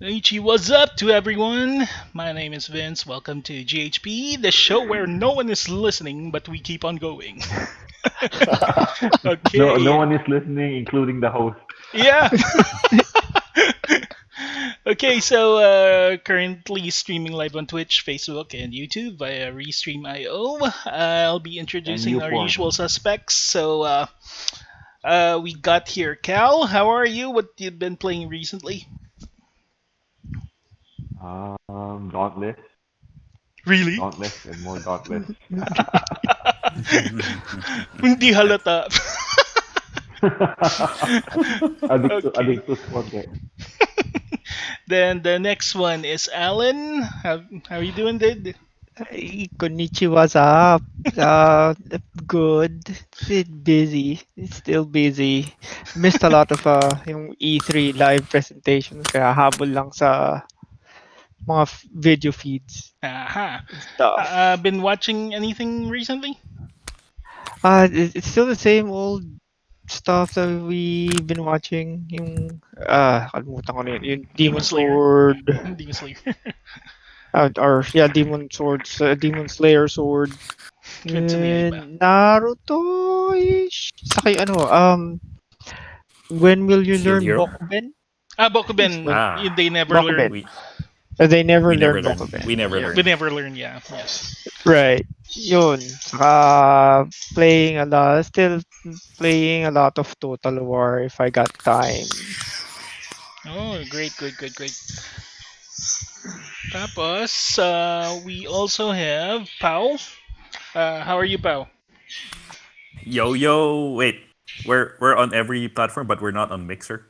Ichi, what's up to everyone? My name is Vince. Welcome to GHP, the show where no one is listening, but we keep on going. No Okay, one is listening, including the host. yeah. Okay, so currently streaming live on Twitch, Facebook, and YouTube via Restream.io. I'll be And introducing our YouPorn. usual suspects. We got here Cal. How are you? What you been playing recently? Dauntless, Really? Dauntless, and more Dauntless. Hindi halata. Okay. Adictus konti. Then the next one is Alan. How are you doing, dude? Hey, konnichiwa's up. Uh, good. Bit busy. It's still busy. Missed a lot of yung E3 live presentations kaya habol lang sa mga video feeds Aha. and stuff. Been watching anything recently? It's still the same old stuff that we've been watching. Yung kalimutan ko na yun. Yung Demon Demon Slayer. Sword. Demon Slayer. Or yeah, Demon Sword. Demon Slayer Sword. Continue iba. Naruto-ish. Saka yung when will you Shield learn Hero? Bokuben? Yes, Bokuben, when Ah, they never learn. Bokuben. we They never we never learn learn. Bokuben. We never Yeah, learn. we never learn. Yeah, yes. Right. Yun. Saka playing a lot. Still playing a lot of Total War if I got time. Oh, great, great, great, great. Tapos, we also have Pau. How are you, Pau? Yo yo, wait. We're on every platform, but we're not on Mixer.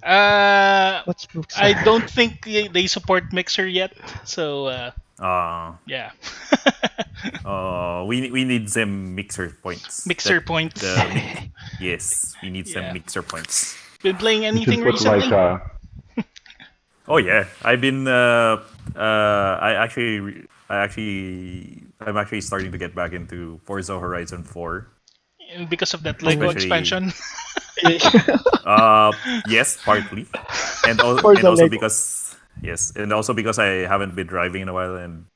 Uh, What's books? I don't think they support Mixer yet. So, Uh yeah. we need some Mixer points. Mixer points. Yes, we need some Yeah. Mixer points. Been playing You anything should put like recently? Oh yeah, I've been I'm actually starting to get back into Forza Horizon 4, And because of that Lego especially expansion. yes, partly. And For the also Lego. because yes, and also because I haven't been driving in a while, and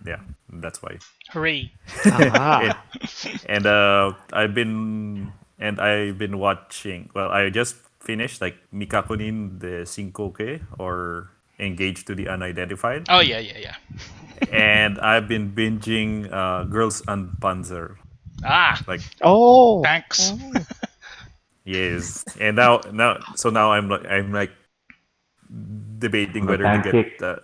yeah, that's why. Hooray. and, Ah. I've been watching. Well, I just finished like Mikakunin the Cincoke, or Engaged to the Unidentified, Oh, yeah, yeah, yeah. and I've been binging Girls and Panzer. Ah, Like Oh. thanks. Oh. yes, and now I'm like debating On the whether to tank get kick.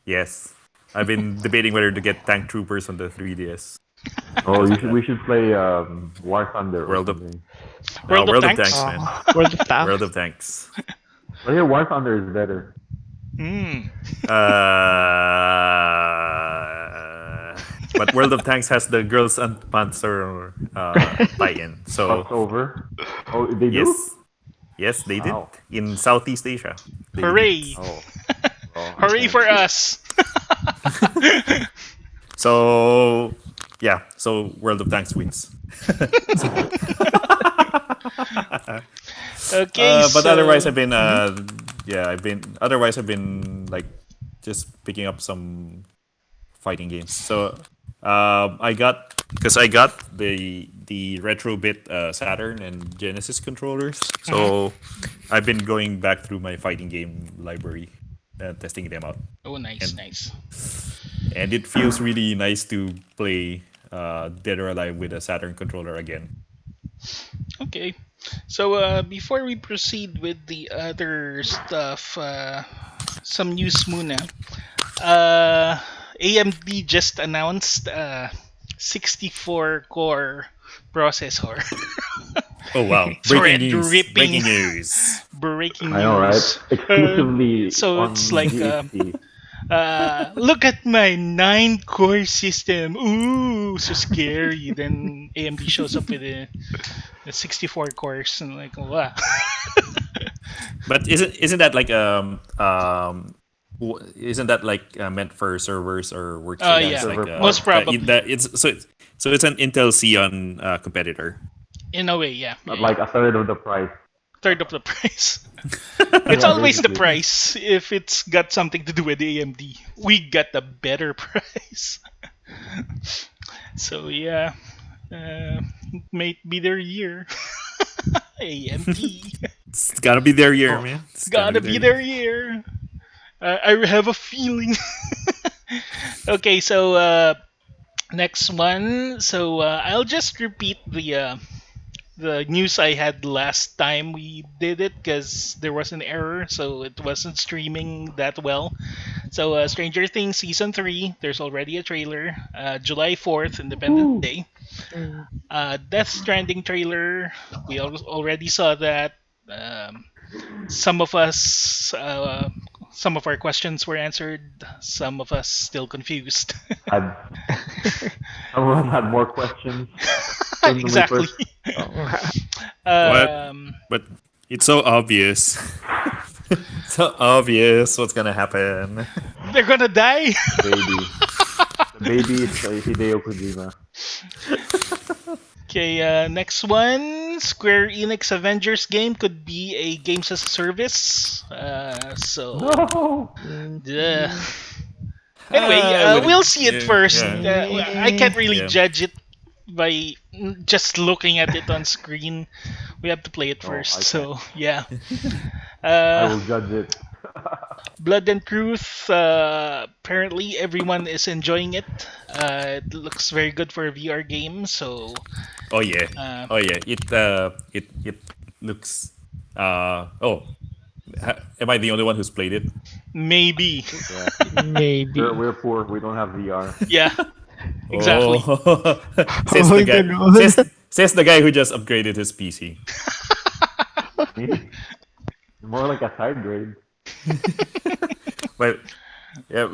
yes. I've been debating whether to get Tank Troopers on the 3DS. Oh, Because you of should. that. We should play War Thunder or World of something. World of World of Tanks. Tanks, man. World of Tanks. World of Tanks. But yeah, War Thunder is better. Hmm. But World of Tanks has the Girls and Panzer tie-in. So Crossover. Oh, they do. yes, yes, they did Wow. in Southeast Asia. They did. Hooray. Oh, well, I Hooray can't. for us. So yeah, so World of Tanks wins. Okay, But so. otherwise, I've been Mhm. I've been like just picking up some fighting games. So I got the retro bit Saturn and Genesis controllers. So I've been going back through my fighting game library, testing them out, Oh, nice, and nice. it feels really nice to play Dead or Alive with a Saturn controller again. Okay. So, before we proceed with the other stuff, some news muna. AMD just announced 64 core processor. Oh wow! Breaking Thread news! ripping. Breaking news! Breaking I know, right? news. Exclusively So on it's like, GHC. look at my 9 core system. Ooh, so scary. Then AMD shows up with the 64 cores and like, wow. But isn't that like isn't that like meant for servers or workstations? Yeah, Like Server most parts. probably. It's an Intel Xeon competitor. In a way, yeah, yeah, But yeah. like a third of the price. third of the price. It's Yeah, always the basically. price if it's got something to do with AMD. We got the better price. So yeah, it might be their year. AMD. It's gotta be their year, Oh, man. It's gotta be Gotta their be year. their year. I have a feeling. Okay, so next one. So I'll just repeat the news I had last time we did it because there was an error, so it wasn't streaming that well. So Stranger Things season 3, there's already a trailer. July 4th, Independence woo. Day. Mm. Death Stranding trailer, we already saw that. Um, some of us, some of our questions were answered. Some of us still confused. Had someone had more questions when we Exactly. first. Oh, What? Um, But it's so obvious. So obvious what's gonna happen. they're gonna die. Baby. The baby is Hideo Kojima. Okay, next one. Square Enix Avengers game could be a games as a service. No! Duh. mm, Anyway, Would it? we'll see it Yeah, first. yeah, I can't really yeah. judge it by just looking at it on screen. We have to play it No, first. I can't. So yeah. I Uh, will judge it. Blood and Truth. Apparently, everyone is enjoying it. It looks very good for a VR game. So Oh yeah. uh, Oh yeah. It looks. Oh, am I the only one who's played it? maybe. Yeah. maybe. We're poor. We don't have VR. Yeah. Exactly. Oh, says Oh, the guy. ganun. Says the guy who just upgraded his PC. Me? More like a side grade. But yeah,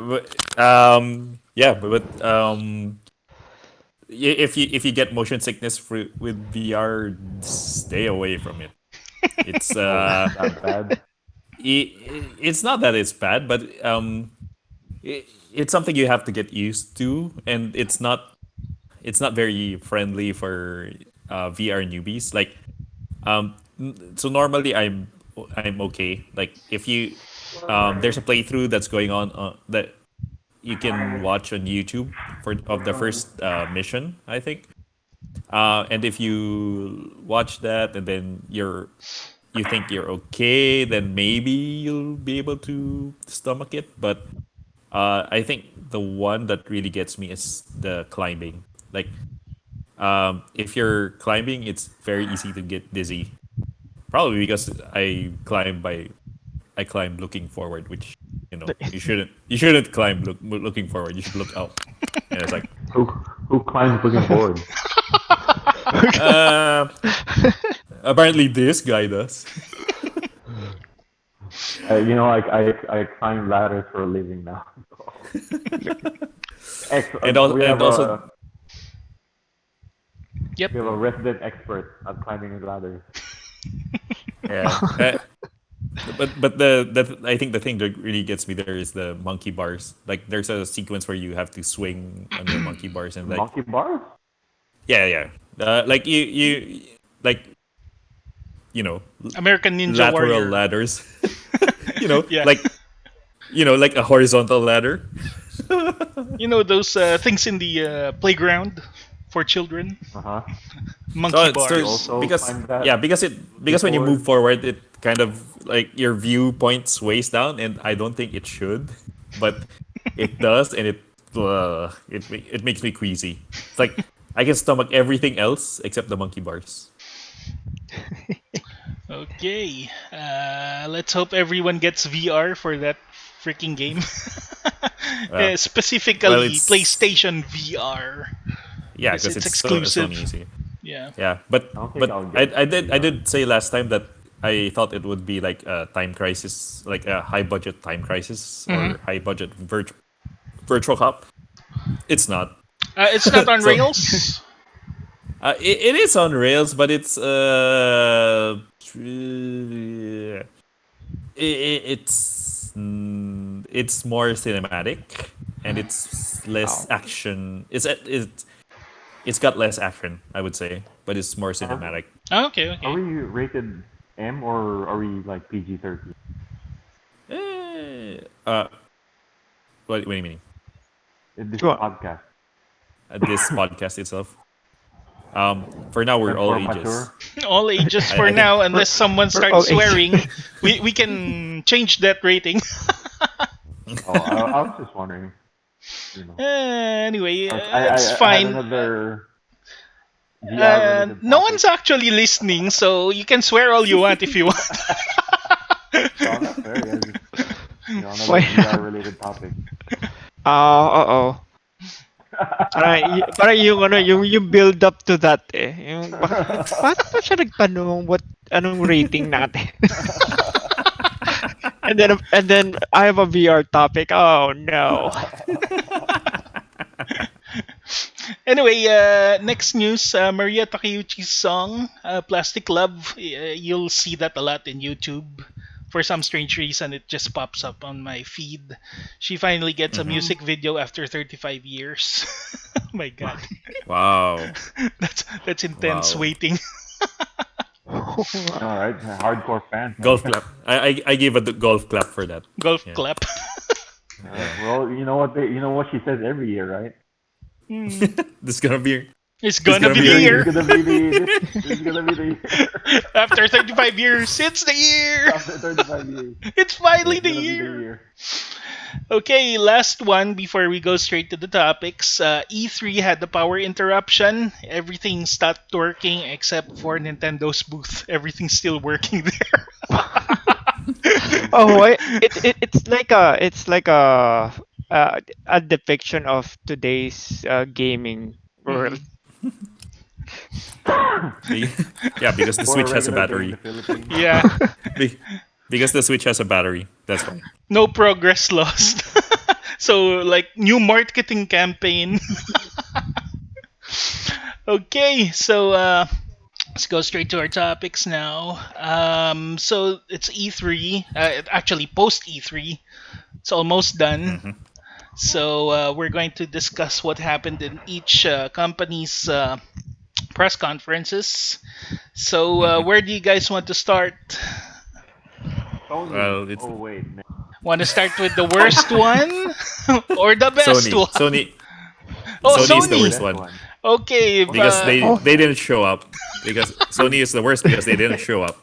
if you get motion sickness with VR, stay away from it. It's Oh, it's that bad. it's not that it's bad, but it's something you have to get used to, and it's not very friendly for VR newbies. Like so normally I'm okay. Like if you there's a playthrough that's going on that you can watch on YouTube for of the first mission, I think. And if you watch that and then you think you're okay, then maybe you'll be able to stomach it. But I think the one that really gets me is the climbing. Like if you're climbing, it's very easy to get dizzy. Probably because I climb looking forward, which you shouldn't climb looking forward. You should look out. And it's like Who who climbs looking forward? uh, apparently this guy does. I climb ladders for a living now. We And have also Yep. a resident expert at climbing ladders. yeah. But I think the thing that really gets me there is the monkey bars. Like there's a sequence where you have to swing on your monkey bars and like Monkey bars? yeah. Like you like you know American Ninja lateral Warrior. ladders. Yeah. Like a horizontal ladder. You know those things in the playground for children? Uh-huh. Monkey Oh, it's bars. Also because climbed that yeah, because when you before. move forward, it kind of like your viewpoint's ways down, and I don't think it should, but it does, and it makes me queasy. It's like I can stomach everything else except the monkey bars. Okay. Let's hope everyone gets VR for that freaking game. Well, Specifically, it's PlayStation VR. yeah, Because because it's it's exclusive. Sony easy. Yeah. Yeah, I don't think I'll get I did say last time that I thought it would be like a time crisis, like a high budget time crisis or high budget virtual cop. It's not. It's not on So- Rails. It is on rails, but it's more cinematic and it's less action. It's got less action, I would say, but it's more cinematic. Okay, Are okay. we rated M or are we like PG-13? Eh, what do you mean? In this Well, podcast, This podcast itself. For now we're that's all for ages. mature. All ages for I think now, we're, unless someone we're starts all age. swearing, we can change that rating. Oh, I was just wondering. You know, Anyway, it's I had fine. another VR related No topic. one's actually listening, so you can swear all you want if you want. Oh, that's fair. Yeah, just, another Why? VR related topic. Oo. Parang yung ano, yung build up to that eh. Yung bakit pa siya nagtanong anong rating natin? And then I have a VR topic. Oh no. Anyway, next news, Maria Takeuchi's song, Plastic Love. You'll see that a lot in YouTube. For some strange reason, it just pops up on my feed. She finally gets a Mhm. music video after 35 years. Oh my god. Wow. That's intense Wow. waiting. All right, hardcore fans. Golf clap. I gave a golf clap for that. Golf Yeah. clap. All right. Well, you know what she says every year, right? Hmm. This is gonna be It's this is gonna gonna be be the our This is year. year. gonna be this is gonna be the year. After 35 years, it's the year. After 35 years, It's finally it's the gonna be the year. year. Okay, last one before we go straight to the topics. E3 had the power interruption. Everything stopped working except for Nintendo's booth. Everything's still working there. Oh, it's like a depiction of today's gaming world. Mhm. Be- yeah, because the For a Switch has a regular day in the battery. Philippines. Yeah, Be- because the Switch has a battery. That's why. no progress lost. So, like, new marketing campaign. Okay, so let's go straight to our topics now. So it's E3, actually post E3. It's almost done. Hmm. So we're going to discuss what happened in each company's press conferences. So Hmm. where do you guys want to start? Sony. Well, it's Oh wait, man. Want to start with the worst one or the best Sony. one? Oh, Sony is Sony the is the worst Sony. best one one. Okay. because they Oh, they didn't show up. Because Sony is the worst because they didn't show up.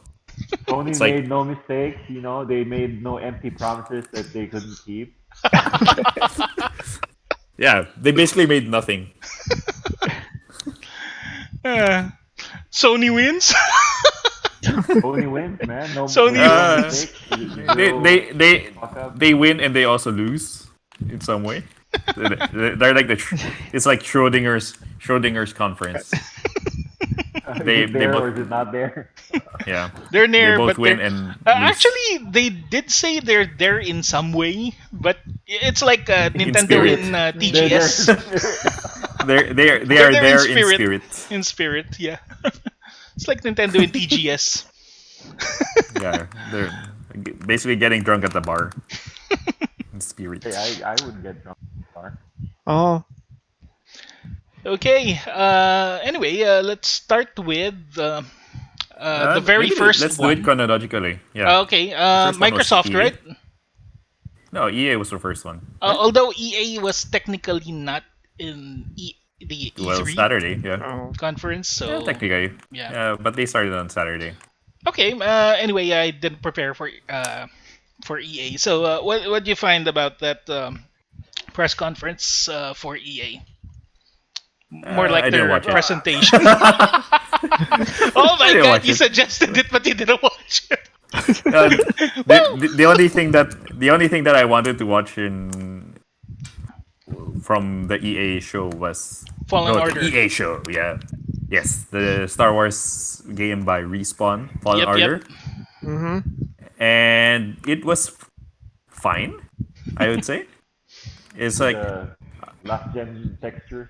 Sony It's like made no mistakes. They made no empty promises that they couldn't keep. yeah, they basically made nothing. uh, Sony wins. Sony wins, man. Sony No Uh, wins. mistakes. they they Zero they fuck up. they win and they also lose in some way. They're like it's like Schrodinger's conference. Is They it they there both or is it not there? yeah They're they near, both but win they're and lose actually they did say they're there in some way, but it's like in Nintendo spirit. in They're there. TGS. They They're are there there in spirit. in spirit, yeah. It's like Nintendo in TGS. Yeah, they're basically getting drunk at the bar in spirit. Hey, I wouldn't get drunk. Bar. oh, Okay. Anyway, let's start with the very Maybe first let's do it one. chronologically. Yeah, Okay. the first one was Microsoft, EA. right? No, EA was the first one, right? Although EA was technically not in the Well, E3 Saturday, yeah. oh. conference, Yeah, so technically. yeah. Yeah, but they started on Saturday. Okay. Anyway, I didn't prepare for EA. So what do you find about that press conference for EA? More like I didn't their watch it. presentation. Oh I my didn't god, watch you it. suggested it, but you didn't watch it. Uh, Well, the only thing that I wanted to watch in from the EA show was Fallen no the Order. EA show. Yeah, yes, the Star Wars game by Respawn, Fallen Yep, yep. Order, Mm-hmm. and it was fine. I would say it's like The last gen textures.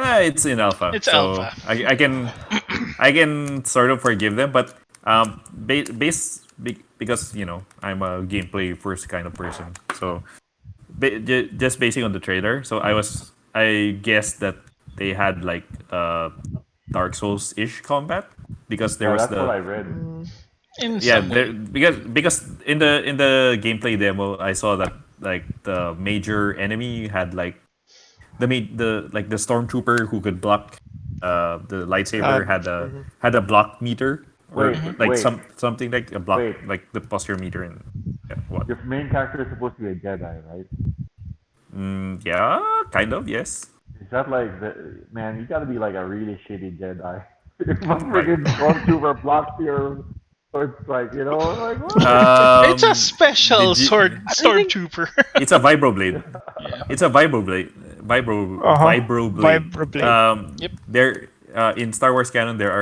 it's in alpha, It's so alpha. I can sort of forgive them, but because I'm a gameplay first kind of person, so just basing on the trailer, so I guessed that they had like Dark Souls ish combat because there Yeah, was that's what the I read. in Yeah, some there way. because in the gameplay demo, I saw that like the major enemy had like the stormtrooper who could block the lightsaber Mhm. had a block meter or Wait, like wait, something like a block wait. like the posture meter and yeah, what. Your main character is supposed to be a Jedi, right? Yeah, kind of, yes. Is that like the man? You gotta be like a really shitty Jedi. If a Right. freaking stormtrooper blocks your sword strike, you know, like what? It's a special Did you? sword I think stormtrooper. It's a vibroblade. Yeah. It's a vibroblade. uh-huh. Vibroblade. Vibroblade. Yep. There in Star Wars canon there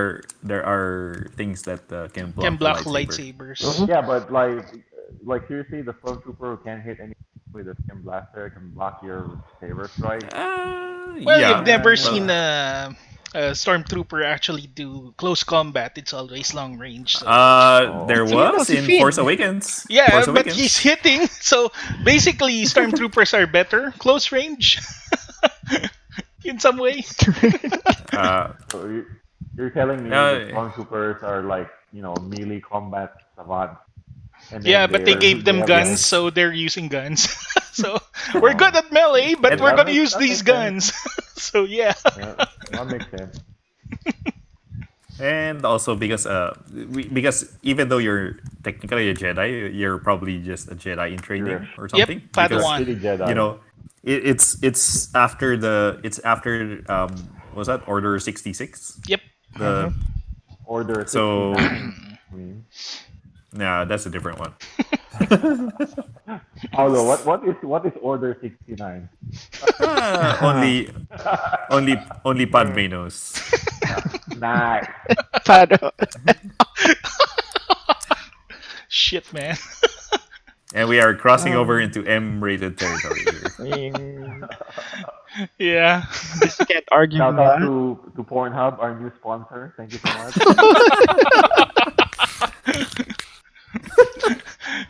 are things that can Can block the block lightsaber. lightsabers. Mhm. Yeah, but like seriously, the stormtrooper who can't hit any with a stem blaster can block your saber strike. Well, you've Yeah. never Man, seen Well, a stormtrooper actually do close combat. It's always long range. So oh, there You know, was si in Force Finn. Awakens. yeah, Force but he's Awakens. hitting. So basically, stormtroopers are better close range in some way. Uh, so you're telling me the uh, stormtroopers are like melee combat savants, and Yeah, then but they gave they them have guns, like yes. so they're using guns. So we're good oh, at melee, but And we're that gonna makes use that these makes sense. guns. So yeah. Yeah, that makes sense. and also because even though you're technically a Jedi, you're probably just a Jedi in You're training or Yep, something you're a because Padawan. shitty you Jedi. know it's after was that Order 66 Yep. Mhm. the Order so 69. I mean, nah, that's a different one. Paulo, what is Order 69? Only Padme knows. Nice. Pado. Shit, man. And we are crossing over Um, into M-rated territory here. I mean, Yeah. just can't argue Shout with out that. to Pornhub, our new sponsor. Thank you so much.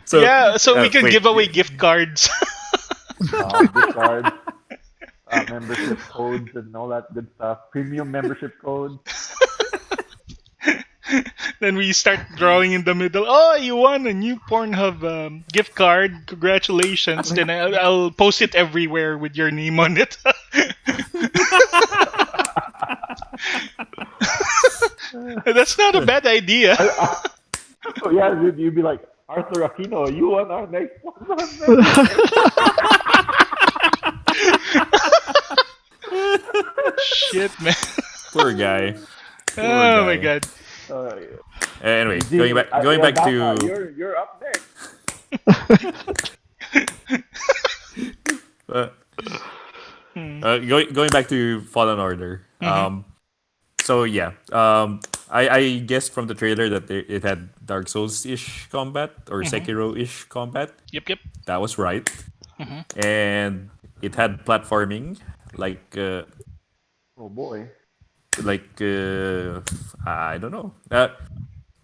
So Yeah, so we can wait, give away gift cards. Gift cards, membership codes, and all that good stuff. Premium membership codes. Then we start drawing in the middle. Oh, you won a new Pornhub gift card. Congratulations. Then I'll post it everywhere with your name on it. That's not a bad idea. So yeah, you'd be like Arthur Aquino. You won our next one. Shit, man. poor guy, poor Oh my guy. god. Uh, Anyway, Eugene, going yeah, back Daka, to you're up next. uh, Hmm. going back to Fallen Order. Mhm. So yeah, I guessed from the trailer that it had Dark Souls ish combat or Mhm. Sekiro ish combat. Yep, yep. That was right, Mhm. and it had platforming like Oh boy. like I don't know.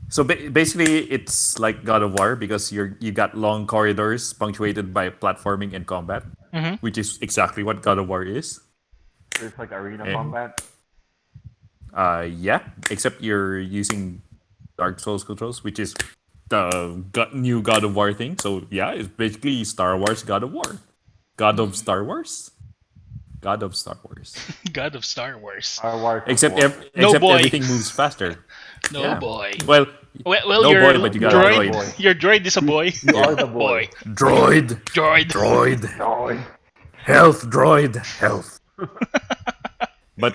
So basically, it's like God of War because you got long corridors punctuated by platforming and combat, Mhm. which is exactly what God of War is. So it's like arena Eh, combat. yeah, except you're using Dark Souls controls, which is the new God of War thing. So yeah, it's basically Star Wars God of War, God of Star Wars, God of Star Wars. God of Star Wars. Star Wars of Except War. No except boy. everything moves faster. No Yeah. boy. Well, Well, no your boy, but you got You a are the droid, droid. boy. your droid is a boy. You Yeah. are the boy. Boy. Droid, Droid. droid, Joy. health, droid, health. But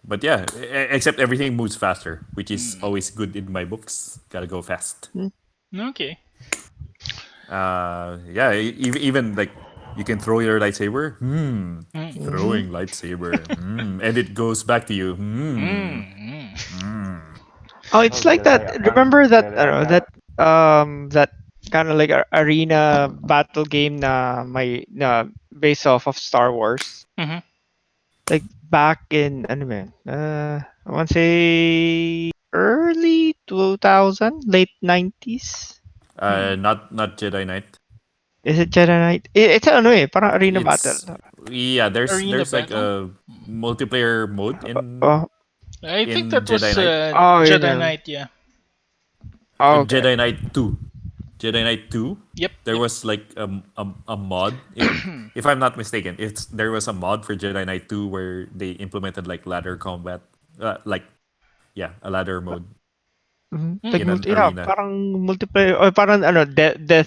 but yeah, except everything moves faster, which is always good in my books. Gotta go fast. Okay. Yeah, even like you can throw your lightsaber. Mm. Mhm. Throwing lightsaber. And it goes back to you. Mm. Oh, Oh, it's like that. Remember that Jedi. that kind of like arena battle game na may na based off of Star Wars. Mhm. Like back in ano man, I want to say early 2000, late 90s. Hmm. Not Jedi Knight. Is it Jedi Knight? It's ano eh, parang arena battle. It's yeah. Arena There's like battle. a multiplayer mode Oh, I think in that Jedi was Knight. oh, yun Jedi yun. Knight. Yeah. Oh, okay. Jedi Knight 2. Jedi Knight 2, Yep, there yep. was like a mod. If I'm not mistaken, there was a mod for Jedi Knight 2 where they implemented like ladder combat. Like, yeah, a ladder mode Like in Mm. an yeah, arena. parang multiplayer or parang ano,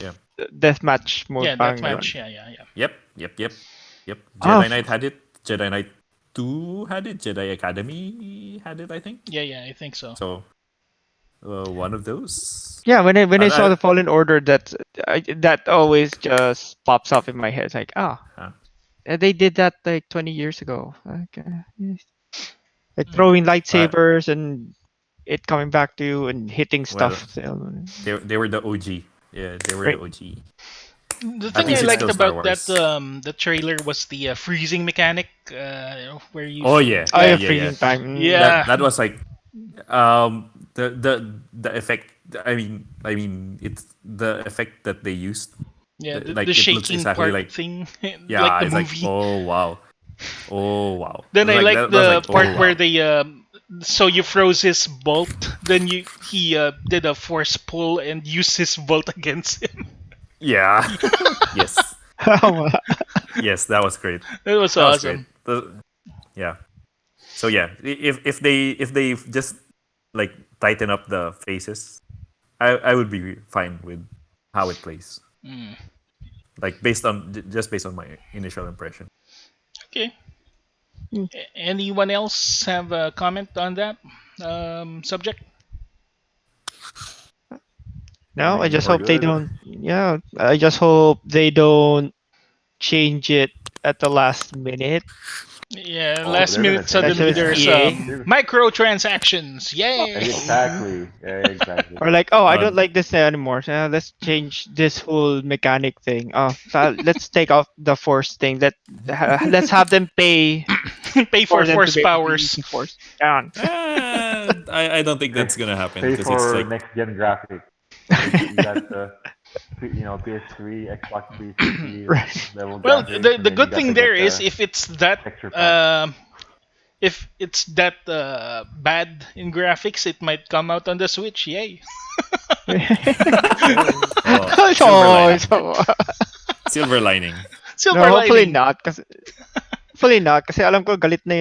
Yeah. death match mode Yeah, parang that gano'n. match. Yeah, yeah, yeah. Yep, yep, yep, yep. Ah, Jedi Knight had it. Jedi Knight 2 had it. Jedi Academy had it, I think. Yeah, yeah, I think so. So, one of those. yeah, when I saw I, the Fallen Order, that always just pops up in my head. It's like, huh? they did that like 20 years ago. Okay. Yes. Like Mm. throwing Uh, lightsabers and it coming back to you and hitting well, stuff. So, they were the OG. Yeah, they were the right. OG. The At thing I least it's liked still Star about that Wars. the trailer was the freezing mechanic, where you Oh yeah, Oh, yeah, yeah, yeah, yeah. freezing time. yeah, That was like the effect. I mean it's the effect that they used. yeah, the Like it looks shaking exactly part like, thing, like yeah. the It's like, movie. oh wow, oh wow. Then I Like like that was the like, part oh where wow. they so you froze his bolt, then he did a force pull and used his bolt against him. Yeah. Yes. Oh, Yes, that was great. That was That was great. awesome. Yeah. So yeah, if they just like tighten up the faces, I would be fine with how it plays. Mm. Like just based on my initial impression. Okay. Anyone else have a comment on that subject? I no, I mean, just we're hope they good. don't. Yeah, I just hope they don't change it at the last minute. Yeah, Oh, last they're gonna minute change That's it, suddenly just man. there's EA. microtransactions. Yay! Exactly. Yeah, exactly. Or like, oh, I Uh, don't like this anymore. So let's change this whole mechanic thing. Oh, so let's take off the force thing. Let's have them pay Pay for for them to force be able to use powers. the force. Down. I don't think Pay, that's gonna happen pay because it's for like, next gen graphics. You got the PS3, Xbox 360 Right. level Well, graphics, and the then you good got thing to there get is the if it's that texture pack. uh, bad in graphics, it might come out on the Switch. Yay! Hey, oh, silver Oh, lining, silver lining. no, Silver hopefully lining. not. Hopefully not. Kasi alam ko galit na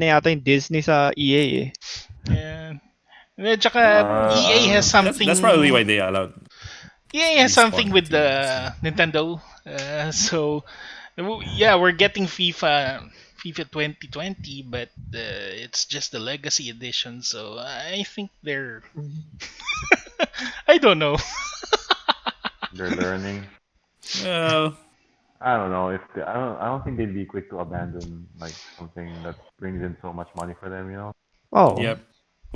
yata yung Disney sa EA eh. Yeah. And tsaka EA has uh, That's probably something. why they allowed EA has something Respawn with to the say. Nintendo. So yeah, we're getting FIFA 2020, but it's just the Legacy Edition. So I think they're. I don't know. they're learning. Well, I don't know if I don't think they'd be quick to abandon like something that brings in so much money for them. Oh, yep.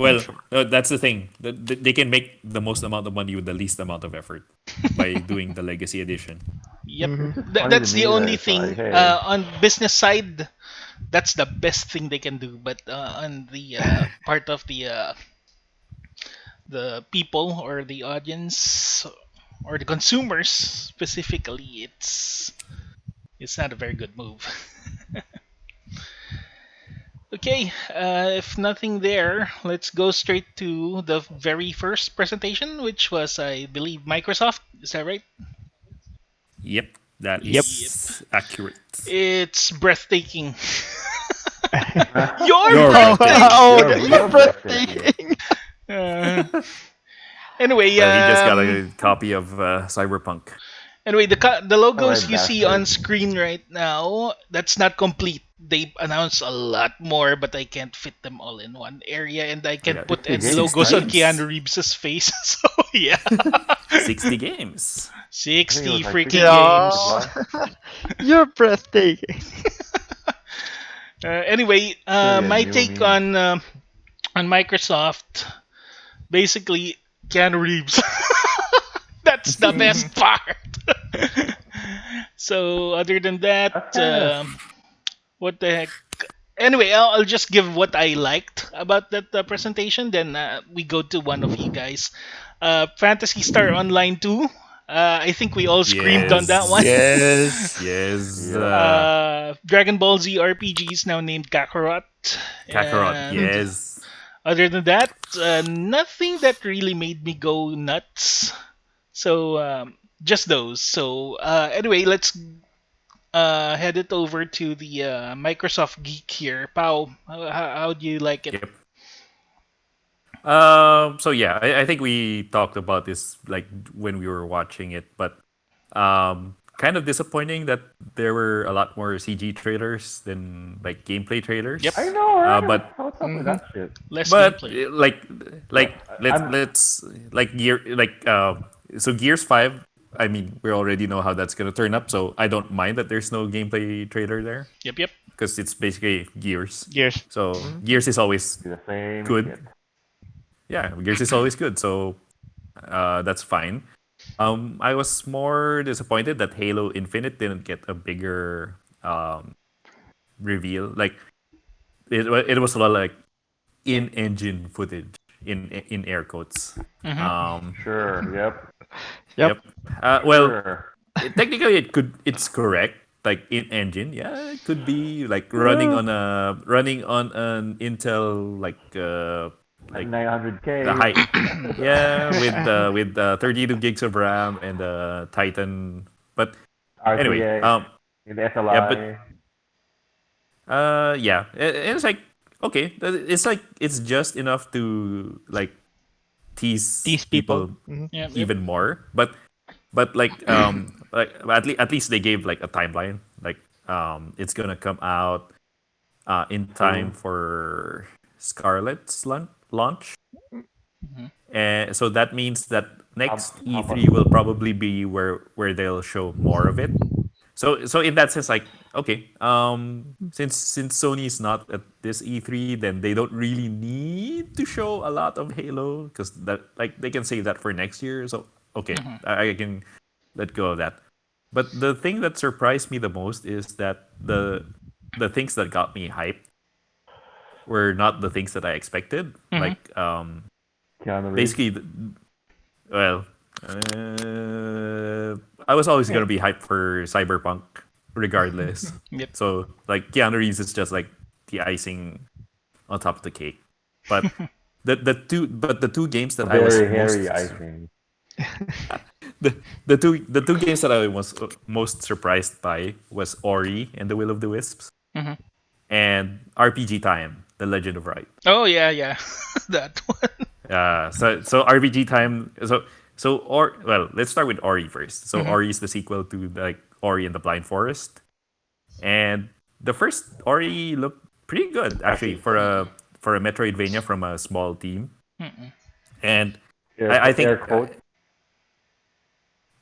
I'm Well, sure. that's the thing. They can make the most amount of money with the least amount of effort by doing the legacy edition. Yep. It's just funny to That's the me that only it's like, thing hey, on business side. That's the best thing they can do. But on the part of the people or the audience or the consumers specifically, it's not a very good move. Okay, if nothing there, let's go straight to the very first presentation, which was, I believe, Microsoft. Is that right? Yep, that Yep. Yep. is accurate. It's breathtaking. you're You're You're breathtaking. Oh, breathtaking. you're you're breathtaking. breathtaking. Uh, anyway, Well, he just got a copy of Cyberpunk. the All right, logos you see on bastard. screen right now, that's not complete. They announced a lot more, but I can't fit them all in one area, and I I can't got put 60 any games, 60 logos right? on games. Keanu Reeves' face. So yeah, 60 games. I think it 60 was like freaking 60 games to games. Yeah. play. You're breathtaking. Anyway, Clearly a my new take meme. on Microsoft, basically Keanu Reeves. That's the best part. So other than that, That's kind of what the heck? Anyway, I'll just give what I liked about that presentation. Then we go to one of you guys. Fantasy Star Online 2. I think we all screamed on that one. Yes. Yes. Yes. yep. Dragon Ball Z RPG is now named Kakarot. Kakarot. And Yes. Other than that, nothing that really made me go nuts. So just those. So anyway, let's head it over to the Microsoft geek here. Pau, how do you like it? Yep. So yeah, I think we talked about this like when we were watching it, but kind of disappointing that there were a lot more CG trailers than like gameplay Yep, trailers. I know, right? But What's up with Mm-hmm. that shit? less but gameplay. like I'm let's like gear like so Gears 5. I mean, we already know how that's gonna turn up, so I don't mind that there's no gameplay trailer there Yep, yep. because it's basically Gears. Years. So Mm-hmm. Gears is always the same good. shit. Yeah, Gears is always good. So that's fine. I was more disappointed that Halo Infinite didn't get a bigger reveal. Like it was a lot like in-engine footage in air quotes. Hmm. Um, Sure. Yep. Yep. yep. Well, Sure. technically it's correct. Like in-engine, yeah, it could be like Uh, running on an Intel like 900K. the high. Yeah, with 32 gigs of RAM and Titan. But anyway, RTX in the yeah, but SLI. yeah, it's like okay, it's like it's just enough to like tease these people. people Mm-hmm. Yep, yep. even more. But like at least they gave like a timeline. Like it's gonna come out in time True. for Scarlet's launch. Hmm. And so that means that How, next how E3 will about probably be where they'll show more of it. So in that sense, like okay, since Sony is not at this E3, then they don't really need to show a lot of Halo because that like they can save that for next year. So okay, Hmm. I can let go of that. But the thing that surprised me the most is that the things that got me hyped were not the things that I expected. Hmm. Like Keanu Reeves? basically well, uh, I was always gonna be hyped for Cyberpunk, regardless. Yep. So like Keanu Reeves is just like the icing on top of the cake. But the two games A that I was very hairy most icing. the two games that I was most surprised by was Ori and the Will of the Wisps Hmm. and RPG Time, The Legend of Right. Oh yeah, yeah, that one. So RPG Time. Well, let's start with Ori first. So Hmm. Ori is the sequel to like Ori and the Blind Forest, and the first Ori looked pretty good actually for a Metroidvania from a small team, Hmm. and Air, I think air quotes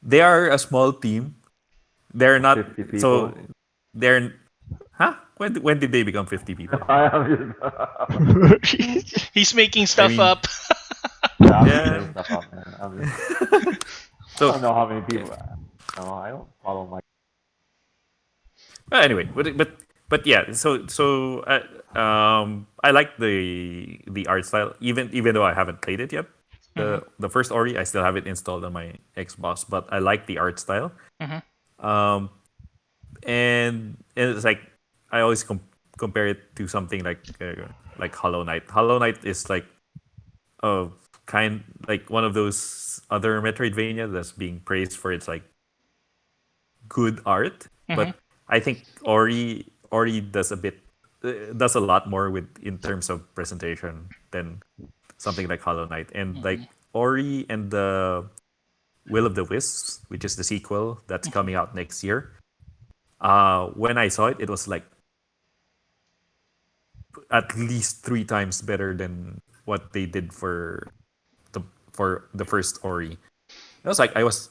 they are a small team. They're of not 50 so people. they're huh? When did they become 50 people? I'm He's making I stuff mean, up. yeah, I'm just yeah. making stuff up, man. I So don't know how many people. No, I don't follow my. well, anyway, but yeah, I like the art style, even though I haven't played it yet. Hmm. The first Ori, I still have it installed on my Xbox, but I like the art style. Hmm. Um, and it's like I always compare it to something like Hollow Knight. Hollow Knight is like a kind like one of those other Metroidvania that's being praised for its like good art, Hmm. but I think Ori does a lot more with in terms of presentation than something like Hollow Knight. And like Hmm. Ori and the Will of the Wisps, which is the sequel that's coming out next year. When I saw it, it was like at least three times better than what they did the for the first Ori. I was like, I was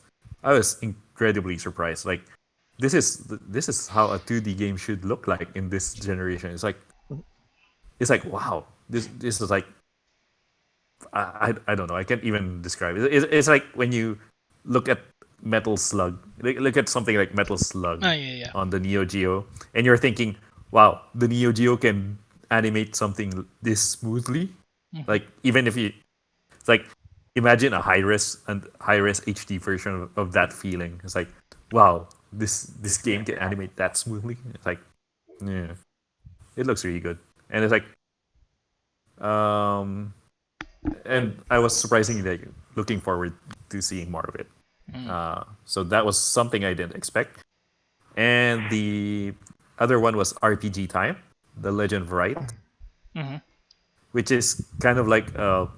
incredibly surprised. Like, this is how a 2D game should look like in this generation. It's like wow, this is like I don't know. I can't even describe it. It's like when you look at Metal Slug, look at something like Metal Slug Oh yeah, yeah. on the Neo Geo, and you're thinking, wow, the Neo Geo can animate something this smoothly. Hmm. Like even if you it's like imagine a high res HD version of that feeling. It's like, wow, this game can animate that smoothly. It's like, yeah, it looks really good. And it's like Um, and I was surprisingly like, looking forward to seeing more of it. Mm. So that was something I didn't expect. And the other one was RPG Time, The Legend of Wright, Mhm. which is kind of like an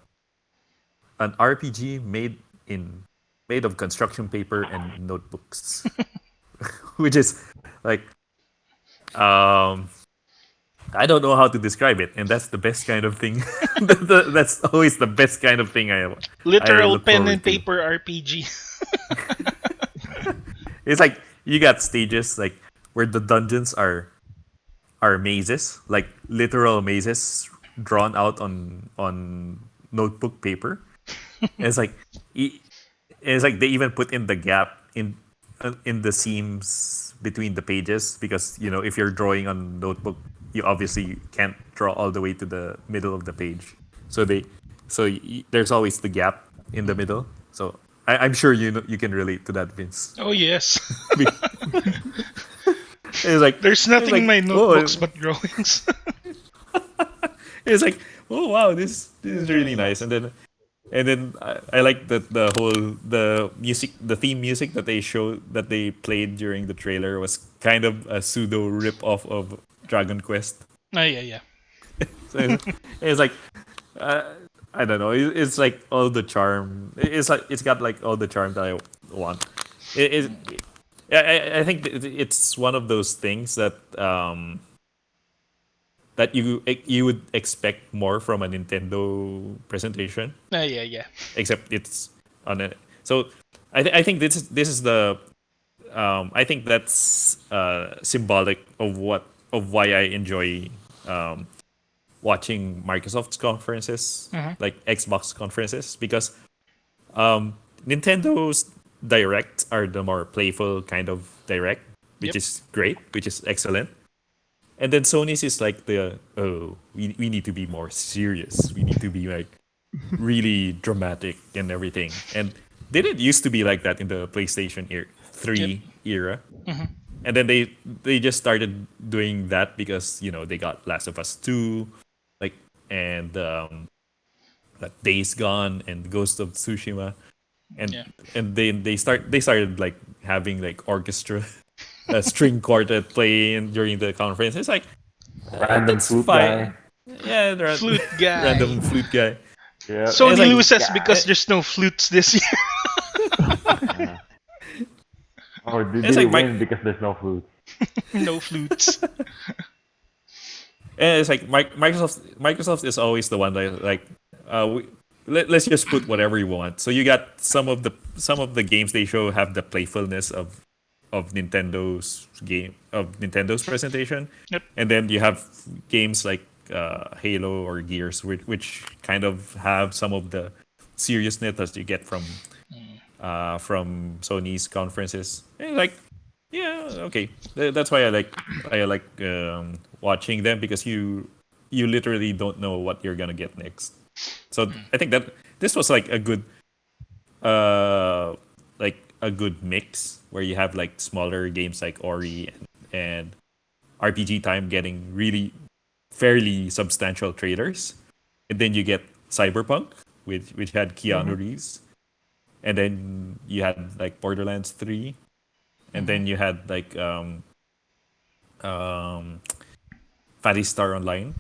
RPG made of construction paper and notebooks, which is like um, I don't know how to describe it, and that's the best kind of thing. That's always the best kind of thing I Literal look pen and forward to. paper RPG. It's like you got stages like where the dungeons are mazes, like literal mazes drawn out on notebook paper. And it's like e- it's like they even put in the gap in the seams between the pages because if you're drawing on notebook, you obviously can't draw all the way to the middle of the page. So there's always the gap in the middle. So I'm sure you can relate to that, Vince. Oh yes. It's like There's it's nothing in like my oh notebooks but drawings. it's like oh wow, this is really nice. And then I like that the theme music that they played during the trailer was kind of a pseudo rip off of Dragon Quest. Ah, yeah, yeah. So it's like uh, I don't know. It's like all the charm. It's like it's got like all the charm that I want. I think it's one of those things that you would expect more from a Nintendo presentation, Ah, yeah, yeah. except it's on a. So I think this is the I think that's symbolic of why I enjoy um, watching Microsoft's conferences, Mhm. like Xbox conferences, because Nintendo's directs are the more playful kind of direct, which Yep. is great, which is excellent. And then Sony's is like we need to be more serious. We need to be like really dramatic and everything. And they didn't used to be like that in the PlayStation Yep. 3 era. Mhm. And then they just started doing that because they got Last of Us 2, like and Days Gone and Ghost of Tsushima, and Yeah. they started like having like orchestra, a string quartet playing during the conference. It's like Random that's flute guy. fine. Yeah, Flute guy. random flute guy. Yeah. And it's Sony like loses Guy. because there's no flutes this year. Yeah. Or did it's they like win because there's no flute? No flutes. and it's like Microsoft is always the one that like let's just put whatever you want. So you got some of the games they show have the playfulness of Nintendo's presentation, Yep. and then you have games like Halo or Gears, which kind of have some of the seriousness that you get from Sony's conferences. And like, yeah, okay, that's why I like watching them because you literally don't know what you're gonna get next. So I think that this was like uh a good mix where you have like smaller games like Ori and RPG Time getting really fairly substantial trailers, and then you get Cyberpunk, which had Keanu Reeves, and then you had like Borderlands 3, and then you had like um Phantasy Star Online,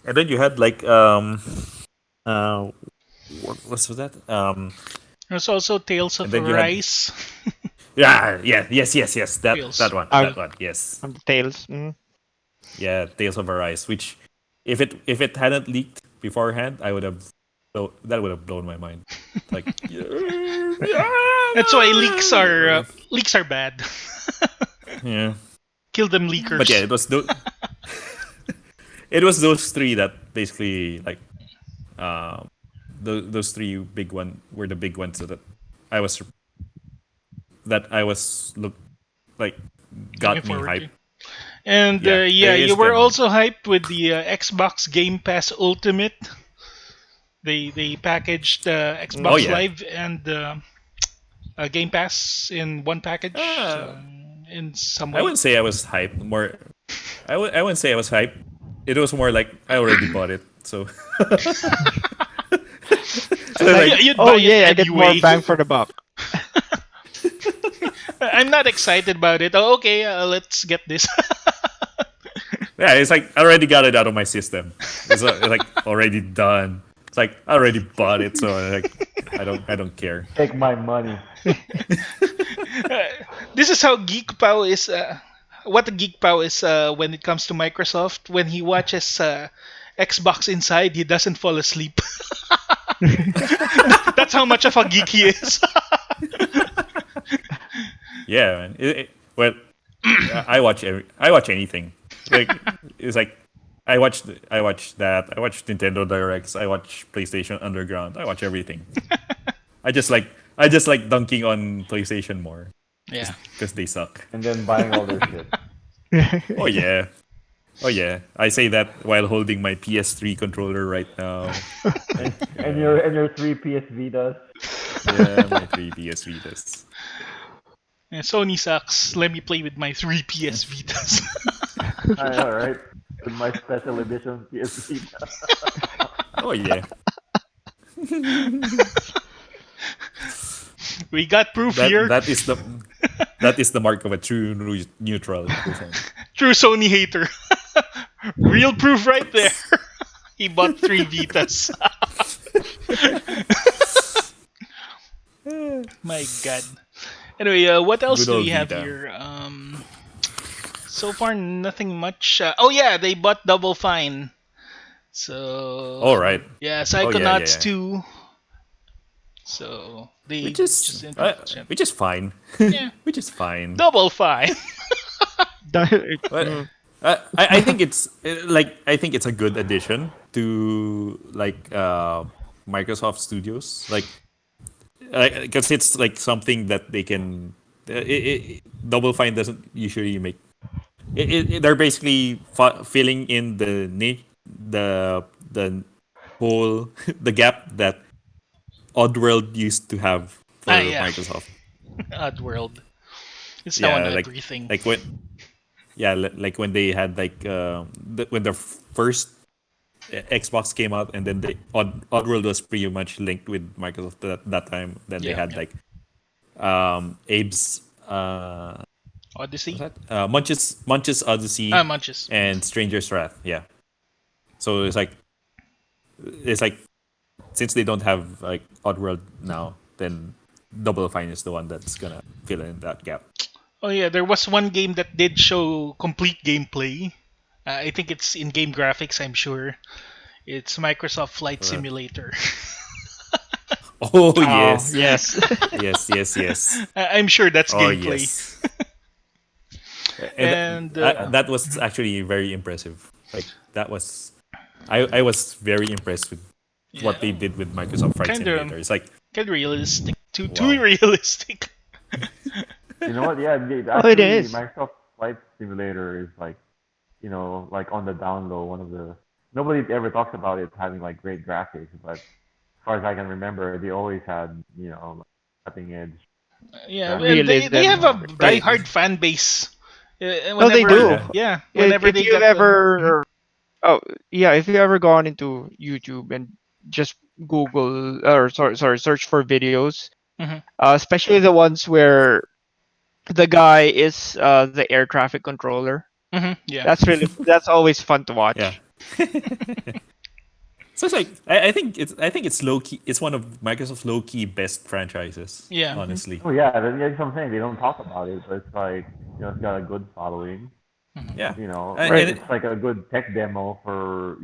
and then you had like uh what was that There's also Tales and of then you had Arise. yes that Tales. one Are that one yes. on the tails. Mm. Yeah, Tales of Arise, which if it hadn't leaked beforehand, I would have so that would have blown my mind. Like yeah, That's why leaks are bad. yeah. Kill them But yeah, leakers. it was those three that basically like um those three big one were the big ones I was I was look like Looking got me forward hyped. to. And Yeah, yeah, you it's were genuine. also hyped with the Xbox Game Pass Ultimate. They packaged Oh Xbox Mm. yeah. Live and Game Pass in one package. Uh, So in some I way. wouldn't say I was hyped. I wouldn't say I was hyped. It was more like I already bought it, So, It's so like, like, You'd oh buy it yeah, I get more anyway. bang for the buck. I'm not excited about it. Oh, okay, let's get this. yeah, it's like I already got it out of my system. It's like already done. It's like I already bought it, so like I don't care. Take my money. Uh, this is how Geek Pow is. What the Geek Pow is when it comes to Microsoft. When he watches Xbox Inside, he doesn't fall asleep. That's how much of a geek he is. Yeah, man. Well, I watch anything. Like it's like I watch that. I watch Nintendo Directs. I watch PlayStation Underground. I watch everything. I just like dunking on PlayStation more Yeah. because they suck. And then buying all their shit. Oh yeah. Oh yeah. I say that while holding my PS3 controller right now. And your three PS Vitas. Yeah, my 3 PS Vitas. Yeah, Sony sucks. Let me play with my three PS Vitas. I know, right? With my special edition PS Vita. Oh yeah. We got proof here. That is the mark of a true neutral person. True Sony hater. Real proof right there. He bought three Vitas. My God. Anyway, what else Good do old we have Vita. here? So far, nothing much. Oh yeah, they bought Double Fine. All So right. yeah, Oh yeah, Psychonauts yeah. 2. So they just introduced it. Which is fine. Yeah, Which is fine. Double Fine. But I think it's I think it's a good addition to Microsoft Studios, because it's like something that they can. Double Fine doesn't usually make. They're basically filling in the whole the gap that Oddworld used to have Ah for yeah, Microsoft. Oddworld. It's now on Yeah, everything. like when like when they had when the first Xbox came out, and then Oddworld was pretty much linked with Microsoft at that time. Then they Yeah, had yeah. Abe's what's Odyssey. that? Munch's Ah, Odyssey Munches. and Stranger's Wrath. Yeah. So it's like since they don't have like Oddworld now, then Double Fine is the one that's gonna fill in that gap. Oh yeah, there was one game that did show complete gameplay. I think it's in-game graphics. I'm sure it's Microsoft Flight Uh, Simulator. oh Oh yes, yes. yes. I'm sure that's Oh gameplay. yes. And And that was actually very impressive. Like that was, I was very impressed with what they yeah, did with Microsoft Flight kind of Simulator. It's like realistic. Too wow. realistic. You know what? Yeah, Oh, it actually, is. Microsoft Flight Simulator is like, like on the down low, one of the nobody ever talks about it having like great graphics, but as far as I can remember, they always had like, cutting edge Yeah, well, graphics. they have a Realism. Right. die-hard fan base. No, they Whenever, do. Yeah. yeah, whenever If they you've got the. ever, oh yeah, if you ever gone into YouTube and just Google or sorry, search for videos, Mhm, especially the ones where the guy is the air traffic controller. yeah. That's always fun to Yeah. watch. So it's like I think it's low key. It's one of Microsoft's low key best franchises. Yeah. Honestly. Oh yeah, that's what I'm saying. They don't talk about it, but it's like it's got a good following. Yeah. Right. It's like a good tech demo for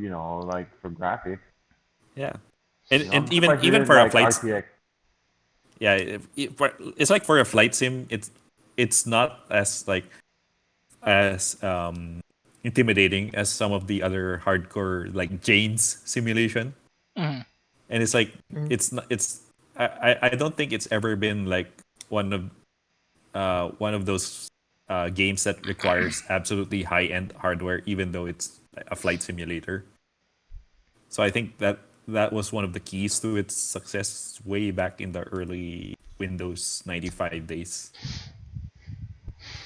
like for graphics. Yeah. I'm And surprised they even didn't for a like flight, RTX. yeah, it's like for a flight sim, it's not as as intimidating as some of the other hardcore like Jane's simulation. Mhm. And it's like Mm. it's not it's I don't think it's ever been like one of those games that requires absolutely high end hardware, even though it's a flight simulator. So I think that was one of the keys to its success way back in the early Windows 95 days.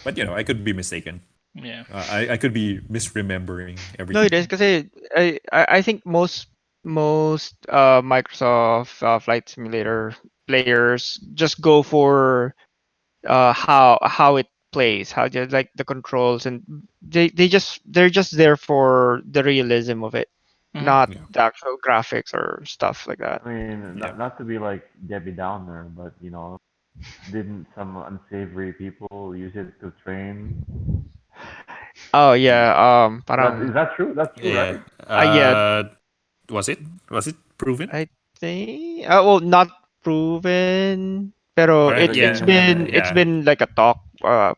But I could be mistaken. Yeah. I could be misremembering No, it everything. is because I think most Microsoft Flight Simulator players just go for how it plays, how just like the controls, and they're just there for the realism of it, Hmm. not Yeah, the actual graphics or stuff like that. I mean, yeah, not to be like Debbie Downer, but didn't some unsavory people use it to train? Oh yeah, That parang is that true? That's true, yeah. right? yeah, Was it? Was it proven? I think well, not proven, pero Or Like, it's yeah, been it's yeah, been like a talk yeah.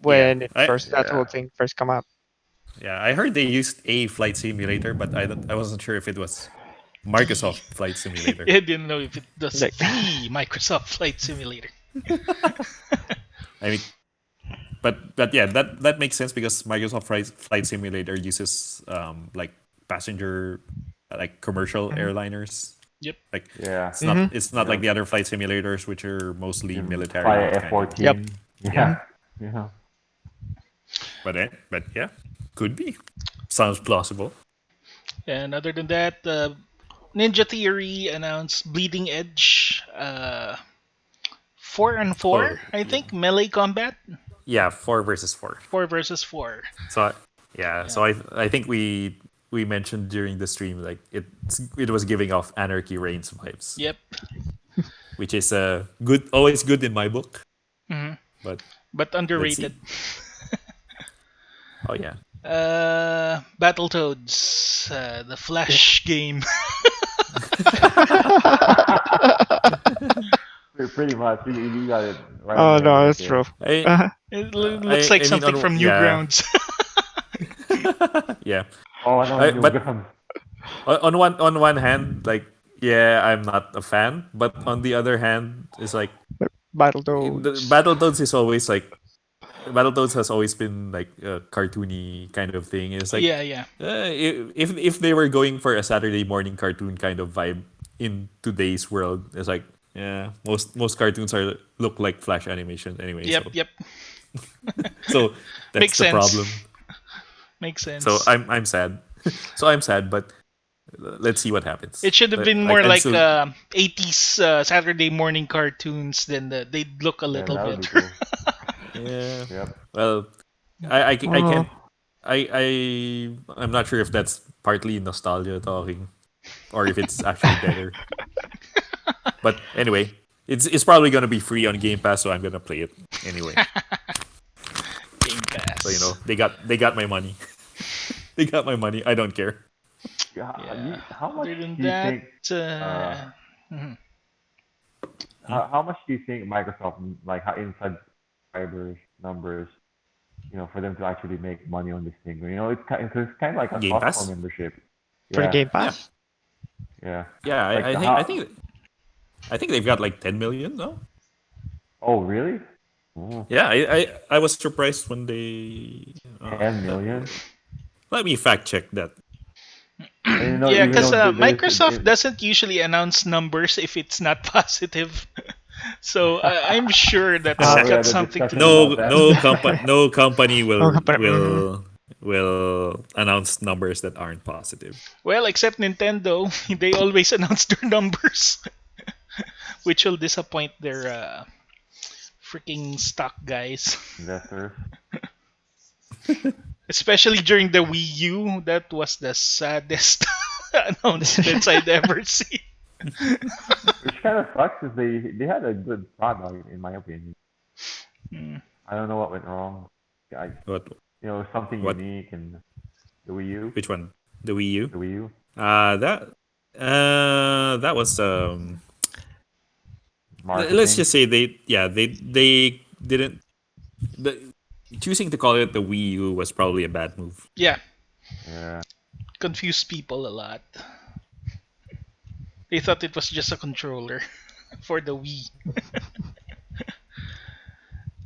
when it I first that whole yeah. thing first come up. yeah. I heard they used a flight simulator, but I wasn't sure if it was The Microsoft Flight Simulator. I didn't know if it does Like the Microsoft Flight Simulator. I mean, but yeah, that makes sense because Microsoft Flight Simulator uses like passenger, like commercial mhm, airliners. Yep. Like Yeah. mhm, it's not like Yep. the other flight simulators, which are You mostly can fly military a kind of. yep, F-14. Yeah, mhm. Yeah. Yeah. but yeah, could be. Sounds plausible. And other than that, Ninja Theory announced Bleeding Edge, 4 and 4. Oh I yeah, think melee combat, yeah, 4 versus 4. 4 versus 4. So yeah, Yeah. so I think we mentioned during the stream like it was giving off Anarchy Reigns vibes, Yep. which is good, always good in my book. Hmm. But But let's see. underrated. Oh yeah, Battletoads, the Yeah. Flash game. Pretty much. You got it right on Oh the head no, right that's true. there. I Uh-huh. It looks like I mean something on from yeah Newgrounds. yeah. Oh, I know But Newgrounds. on one hand, like yeah, I'm not a fan, but on the other hand, it's like the Battletoads. Battletoads is always like Battletoads has always been like a cartoony kind of thing. It's like Yeah, yeah. if they were going for a Saturday morning cartoon kind of vibe in today's world, it's like yeah, most cartoons are look like Flash animations anyway. Yep, So yep. so that's Makes the sense. problem. Makes So sense. I'm sad. So I'm sad, but let's see what happens. It should have been more I'm like still 80s Saturday morning cartoons, then they'd look a Yeah, little that would be better. cool. yeah. Yep. Well, I Oh, can't I'm not sure if that's partly nostalgia talking or if it's actually better. But anyway, it's probably gonna be free on Game Pass, so I'm gonna play it anyway. Game So Pass. they got my money. They got my money. I don't care. Yeah, Yeah. how much Other than do you that, think? Uh, uh, mhm. how much do you think Microsoft like how inside subscribers numbers? For them to actually make money on this thing. It's kind of like a Game Costco Pass? membership. for the Yeah, Game Yeah. Pass. yeah. Yeah, Like I think how? I think they've got like 10 million now. Oh, really? Oh, Yeah, I was surprised when they 10 million. let me fact check that. And Yeah, even because though there's Microsoft doesn't usually announce numbers if it's not positive. So I'm sure that's we got had a something to discussion do with about it. that. No company Oh, mhm. will announce numbers that aren't positive. Well, except Nintendo, they always announce their numbers, which will disappoint their freaking stock guys. Investors. Especially during the Wii U, that was the saddest announcements I'd ever seen. Which kind of sucks because they had a good product in my opinion. Hmm. I don't know what went wrong. I, What something what unique in the Wii U. which one? The Wii U? The Wii U That that was let's marketing. just say they didn't the, choosing to call it the Wii U was probably a bad move. Yeah, Yeah. confused people a lot. They thought it was just a controller for the Wii.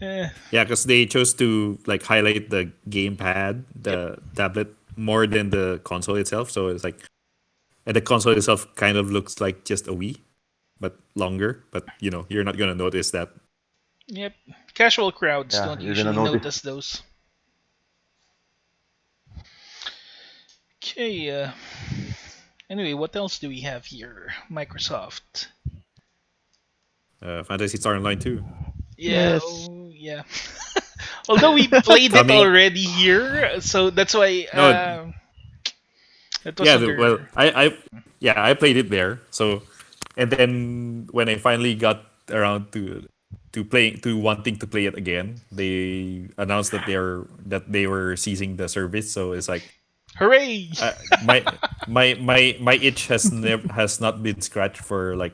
Eh, Yeah, because they chose to like highlight the gamepad, yep, the tablet more than the console itself. So it's like, and the console itself kind of looks like just a Wii, but longer. But you're not gonna notice that. yep. Casual crowds Yeah, don't you're gonna usually notice. notice those. Okay. Anyway, what else do we have here? Microsoft. Fantasy Star Online 2. Yeah. Yes. Oh, yeah. Although we played it Coming. already here, so that's why No, it was yeah. Well, under. yeah, I played it there. So, and then when I finally got around to wanting to play it again, they announced that they were ceasing the service. So it's like Hooray! my itch has not been scratched for like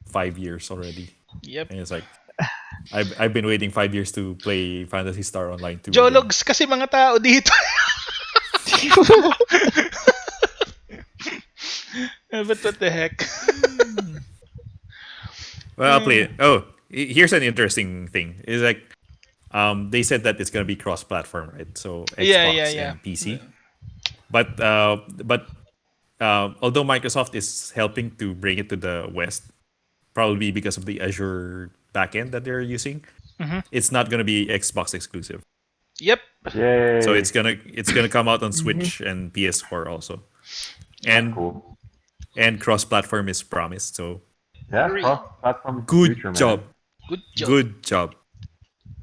5 years already, Yep. and it's like I've been waiting 5 years to play Fantasy Star Online 2 again. Jologs kasi mga tao dito. But what the heck? Well, I'll play it. Oh, here's an interesting thing. Is like they said that it's gonna be cross-platform, right? So Yeah, yeah, Xbox yeah. and PC. But although Microsoft is helping to bring it to the West, probably because of the Azure backend that they're using, Hmm. it's not gonna be Xbox exclusive. Yep. So Yay. it's gonna come out on Mhm. Switch and PS4 also, That's Yep. and cool. cross-platform is promised. So Yeah, Hooray! cross-platform is the good future, man. job, Good job. good job.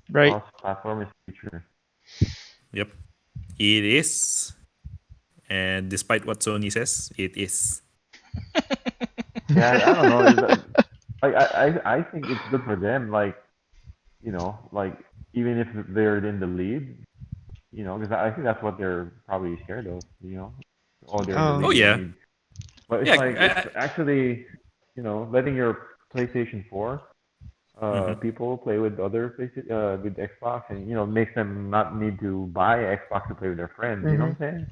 Right. Cross-platform is the future. Yep, it is. And despite what Sony says, it is. Yeah, I don't know. Like I think it's good for them. Like like even if they're in the lead, because I think that's what they're probably scared of. Oh, they're in the Oh lead. Um. We yeah, need. But it's yeah. like it's actually letting your PlayStation 4 Mhm. people play with other PlayStation with Xbox, and makes them not need to buy Xbox to play with their friends. You know Mhm. what I'm saying?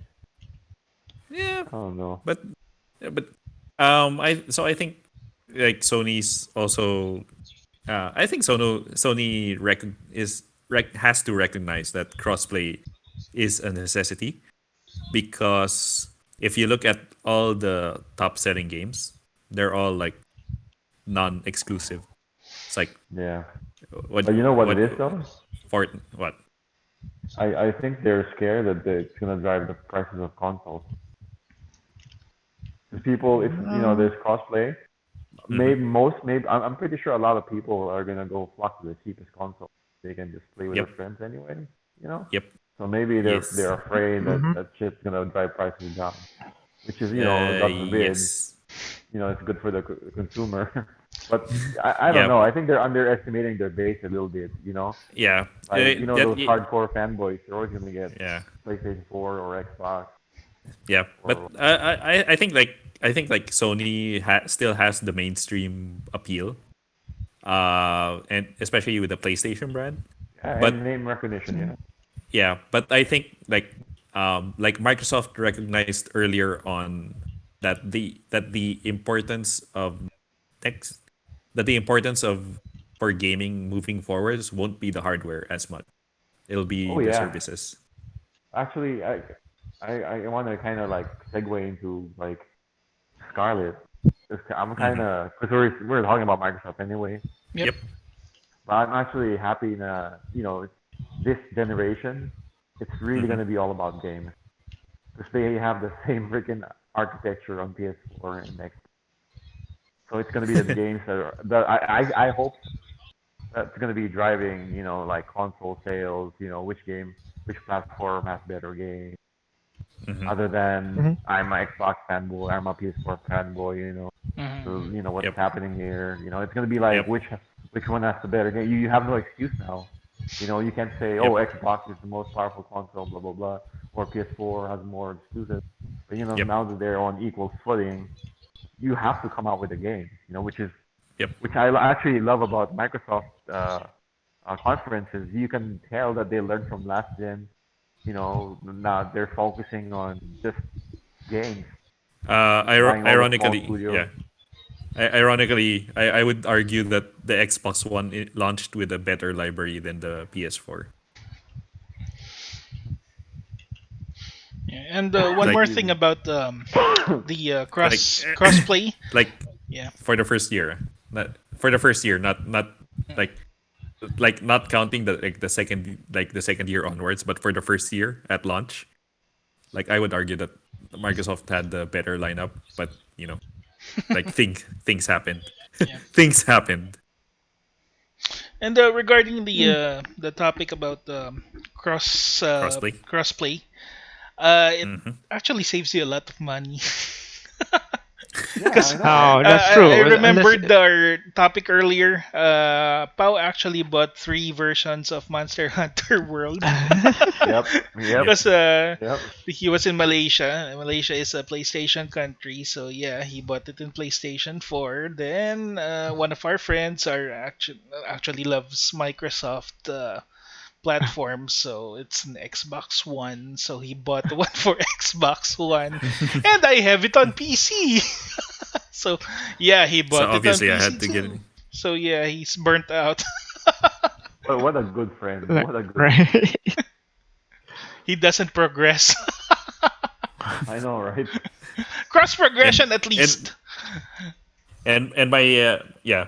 Yeah, I don't know. but but I think like Sony's also I think Sony has to recognize that crossplay is a necessity because if you look at all the top selling games, they're all like non-exclusive. It's like Yeah, what but you know what it what is though? for what. I think they're scared that it's gonna drive the prices of consoles. Because people, if Uh, there's crossplay, Hmm. maybe I'm pretty sure a lot of people are gonna go flock to the cheapest console. They can just play with their Yep. friends anyway, you know. Yep. So maybe they're Yes. afraid that mhm. that shit's gonna drive prices down, which is God forbid, Yes. it's good for the consumer. But I don't Yeah. know. I think they're underestimating their base a little bit. Yeah. Like That. those hardcore fanboys, they're always gonna get Yeah. PlayStation 4 or Xbox Yeah. But or I think like Sony still has the mainstream appeal, and especially with the PlayStation brand. yeah, and But name recognition. Yeah. yeah, but I think like Microsoft recognized earlier on that the importance of text that the importance of for gaming moving forwards won't be the hardware as much. It'll be Oh the yeah. services. Actually, I want to kind of like segue into like Scarlet. I'm kind Hmm. of because we're talking about Microsoft anyway, Yep. Yep. but I'm actually happy that this generation, it's really Hmm. gonna be all about games because they have the same freaking architecture on PS4 and Xbox. So it's gonna be the games that I hope that's gonna be driving like console sales. Which platform has better games Hmm. other than Mhm. I'm a Xbox fanboy, I'm a PS4 fanboy. So Hmm. what's Yep. happening here. It's gonna be like Yep. which one has the better game. You have no excuse now. You can't say, oh, Yep. Xbox is the most powerful console, blah blah blah, or PS4 has more exclusives. But Yep. now that they're on equal footing, you have to come out with a game. Yep. Which I actually love about Microsoft conferences. You can tell that they learned from last gen. Now they're focusing on just games, buying all the small Ironically, studios. yeah. Ironically, I would argue that the Xbox One launched with a better library than the PS4. Yeah. And one Like more thing Excuse about the like crossplay. like Yeah. for the first year, not for the first year, not like not counting the second year onwards, but for the first year at launch, like I would argue that Microsoft had the better lineup, but like things happened. Yeah. Things happened. And regarding Mm. the topic about Crossplay. crossplay, it Hmm. actually saves you a lot of money. Yeah, I Because know, right? Oh, that's I true. Unless remembered our topic earlier. Pau actually bought three versions of Monster Hunter World. Yep, yep, Because yep. he was in Malaysia. Malaysia is a PlayStation country, so yeah, he bought it in PlayStation 4. Then one of our friends are actually loves Microsoft platform, so it's an Xbox One. So he bought one for Xbox One, and I have it on PC. So yeah, he So bought it on obviously I PC had to get. too. So yeah, he's burnt out. What a good friend. like, What a good friend. right. He doesn't progress. I know, right? Cross and progression at and least. and my yeah,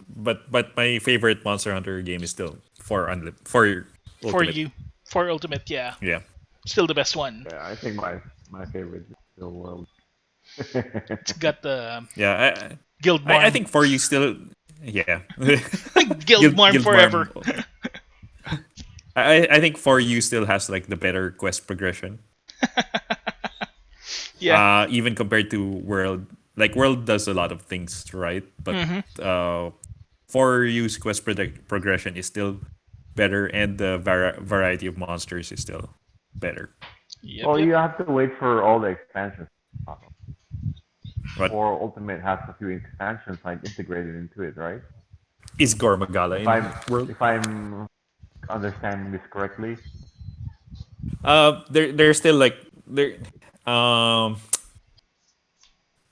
but my favorite Monster Hunter game is still for For Ultimate. you. For Ultimate, yeah. Yeah. Still the best one. Yeah, I think my favorite is still World. It's got the Yeah, Guild I Marm. think for you still, yeah. Guild Marm Guild Marm. forever. I think for you still has like the better quest progression. Yeah. Even compared to World, like World does a lot of things right, but Hmm. for you's progression is still better, and the variety of monsters is still better. Yep, Well, yep. you have to wait for all the expansions. But Or Ultimate has a few expansions like integrated into it, right? is Gormagala If in I'm World? if I'm understanding this correctly. They're still like there. Um,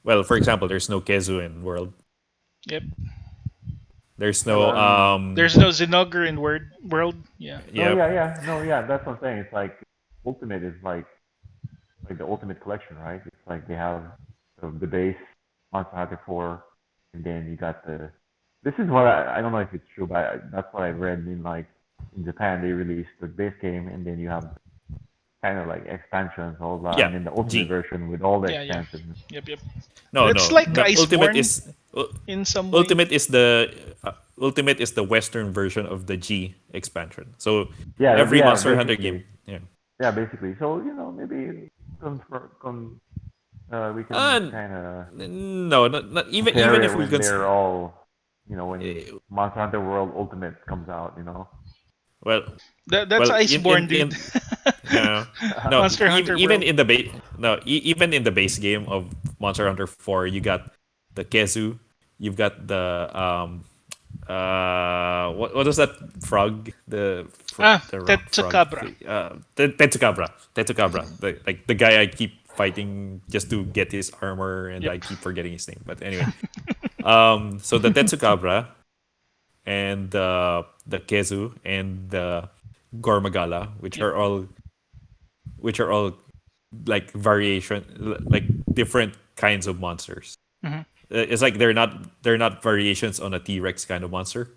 well, for example, there's no Kezu in World. Yep. There's Yeah, but no I mean, There's no Zenogre in World. Yeah. no, yeah, yeah, yeah, no, yeah. That's what I'm saying. It's like Ultimate is like the Ultimate Collection, right? It's like they have the base Monster Hunter 4, and then you got the. This is what I don't know if it's true, but that's what I read in like in Japan. They released the base game, and then you have kind of like expansions, all that, yeah. and then the Ultimate G. version with all the Yeah, yeah. expansions. Yep, yep. No, It's no. like The Ultimate Iceborne is in some way. Ultimate is the Ultimate is the Western version of the G expansion. So Yeah, every yeah, Monster Hunter basically, game, yeah. yeah, basically. So maybe we can Uh, kind of no, not even compare if it we when they're consider. all, when Monster Hunter World Ultimate comes out. Well, That's Iceborne, in dude. yeah, no, Monster Hunter even World. in the base no even in the base game of Monster Hunter 4, you got the Kezu, you've got the what was that frog, the rock frog, Tetsukabra. the Tetsukabra, the like the guy I keep fighting just to get his armor, and Yep. I keep forgetting his name, but anyway, so the Tetsukabra and the Kezu and the Gormagala, Yep. which are all like like different kinds of monsters. Hmm. It's like they're not variations on a T-Rex kind of monster,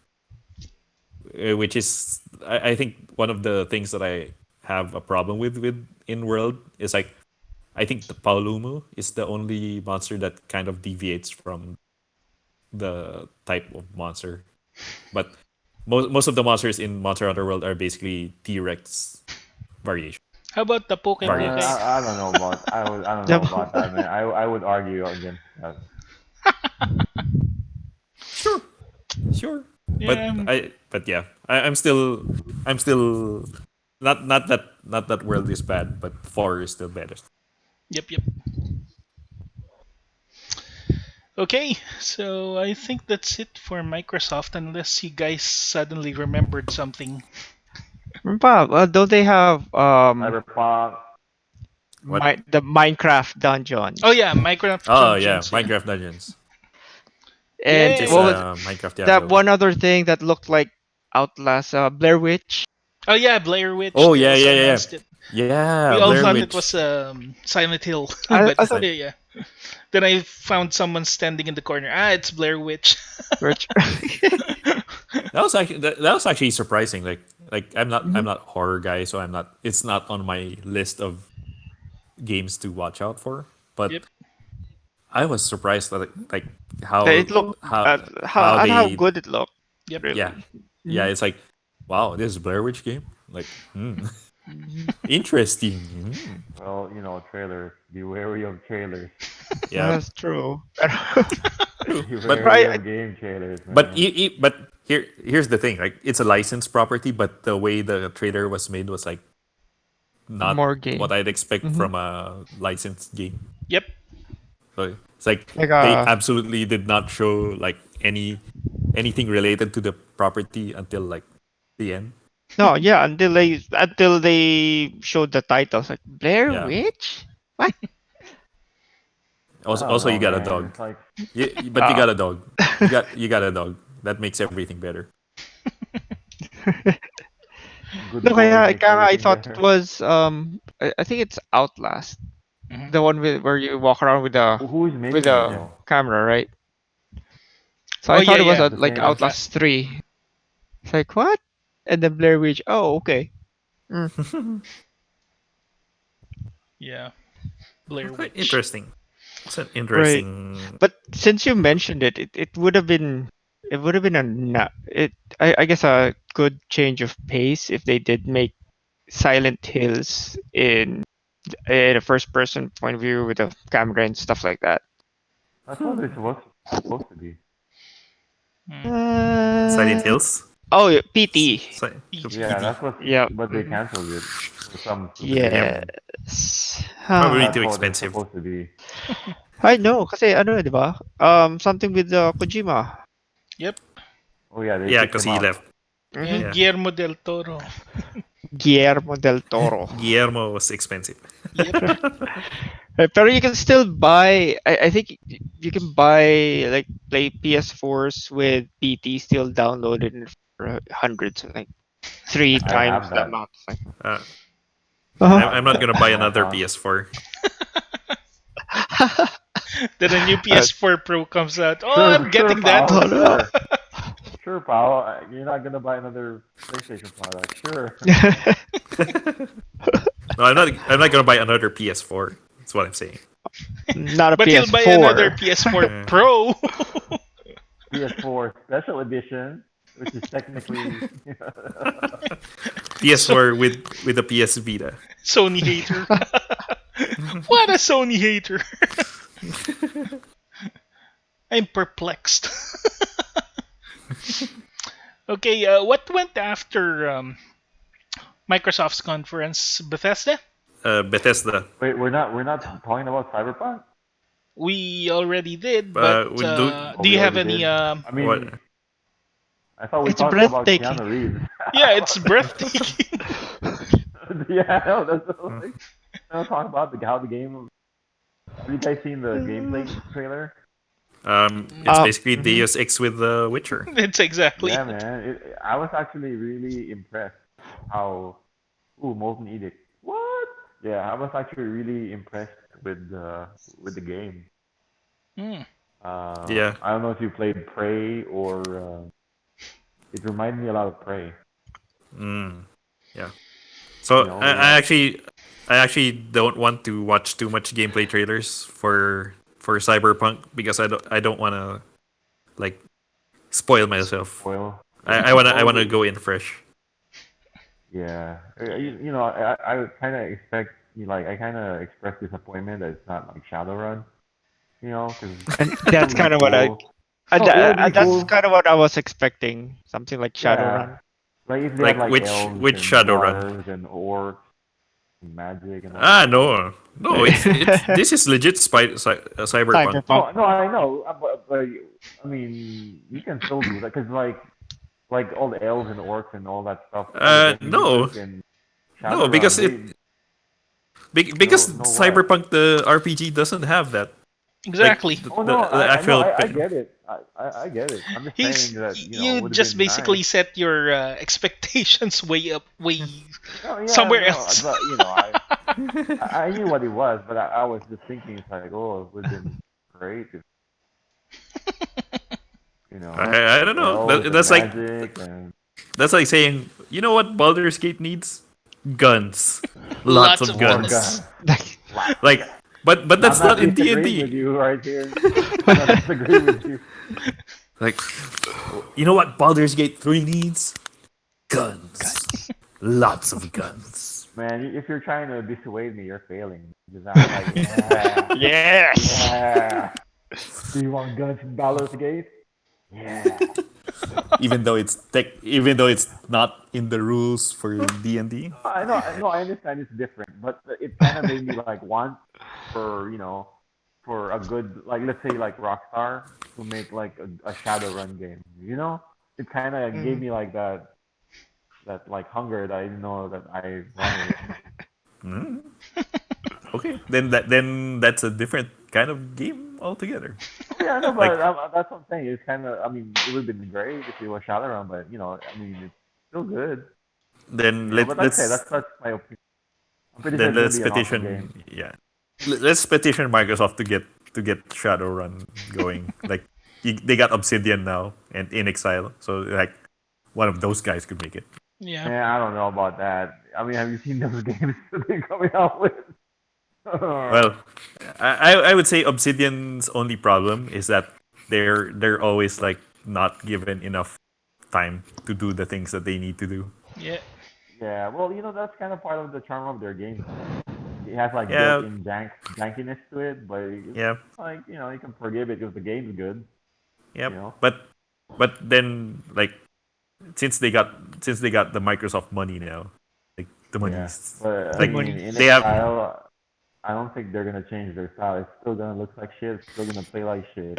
which is I think one of the things that I have a problem with in World is like I think the Paolumu is the only monster that kind of deviates from the type of monster, but most of the monsters in Monster Hunter World are basically T-Rex variation How about the Poke Poke? variants. I don't know about I don't know about that, man. I would argue against that. Sure, sure. Yeah. But yeah, I'm still not that World is bad, but 4 is still better. Yep, yep. Okay, so I think that's it for Microsoft, unless you guys suddenly remembered something. Bob, don't they have Cyberpunk. What? the Minecraft Oh dungeons? yeah, Minecraft Oh yeah, Dungeons. Yeah. Minecraft Dungeons, And which is what was Yay! Minecraft that Diablo. one other thing that looked like Outlast? Blair Witch. Oh yeah, Blair Witch. Oh They yeah, also yeah, yeah, yeah. announced it. We Yeah, all Blair thought it was Witch. Silent Hill, I but thought Like, yeah, yeah. Then I found someone standing in the corner. Ah, it's Blair Witch. Witch. that was actually surprising. Like I'm Mhm. not horror guy, so I'm not. It's not on my list of games to watch out for. But Yep. I was surprised that like how It looked how how they good it looked, Yep. yeah really. yeah Mhm. it's like wow, this is Blair Witch game, like Mhm. interesting. Well, trailers. Be wary of trailers. Yeah, That's true. true. Be But wary Right, of game trailers, but man. here's the thing, like it's a licensed property, but the way the trailer was made was like not more what game. I'd expect Hmm. from a licensed game. Yep. So it's like Like they absolutely did not show like anything related to the property until like the end. no, yeah, until they showed the titles like Blair Yeah. Witch. What? I don't Also, you know, got a man. dog. It's like, But you Oh. got a dog. You got a dog. That makes everything better. good No, boy kaya, makes kaya I everything thought it better. was I think it's Outlast, Hmm. the one where you walk around with a Who is with making it a though? camera, right? So Oh I yeah, thought it was yeah. The like same. Outlast. Outlast 3. It's like what? And then Blair Witch. Oh, okay. Mm. Yeah. Blair Okay, Witch. interesting. It's an Right. interesting. But since you mentioned it, it would have been a I guess a good change of pace if they did make Silent Hills in a first person point of view with a camera and stuff like that. That's what it's supposed to be. Mm. Silent Uh, Hills. oh, yeah, PT. So PT. Yeah, PD. that's what. Yeah. But they Mhm. canceled it for some stupid Yep. reason. Yes. But Probably Ah, that's too what it's expensive. supposed to be. I know kasi ano, 'di ba? Something with Kojima. Yep. Oh yeah, they Yeah, kicked because him he out. left. Mhm. And Yeah. Guillermo del Toro. Guillermo del Toro. Guillermo was expensive. Yep. Pero you can still buy. I think you can buy like play PS4s with PT still downloaded for hundreds, like three I times have the that. amount. Like, Uh, I uh-huh. I'm have not that gonna buy on my another account. PS4. Then a new Uh, PS4 Pro comes out. Oh, I'm Sure, getting that. pal. oh no. Sure, pal. You're not gonna buy another PlayStation product. Sure. No, I'm not gonna buy another PS4. That's what I'm saying. Not a But he'll buy another PS4. PS4 Uh, Pro. PS4 Special Edition, which is technically. So PS4 with a PS Vita. Sony hater. What a Sony hater. I'm perplexed. Okay, what went after Microsoft's conference? Bethesda? Bethesda. Wait, we're not talking about Cyberpunk. We already did, but We do Oh, do we you have already any? did. I what? mean, I thought we It's talked about breathtaking. Keanu Reeves. Yeah, it's breathtaking. Yeah, no, that's like. I don't talk about how the game. Have you guys seen the gameplay trailer? It's basically Mhm. Deus Ex with The Witcher. It's exactly Yeah, it. man. I was actually really impressed how. Ooh, Molten Edict. What? Yeah, I was actually really impressed with the game. Hmm. Yeah. I don't know if you played Prey or it reminded me a lot of Prey. Mm, yeah. So Yeah. I actually don't want to watch too much gameplay trailers for Cyberpunk because I don't want to like spoil myself. Spoil. I wanna Well, go in fresh. yeah. I kind of expect, like, I kind of express disappointment that it's not like Shadowrun, because And it that's would be kind of what I cool. No, it would be that's cool. kind of what I was expecting. Something like Yeah. Shadowrun. Like if they had Like like which elves which and Shadowrun? dwarves and orcs and magic and Ah, whatnot. no, it's this is legit cyberpunk. Cyberpunk. No, I know, but I mean, you can still do that because like all the elves and orcs and all that stuff, all the No, demigods and no, because Shadowrun, because no what? cyberpunk the RPG doesn't have that. Like Exactly. Oh no, the I know, actual I get it. I get it. I'm just saying that it You would have just been nice. basically set your expectations way up, way No, yeah, somewhere no, else. but I knew what it was, but I was just thinking it's like, oh, it would have been great if I don't know. elves and magic and That's like saying, you know what Baldur's Gate needs? Guns. Lots Lots of of more guns. guns. guns, Like, Like, but I'm that's not not in D and disagreeing with D. you right here. I'm not disagreeing with you. Like, you know what Baldur's Gate 3 needs? Guns. Guns. Lots of guns. Man, if you're trying to dissuade me, you're failing. Because I'm like, yeah, Yes. yeah. Do you want guns in Baldur's Gate? Yeah. Even though it's not in the rules for D&D. I know, no, I understand it's different, but it kind of made me like want for for a good like let's say like Rockstar to make like a Shadowrun game. It kind of gave Mm. me like that like hunger that I didn't know that I wanted. Hmm. Okay, then that's a different kind of game altogether. Oh, yeah, I know, Like but that's what I'm saying. It's kind of I mean it would have been great if it was Shadowrun, but I mean it's still good. then But like I say, that's my opinion. I'm pretty sure it's gonna let's be an awesome game. petition, yeah. Let's petition Microsoft to get Shadowrun going. Like they got Obsidian now and In Exile, so like one of those guys could make it. Yeah. Man, I don't know about that. I mean, have you seen those games that they're coming out with? Well, I would say Obsidian's only problem is that they're always like not given enough time to do the things that they need to do. Yeah. Yeah, well, that's kind of part of the charm of their games, though. It has like Yeah, built-in jankiness to it, but it's yeah, like you can forgive it if the game's good. yep. You know? But then like since they got the Microsoft money now, like the Yeah, money's but I The like mean, money. in they have Exile, I don't think they're gonna change their style. It's still gonna look like shit. It's still gonna play like shit.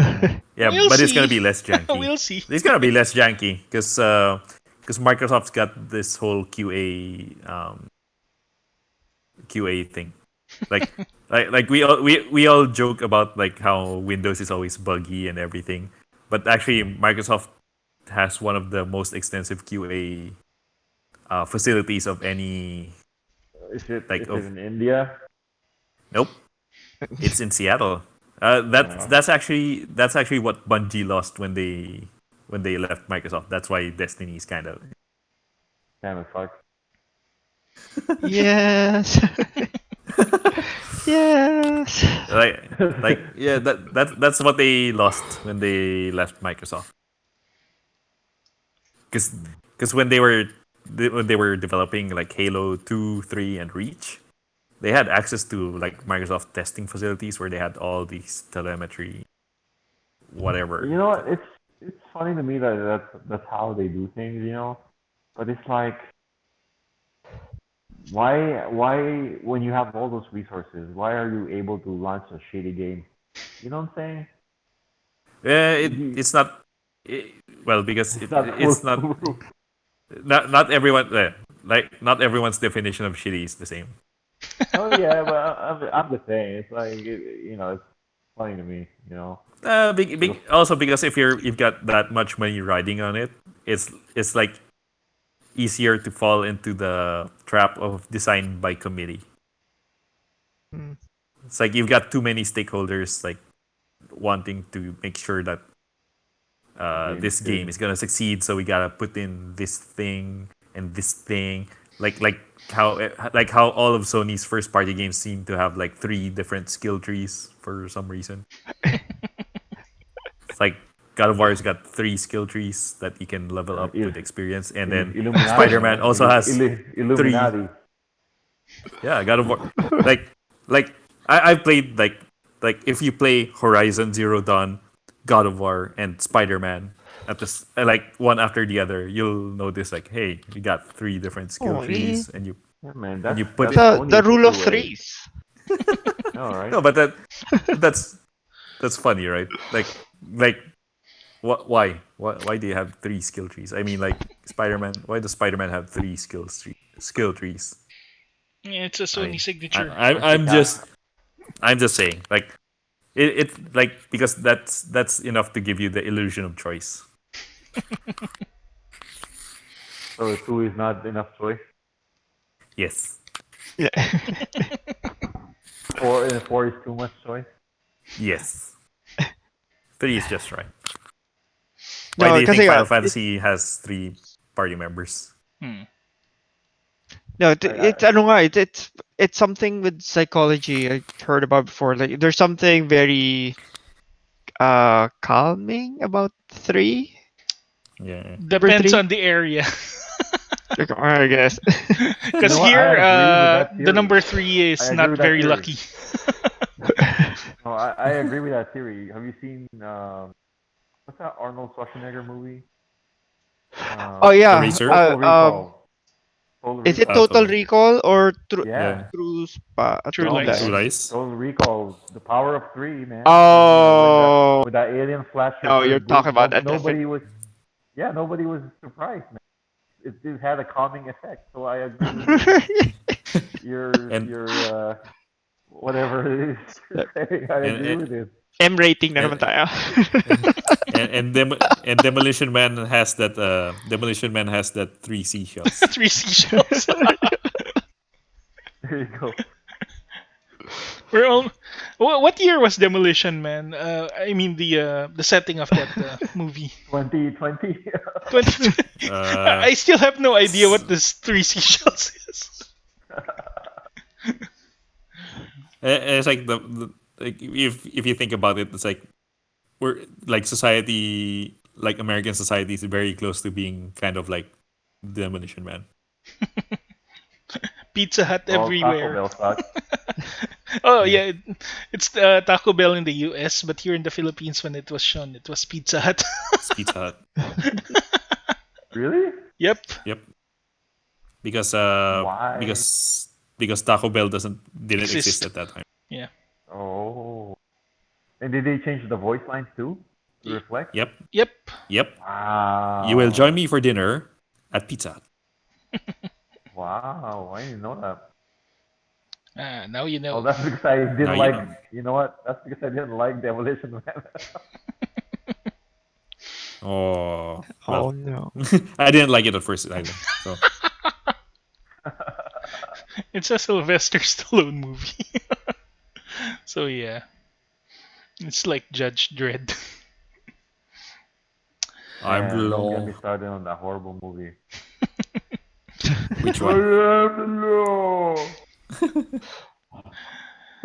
yeah, We'll but it's gonna see. be less janky. We'll see. It's gonna be less janky because Microsoft's got this whole QA thing. Like we all joke about like how Windows is always buggy and everything, but actually Microsoft has one of the most extensive QA facilities of any Is it like is it of in India? nope, it's in Seattle. That's actually what Bungie lost when they left Microsoft. That's why Destiny's kind of Damn it, fuck. Yes. Yes. like yeah that's what they lost when they left Microsoft. Because when they were developing like Halo 2, 3, and Reach, they had access to like Microsoft testing facilities where they had all these telemetry, whatever. You know what? It's funny to me that that's how they do things. But it's like why when you have all those resources, why are you able to launch a shitty game? You know what I'm saying? It's not it, well because It's not it's not foolproof. not everyone like not everyone's definition of shitty is the same. Oh yeah, but I'm just saying. It's like it's funny to me. Also because if you've got that much money riding on it, it's like easier to fall into the trap of design by committee. Mm. It's like you've got too many stakeholders like wanting to make sure that this game Good. is gonna succeed, so we gotta put in this thing and this thing. Like how all of Sony's first party games seem to have like 3 different skill trees for some reason. It's like God of War's got 3 skill trees that you can level up with experience, and then Illuminati, Spider Man man. also has three. Illuminati. Yeah, God of War. like like I've played like if you play Horizon Zero Dawn, God of War, and Spider Man at this like one after the other, you'll notice like, hey, you got 3 different skill Oh, trees, and Yeah, man. you put That's it. the Sony's rule of way. threes. All right. No, but that's that's funny, right? Like what? Why do you have 3 skill trees? I mean, like Spider Man. Why does Spider Man have 3 skill trees? Yeah, it's a I Sony mean, signature. Aren't you cat? I'm just saying, like it like because that's enough to give you the illusion of choice. So two is not enough choice. Yes, Yeah. Four is too much choice. yes. 3 is just right. Why do No, you kasi think nga, Final Fantasy has 3 party members? Hmm. no, I, it's I, ano nga, it's it's something with psychology I heard about before. Like there's something very calming about three. Yeah. Number Depends three, on the area. I guess. You Because know what? here, I agree with that the theory. number three I is agree not with that very theory. lucky. No, I agree with that theory. Have you seen what's that Arnold Schwarzenegger movie? Oh yeah. Eraser. Total Recall. Total Is it Recall. Total Totally. Recall or Yeah. Yeah. True True No, lies. True Lies? man. Lies. Total Recall. The power of three, man. Oh When that alien flashed her no, you're third boob, talking about a different. nobody was. Yeah, nobody was surprised, man. It had a calming effect. So I agree with and your whatever it is you're saying. I and agree with it. M rating na naman and tayo. and Demolition Man has that Demolition Man has that three seashells. Three seashells. There you go. We're all. What year was Demolition Man? I mean the setting of that movie. 2020. 20. Uh, I still have no idea s- what this three seashells is. it's like like if you think about it, it's like we're like society, like American society is very close to being kind of like Demolition Man. Pizza Hut Well, Taco everywhere. Bell sucks. Oh Yeah, yeah, it's Taco Bell in the U.S., but here in the Philippines, when it was shown, it was Pizza Hut. it's Pizza Hut. Really? Yep. Yep, because Why? because Taco Bell didn't exist Exist. at that time. Yeah. Oh. And did they change the voice lines too to Y- reflect? Yep, Yep. yep. You will join Wow. me for dinner at Pizza Hut. Wow. I didn't know that. Now you Oh, know. that's because I Now didn't you like. know. You know what? That's because I didn't like Demolition Man. Oh Oh well, no. I didn't like it at first either. So It's a Sylvester Stallone movie. So yeah, it's like Judge Dredd. I'm the Man, don't get me law. started on that horrible movie. Which I one? am the law.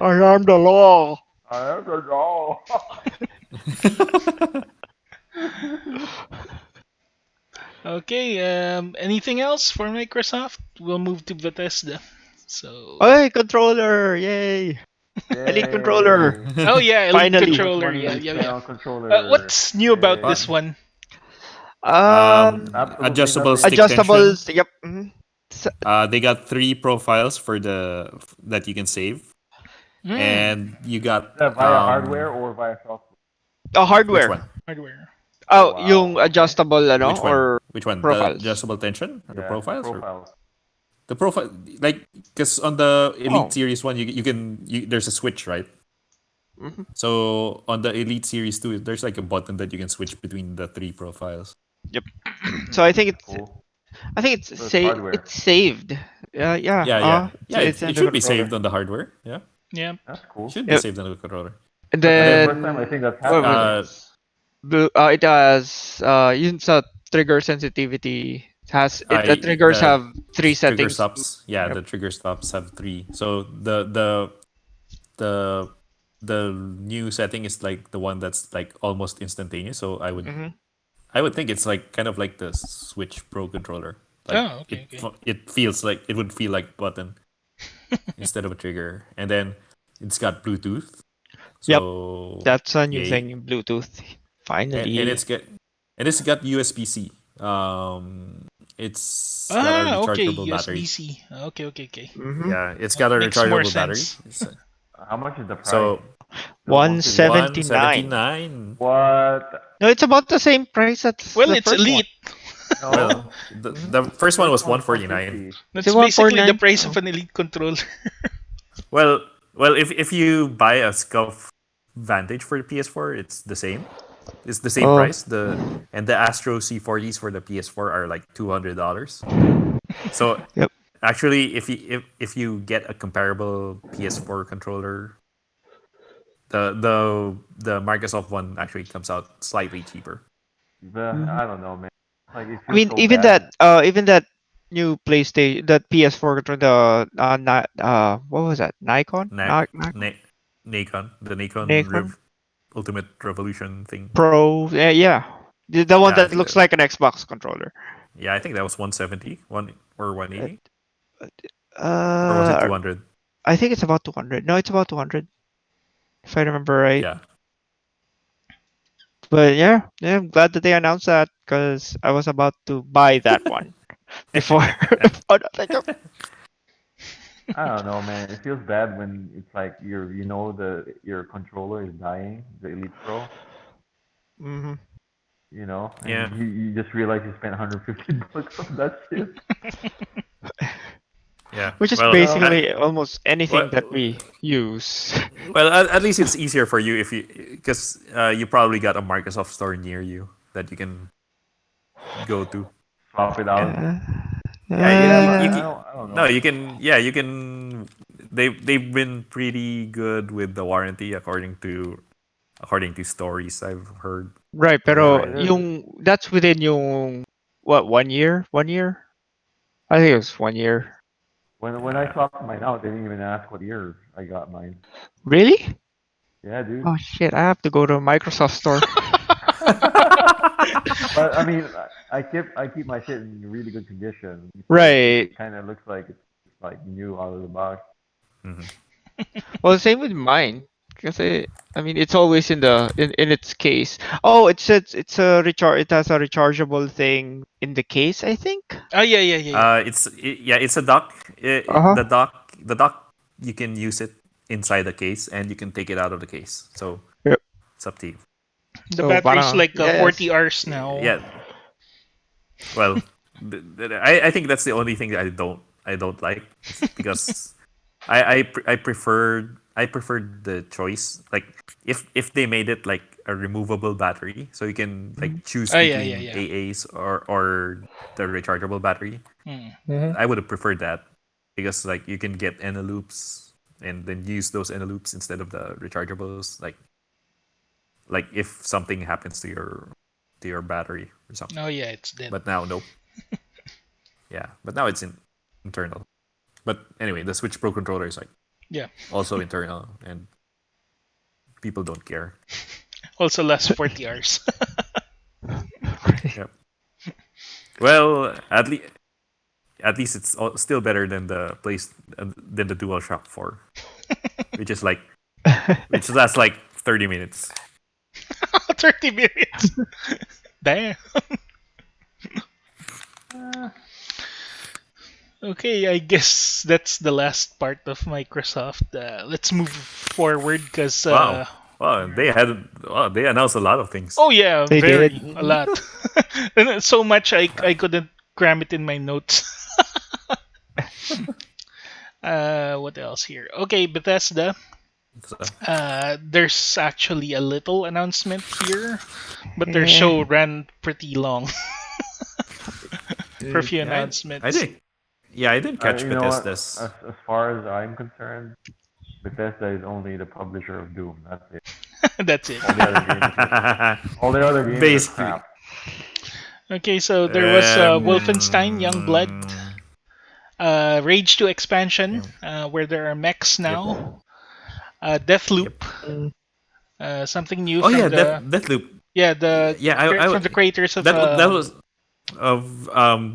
I am the law. I am the law. Okay. Anything else for Microsoft? We'll move to Bethesda. So. Hey, controller! Yay! Elite controller! Yay! Oh yeah, Elite Finally. Controller. Yeah, X1 yeah, yeah. channel controller. What's new about What? this Yay! one? Absolutely Adjustable nothing. stick tension. Adjustables. Yep. They got three profiles for the that you can save, Hmm. and you Is got that via hardware or via software? which Hardware. one? Hardware. Oh Oh, yung wow. Okay. adjustable ano Which one? or Which one? The profiles. adjustable tension or the Yeah, the profiles or profiles. the profile? Like, because on the Elite Oh. Series one, there's a switch, right? Mhm. So on the Elite Series 2, there's like a button that you can switch between the three profiles. Yep. So I think That's it's cool. So it's hardware. it's saved. Yeah. Yeah, yeah, yeah. It's It in the should be controller. saved on the hardware. Yeah, Yeah. That's it cool. should be Yep. saved on the controller. And That's the first time I then think that's what was happened. it? Uh, It has yun sa trigger sensitivity. It has it the I triggers the have three trigger settings. stops. Yeah, Yep. the trigger stops have three. So the the new setting is like the one that's like almost instantaneous. So Mm-hmm. I would think it's like kind of like the Switch Pro controller. Like Oh, okay, okay. it feels like it would feel like button instead of a trigger, and then it's got Bluetooth. Yep. So That's a new yay, thing. Bluetooth. and Finally. it's got USB C. It's got a Okay, rechargeable battery. USB-C. Okay, okay, okay. Mm-hmm. Yeah, it's got a Makes more rechargeable battery. sense. How much is the price? So Still 179. 179. 179. What? No, it's about the same price as Well, the it's first one. Elite. No. Well, Mm-hmm. the first one First was one's 149. 450. Is That's it basically the 149? price of Oh. an Elite controller. Well, if you buy a Scuff Vantage for the PS4, it's the same. It's the same Oh. price. The Astro C40s for the PS4 are like $200. So Yep. actually, if you get a comparable PS4 controller, the Microsoft one actually comes out slightly cheaper. I don't know, man. Like it I feels mean, so bad. even that new PlayStation, that PS4 controller, the what was that? Nikon? Na- Nikon? Na- Nacon, the Nacon Nikon Ultimate Revolution thing. Pro. Yeah, yeah. The one Yeah, I that think looks that. like an Xbox controller. Yeah, I think that was 170, one or Uh, 180, or was it uh, 200? I think it's about 200. No, it's about 200 if I remember right. Yeah, But yeah, yeah, I'm glad that they announced that because I was about to buy that one before. before I don't know, man. It feels bad when it's like your controller is dying, the Elite Pro, hmm and yeah, you just realize you spent 150 bucks on that shit. yeah. Which is Well, You know? basically almost anything well, that we use. at least it's easier for you if you because you probably got a Microsoft store near you that you can go to, Swap it and out. Uh, yeah, Yeah, but you uh, I don't no, know. you can, yeah, you can. They've been pretty good with the warranty according to stories I've heard right, over Yeah, pero it Reddit. is. yung that's within yung what 1 year? 1 year? I think it was 1 year. When I Uh, swapped mine out, they didn't even ask what year I got mine. Really? Yeah, dude. Oh shit! I have to go to a Microsoft store. But I mean, I keep my shit in really good condition, so Right. it kind of looks like it's like new out of the box. mhm. Well, same with mine. Kasi, I mean, it's always in its case. Oh, it says it's a recharge. It has a rechargeable thing in the case, I think. Oh yeah, yeah, yeah, yeah. Yeah, it's a dock. Uh huh. The dock, you can use it inside the case, and you can take it out of the case. So Yep. it's up to you. The So, battery's parang like yes. 40 hours now. Yeah. Well, I think that's the only thing that I don't like because I preferred the choice, like if they made it like a removable battery, so you can like choose Oh yeah, yeah, between yeah. AAs or the rechargeable battery. Hmm. Mm-hmm. I would have preferred that because like you can get loops and then use those loops instead of the rechargeables. Like if something happens to your battery or something. Oh yeah, it's dead. But now nope. Yeah, but now it's internal. But anyway, the Switch Pro controller is like Yeah. also internal, and people don't care. Also lasts 40 hours. Yep. Well, at least it's still better than the DualShock 4, which is like which lasts like 30 minutes. 30 minutes. Damn. Uh, Okay, I guess that's the last part of Microsoft. Let's move forward because Wow. Wow, they announced a lot of things. oh yeah, They did. very a lot. And so much I couldn't cram it in my notes. What else here? Okay, Bethesda. So, There's actually a little announcement here, but their Yeah. show ran pretty long for a few yeah, I announcements. did. Yeah, I didn't catch you know what? Bethesda's. As far as I'm concerned, Bethesda is only the publisher of Doom. That's it. That's it. All the other games all the other games are Basically. crap. Okay, so there was Wolfenstein Youngblood, Um, Rage 2 expansion, yeah. where there are mechs Yep. now, Yep. Deathloop, Mm. something new Oh from yeah, the Deathloop. yeah the Yeah, I from the creators of that was of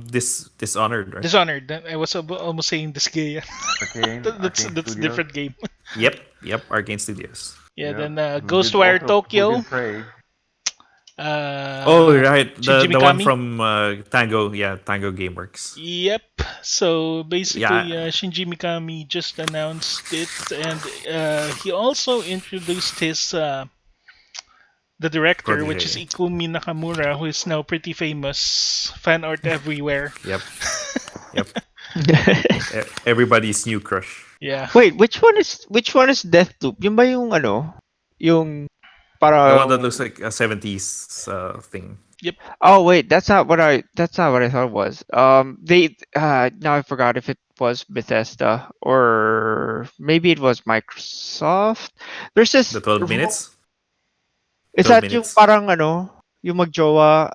this Dishonored, right? Dishonored. I was almost saying this game. that's Arcane that's a Studios. different game. Yep, Arcane Studios. Yeah, Yep. then Ghostwire Who did Tokyo, Prey. Oh uh, right, Shinji the one Mikami. from Tango GameWorks. Yep. So basically, Yeah, Shinji Mikami just announced it, and he also introduced his the director, which is protege. Ikumi Nakamura, who is now pretty famous, fan art everywhere. Yep, yep. Everybody's new crush. Yeah. Wait, which one is Deathloop? Yung ba yung ano? Yung The one that parang looks like a 70s thing. Yep. oh wait, that's not what I thought it was. They now I forgot if it was Bethesda or maybe it was Microsoft. There's The this 12 minutes. is 12 that yung minutes. parang ano, yung magjowa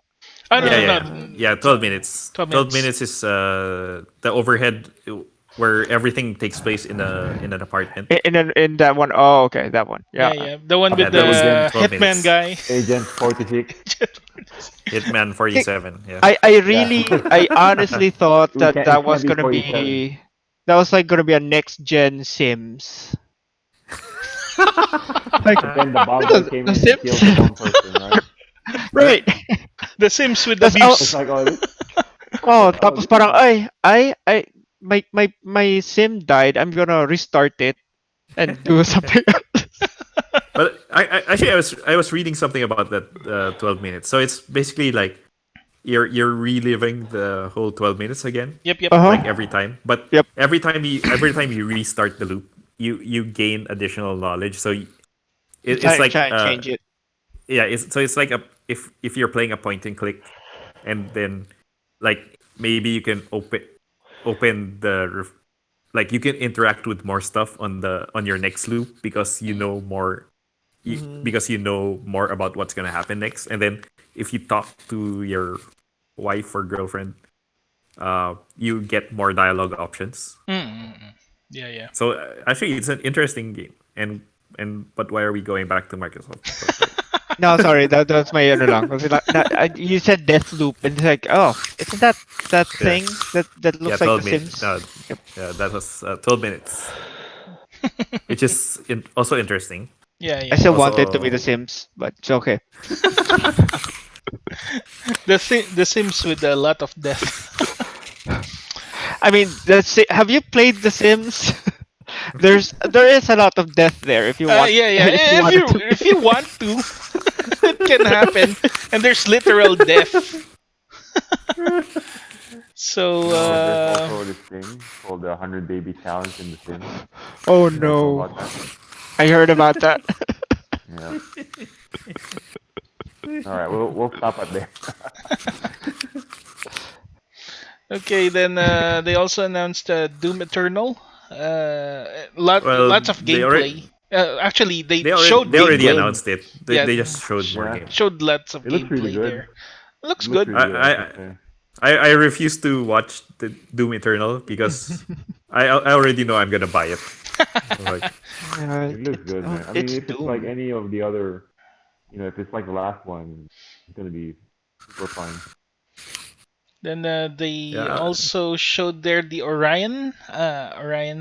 Oh no, Yeah, no, yeah, no. yeah. Yeah, 12 minutes. 12 12 minutes. minutes is the overhead where everything takes place in an apartment. In that one. Oh, okay, that one. Yeah, Yeah. yeah. The one Yeah, with that was the Agent 12 hitman minutes. guy. Agent 46. Hitman I 47, yeah. Yeah. I honestly thought we that can't. It that can't was be gonna 47. be that was like gonna be a next gen Sims. Like But then the bomber the, came the in and killed the Sims, one person, right? right? The Sims with That's oh It's abuse. like, oh, oh this tapos is parang I my sim died. I'm gonna restart it and do something else. But actually I was reading something about that 12 minutes. So it's basically like you're reliving the whole 12 minutes again, Yep, yep. Uh like huh. every time. But Yep. every time you restart the loop, you gain additional knowledge. So it's Try like try and change it. yeah, it's like a if you're playing a point and click, and then like maybe you can open like you can interact with more stuff on your next loop because you know more Hmm. because you know more about what's gonna happen next. And then if you talk to your wife or girlfriend, you get more dialogue options. Mm-mm. Yeah, yeah. So actually, it's an interesting game. And but why are we going back to Microsoft? But like, No, sorry, that's my ano lang. Kasi you said death loop, and it's like, oh, isn't that that yeah, thing that yeah, looks like the 12 minutes. Sims? No, Yep. yeah, that was 12 minutes, which is also interesting. Yeah, I yeah. still want it to be the Also, Sims, but it's okay. The Sims with a lot of death. I mean, have you played The Sims? There is a lot of death there if you want Yeah, yeah. if you want it to If you want to, it can happen. And there's literal death. So there's also this thing called the 100 Baby Challenge in The Sims. Oh You guys know no. about that? I heard about that. Yeah. All right, we'll stop at there. okay, then they also announced Doom Eternal. Lots well, of gameplay. Actually, they showed they already gameplay. announced it. Yeah, They just showed more Yeah, gameplay. showed lots of it looks really gameplay good. there. Looks It looks good. really good, I I should I, say. I refuse to watch the Doom Eternal because I already know I'm gonna buy it. I'm like, It looks good, man. I mean, It's if it's like Doom. any of the other, if it's like the last one, it's gonna be super fun. Then they yeah, also showed there the Orion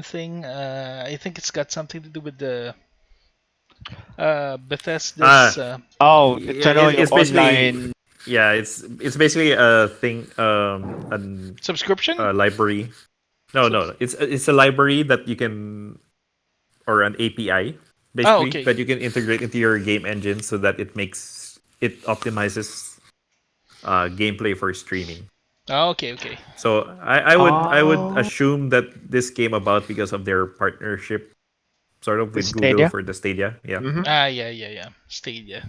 thing. I think it's got something to do with the uh, Bethesda's Oh, it's yeah, an all it's basically online. yeah, it's basically a thing, subscription. a library. No, Subs- no, it's a library that you can or an API oh, basically okay. that you can integrate into your game engine so that it optimizes gameplay for streaming. Oh, okay, okay. So I would Oh, assume that this came about because of their partnership sort of the with Google Stadia. for the Stadia. Yeah. Mm-hmm. Ah, yeah, yeah, yeah. Stadia.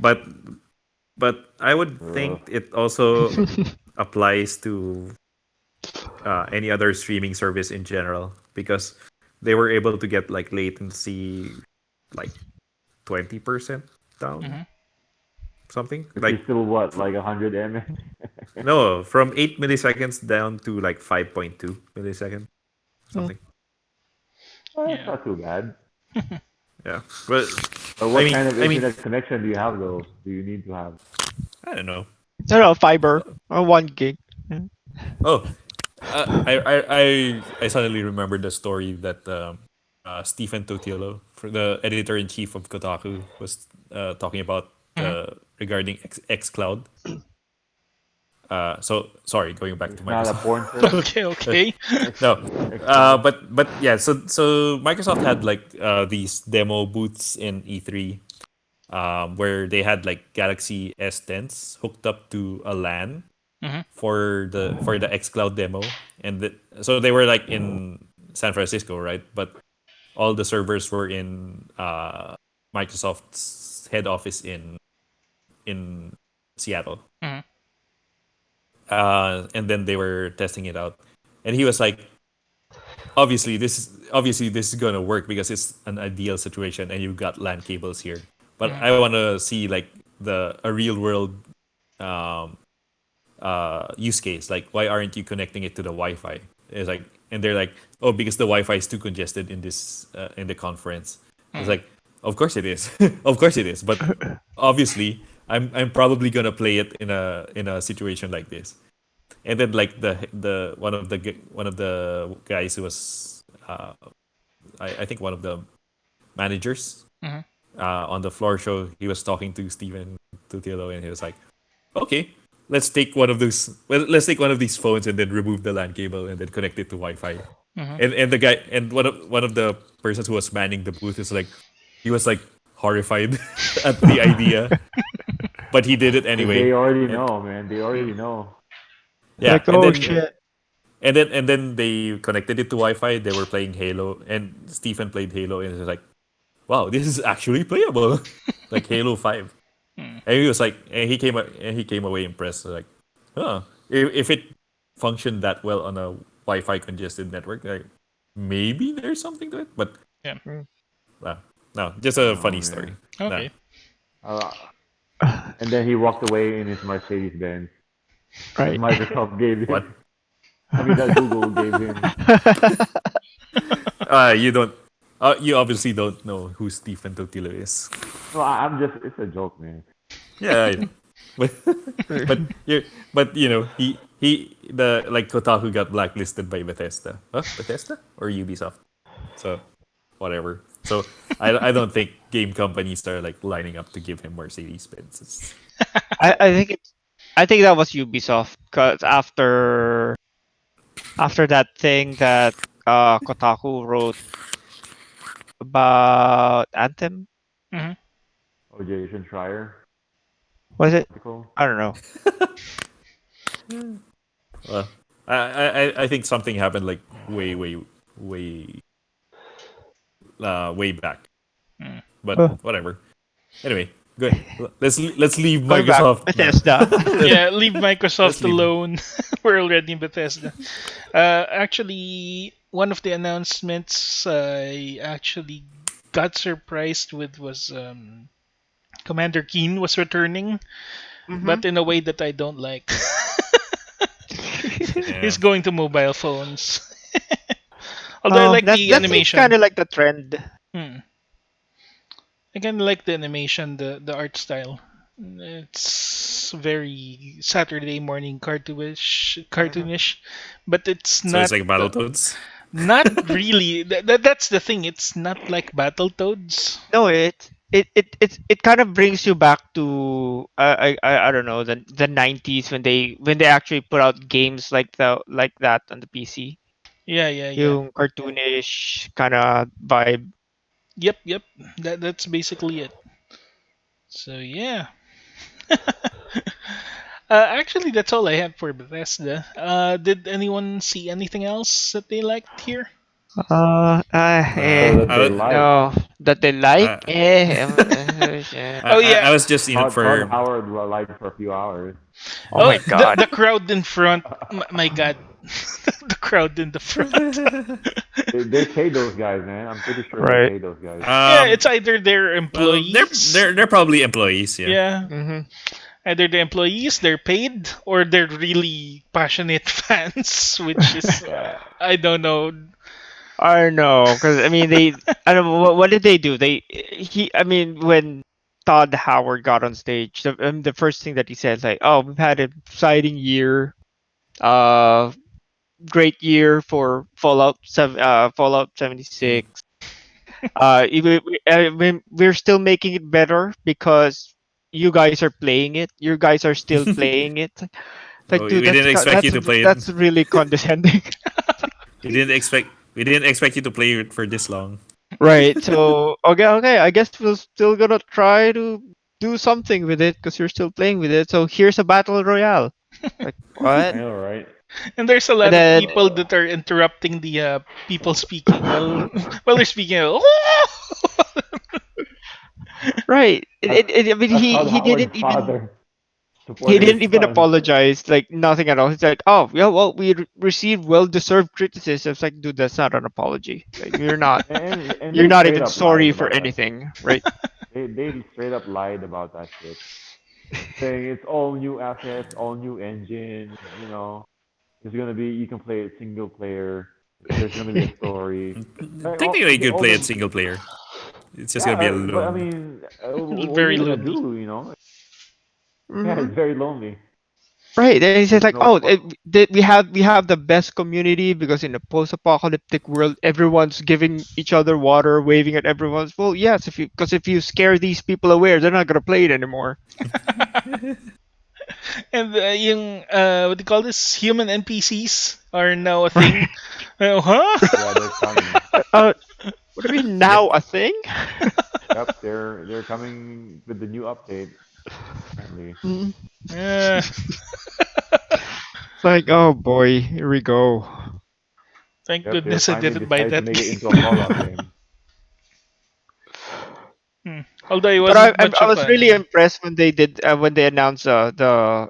But I would Uh, think it also applies to any other streaming service in general because they were able to get like latency like 20% down Hmm. something which is like still what, like 100 ms? no, from 8 milliseconds down to like 5.2 milliseconds something. Well, it's Yeah. not too bad. Yeah, but But what kind of I mean internet connection do you have though? Do you need to have? I don't know. No, no, fiber. 1 gig. Oh, I suddenly remembered the story that Stephen Totiello, for the editor in chief of Kotaku, was talking about Hmm. regarding XCloud. So sorry, going back to It's not a Microsoft. porn service. Okay, okay. X, No, XCloud. but yeah. So Microsoft had like these demo booths in E3, where they had like Galaxy S10s hooked up to a LAN Hmm. for the xCloud demo, and so they were like in San Francisco, right? But all the servers were in Microsoft's head office in Seattle, Hmm. and then they were testing it out, and he was like, obviously this is gonna work because it's an ideal situation, and you've got LAN cables here. But Hmm. I want to see like a real world um, use case. Like, why aren't you connecting it to the Wi-Fi? It's like, and they're like, oh, because the Wi-Fi is too congested in this in the conference. It's Mhm. like, of course it is, of course it is. But obviously, I'm probably gonna play it in a situation like this. And then like the one of the guys who was I think one of the managers Mhm. on the floor show, he was talking to Steven Tutielo, and he was like, okay, let's take one of those. Well, let's take one of these phones and then remove the LAN cable and then connect it to Wi-Fi. Mhm. And the guy and one of the persons who was manning the booth is like, he was like horrified at the idea, but he did it They anyway. already And know, man. They already know. yeah, Like, oh shit. and then they connected it to Wi-Fi. They were playing Halo, and Stephen played Halo, and he was like, "Wow, this is actually playable, like Halo 5." Hmm. And he was like, and he came away impressed, like, huh, if it functioned that well on a Wi-Fi congested network, like maybe there's something to it. But Yeah. Mm. uh, no, just a Oh funny story. man. Nah. Okay. Uh, and then he walked away in his Mercedes Benz that Right. Microsoft gave What? him. I mean that Google gave him. You don't. You obviously don't know who Stephen Totilo is. No, I'm just. It's a joke, man. Yeah, I know. But you he the like Kotaku got blacklisted by Bethesda. Huh? Bethesda or Ubisoft? So whatever. So I don't think game companies are like lining up to give him Mercedes Benzes. I think I think that was Ubisoft because after that thing that Kotaku wrote about Anthem, Mhm. Oh, Jason Schreier was it? article. I don't know. Well, I think something happened like way way back. Mm. But Uh, whatever. Anyway, good. Let's leave Going back, Microsoft now. Bethesda. Yeah, leave Let's Microsoft leave. alone. We're already in Bethesda. Actually, one of the announcements I actually got surprised with was Commander Keen was returning, Mm-hmm. but in a way that I don't like. Yeah. He's going to mobile phones. Although I like the That seems kind animation. of like the trend. Hmm. I kind of like the animation, the art style. It's very Saturday morning cartoonish, but it's So it's not like Battletoads. not really. That's the thing. It's not like Battletoads. No, it kind of brings you back to I don't know the 90s when they actually put out games like that on the PC. Yeah, yeah, yeah. Yung cartoonish kind of vibe. Yep, yep. That's basically it. So yeah. Actually, that's all I have for Bethesda. Did anyone see anything else that they liked here? Oh, that they I, like. No, that they like. I, Oh yeah. I was just in it Todd for. Howard lied for a few hours. Oh Oh, my the god. the crowd in front. My God, the crowd in the front. They paid those guys, man. I'm pretty sure they Right. paid those guys. Yeah, um it's either their well, employees. they're probably employees, yeah. Yeah, Mm-hmm. either the employees, they're paid, or they're really passionate fans, which is Yeah. I don't know. I know, because I mean I don't know what did they do? I mean when Todd Howard got on stage, the first thing that he said is like, "Oh, we've had an exciting year, uh, great year for Fallout 76. We're still making it better because you guys are playing it. You guys are still playing it." Like, Oh, dude, we didn't expect you to play it. that's really condescending. We didn't expect you to play it for this long. Right. So okay. I guess we're still gonna try to do something with it because you're still playing with it. So here's a battle royale. Like I what? know, right? And there's a And lot of then people that are interrupting the people speaking while they're speaking. Oh! right. That's I mean, that's Todd Howard's father he supporting his didn't even son. apologize. Like nothing at all. He's like, oh yeah, well received well deserved criticisms. Like, dude, that's not an apology. Like And you're they not straight even up lied sorry for about that. anything, right? They straight up lied about that shit. saying it's all new assets, all new engine. It's gonna be you can play it single player. There's gonna be a story. Like Technically, you could all play it the single player. It's just yeah, gonna be but I alone. mean, what are Very you gonna lonely. do? Yeah, Hmm. it's very lonely. Right, and he says There's like, no "Oh, fun. we have the best community because in a post-apocalyptic world, everyone's giving each other water, waving at everyone's." Well, yes, if you scare these people away, they're not gonna play it anymore. And yung what do you call this? Human NPCs are now a thing. Right. Huh? Yeah, they're coming. Uh, what do you mean Yep. now a thing? Yep, they're coming with the new update apparently. Mm. Uh, It's like, oh boy, here we go. thank Yep, they goodness I finally didn't buy decided to that make it game. into a Fallout game. Although it But wasn't I much of was really fun. impressed when they announced the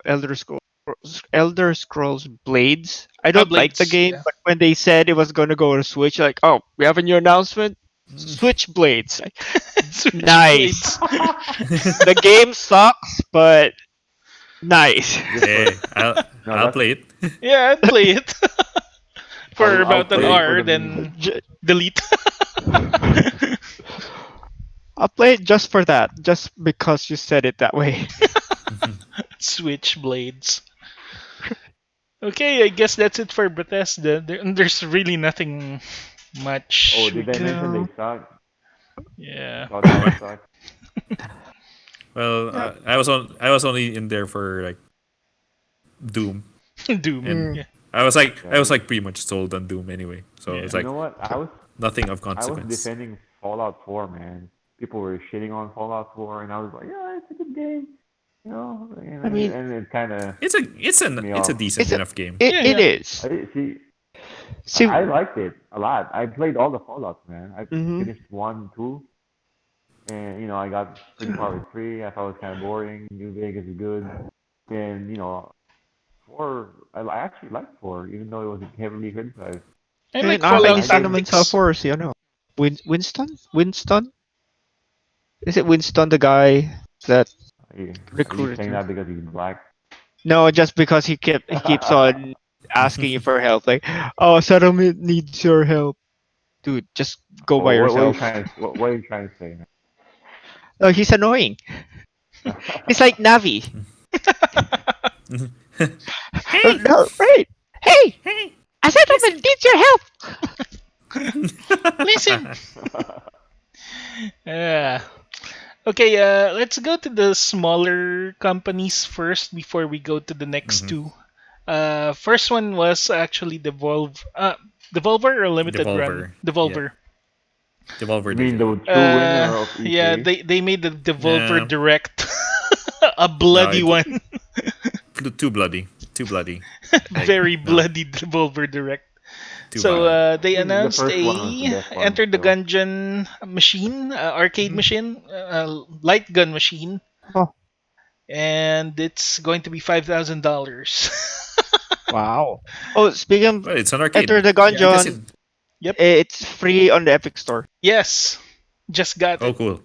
Elder Scrolls Blades. I don't like the Blades. game, Yeah. but when they said it was going to go to Switch, like, oh, we have a new announcement. Switch Blades. Like, Switch nice. Blades. The game sucks, but nice. Just for Hey, no, I'll that's play it. Yeah, I'd play it for I'll about an play it Hey, for hour, the memes. then J- delete. I'll play it just for that, just because you said it that way. Switch Blades. Okay, I guess that's it for Bethesda. There's really nothing Oh, much we did I can. mention No. they suck? Yeah. Godfall what? sucks. Well, Yeah. I was only in there for like Doom, Doom. and Mm. Yeah. I Yeah, was like pretty much sold on Doom anyway. So Yeah. it's you like know what? nothing of I was consequence. defending Fallout 4, man. People were shitting on Fallout 4, and I was like, yeah, it's a good game, I mean, and it kind of pissed me It's a off. decent it's a, enough game. it, Yeah. it Yeah. is. See, See, I liked it a lot. I played all the Fallouts, man. I hmm finished one, two, and I got pretty far with three. I thought it was kind of boring. New Vegas is good, and four. I actually liked four, even though it was heavily criticized. I like nakakita Fallout I gave naman sa 76. 4 si ano, Winston? Winston? Is it Winston the guy that Are you recruited saying you? that because he's black? No, just because he keeps on asking you for help. Like, oh, settlement needs your help, dude. Just go by What are you yourself. trying to what are you trying to say? Oh, he's annoying. He's like Navi. Hey, No, right? Hey, hey, a listen. settlement needs your help. Listen. Yeah. Okay, let's go to the smaller companies first before we go to the next Mhm. two. First one was actually Devolver or Limited Run? Devolver, yeah, Devolver. Devolver You did mean it. the true winner of Yeah, E3? they made the Devolver Yeah, Direct, a no, bloody it one, too bloody, too bloody. Like very no, bloody Devolver Direct. too So violent. they I think the announced first one was the a best one Enter the still. Gungeon machine, arcade Mhm. machine, light gun machine, Oh, and it's going to be $5,000. wow. Oh, speaking of Well, it's an Enter arcade. the Yeah. You can sit. Gungeon, Yep. it's free on the Epic Store. Yes. Just got Oh, it. cool.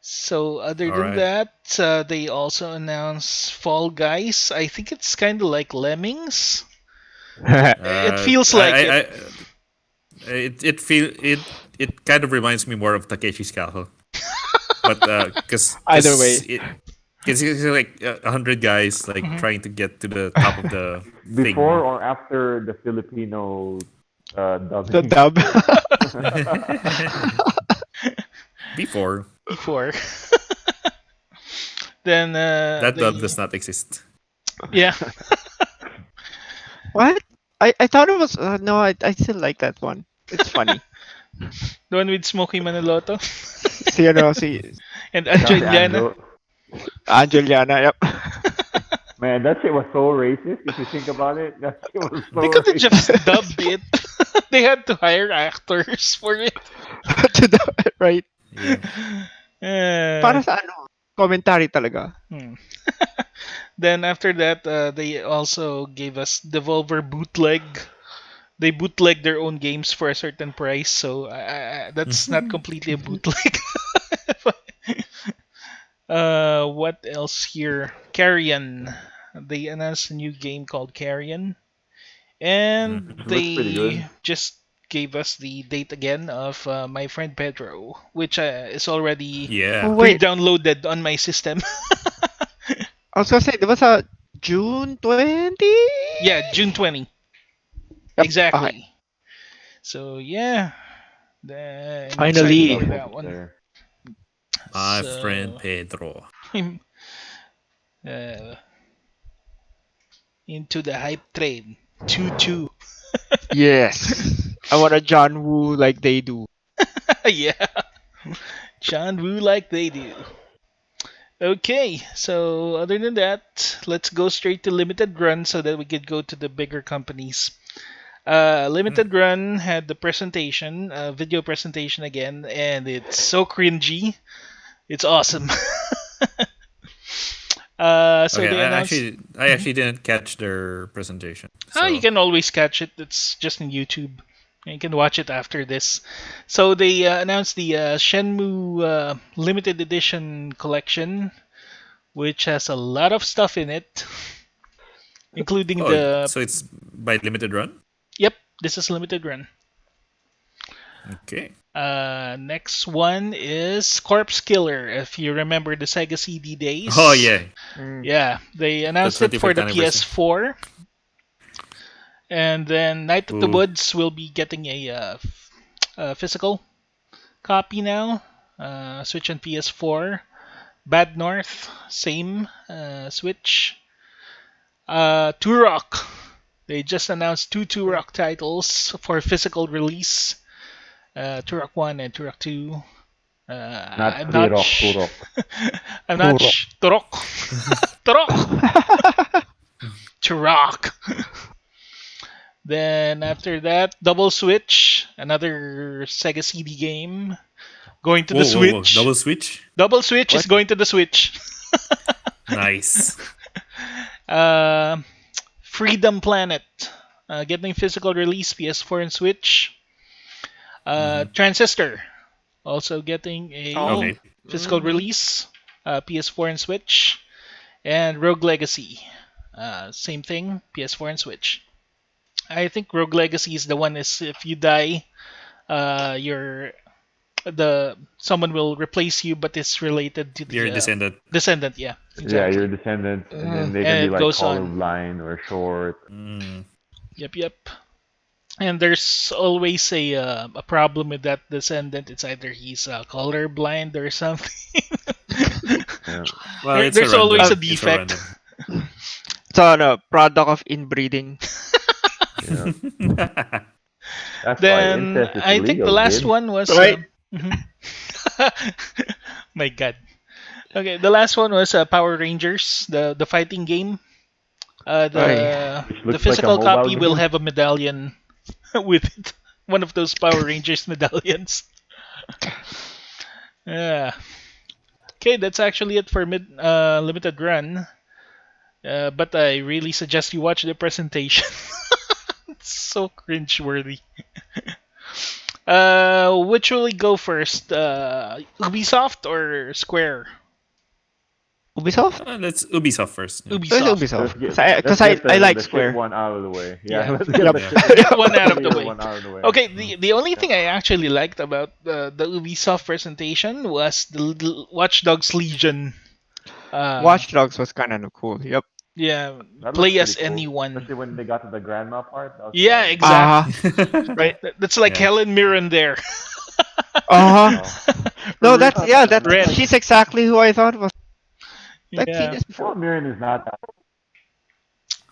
So other All than right. that, they also announced Fall Guys. I think it's kind of like Lemmings. It feels like it. It kind of reminds me more of Takeshi's Castle, but Either way. because it's like 100 guys like Mhm. trying to get to the top of the Before thing. or after the Filipino The dubbing? dub. Before Before. Then that dub they does not exist. yeah, What? I thought it was no. I still like that one. It's funny. the one with Smokey Manaloto Si ano si and That's the Anjoliana. Angel. Angeliana. Yep. Man, that shit was so racist. If you think about it, that shit was so They could have just racist. dubbed it. They had to hire actors for it. To right. Yeah. Para Uh, sa ano? Commentary talaga. hmm. Then after that, they also gave us Devolver Bootleg. They bootleg their own games for a certain price, so that's not completely a bootleg. What else here? Carrion. They announced a new game called Carrion, Mm. and It looks pretty they good. just gave us the date again of my friend Pedro, which is already Oh Yeah. wait, pre-downloaded on my system. I was gonna say there was a June 20. Yeah, June 20. Yep. Okay. Exactly. So yeah, I'm I'll check excited it Finally. for out that one. multiplayer. My friend So Pedro. I'm uh, into the hype train. 2-2. Yes. I want a John Woo like they do. Yeah, John Woo like they do. Okay, so other than that, let's go straight to limited run so that we could go to the bigger companies. Mm. Limited Run had the presentation, video presentation again, and it's so cringy. It's awesome. So Okay, they announced. I Mhm. actually didn't catch their presentation. You So can always catch it. It's just in YouTube. You can watch it after this. So they announced the Shenmue limited edition collection, which has a lot of stuff in it, including oh, the. so it's by limited run. Yep, this is limited run. Okay. Next one is Corpse Killer. If you remember the Sega CD Oh days, yeah, Mm. yeah, they the announced it for 25th the anniversary. PS4, and then Night of the Ooh. Woods will be getting a physical copy now. Switch and PS4. Bad North, same. Switch. Turok. They just announced two Turok titles for physical release. Turok 1 and Turok 2. Not I'm not. Turok, Turok. I'm not. Puro. Turok. Turok. Turok. Then after that, Double Switch, another Sega CD game, going to the Whoa, whoa, whoa! Switch. Double switch. Double Switch is What? going to the Switch. Nice. uh, Freedom Planet, getting physical release PS4 and Switch. Hmm. Transistor, also getting a Oh. Okay. physical Hmm. release, PS4 and Switch. And Rogue Legacy, same thing, PS4 and Switch. I think Rogue Legacy is the one is if you die, you're the someone will replace you, but it's related to Your the descendant. descendant. Yeah, Yeah, your exactly. descendants, and Uh, then they can And be it like goes on. colorblind or short. Mm. Yep, yep. And there's always a problem with that descendant. It's either he's colorblind or something. Yeah. Well, it's a There's always uh, a random. It's a defect. random. it's on a product of inbreeding. Yeah. That's why Then incest is I think the illegal, last kid. one was. Right? Mhm. My God. Okay, the last one was Power Rangers, the fighting game. Ay. Which The looks like a physical mobile copy will game. have a medallion with it. One of those Power Rangers medallions. Yeah. Okay, that's actually it for limited run. But I really suggest you watch the presentation. It's so cringe-worthy. Which will we go first? Ubisoft or Square? Ubisoft? Let's Ubisoft first. Yeah. Where's Ubisoft. Ubisoft? Let's Cause get I like the shit Square. one out of the way. Yeah, Yeah. let's get Yep. the Yeah. Get one out of the shittier way. one out of the way. Okay, Mm. the only Yeah. thing I actually liked about the Ubisoft presentation was the little Watch Dogs Legion. Uh, Watch Dogs was kind of cool. Yep. yeah, That looks play pretty as cool, anyone. especially when they got to the grandma part. Yeah, That was Uh exactly. huh. Right. That's like Yeah. Helen Mirren there. Uh huh. wow. For No, real, that's yeah. That's Red. she's exactly who I thought was. I've seen Yeah. this before. Helen Mirren is not that.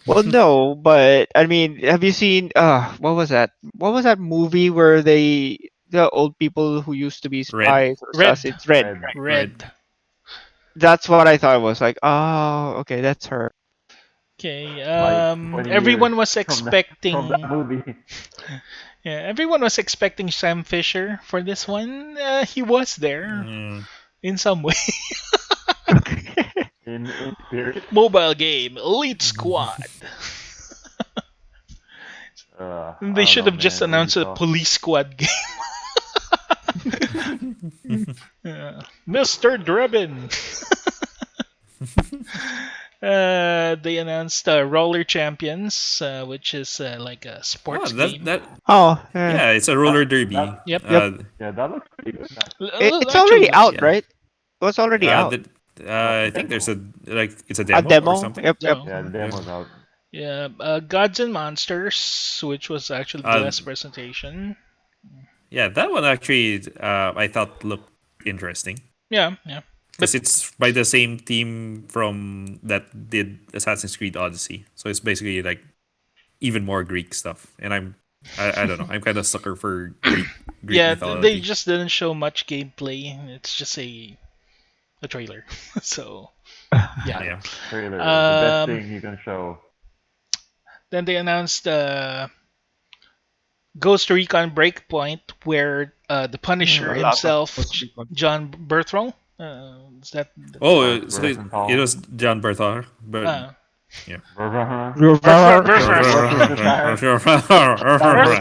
Well, no, but I mean, have you seen? What was that? What was that movie where the old people who used to be Red. spies or Red. assassins? Red. Red. Red. Red. That's what I thought it was like. Oh, okay, that's her. Okay. Like 20 years Everyone was from that expecting. movie. Yeah, everyone was expecting Sam Fisher for this one. He was there Mm. in some way. In spirit. Mobile game, Elite Squad. I They don't should know, have just man. announced a Ubisoft. Police Squad game. Yeah. Mr. Drebin. They announced Roller Champions, which is like a Oh, sports that game. that Oh, yeah, it's a roller derby. Yep. yep. Yeah, that looks pretty good. It's Actually already looks out, good. Yeah. right? It was already out. That Oh, it's I a think there's demo. a like it's a A demo or demo. something. Yep, yep. Demo. Yeah, the Yeah. demo's out. Yeah. Gods and Monsters, which was actually the Uh, last presentation. yeah, that one actually I thought looked interesting Yeah, yeah. But because it's by the same team from that did Assassin's Creed Odyssey. So it's basically like even more Greek stuff. And I don't know. I'm kind of sucker for Greek yeah, they mythology. just didn't show much gameplay. It's just a trailer. So yeah. Yeah. Trailer, the best Um, thing you can show. then they announced Ghost Recon Breakpoint, where the Punisher A lot of himself, Ghost Recon. John Berthel, is that Oh, Mark so it Rosenthal. was John Berthar, but uh, yeah. What was the siren? That Where's was Yeah. just the Berthel? siren. What was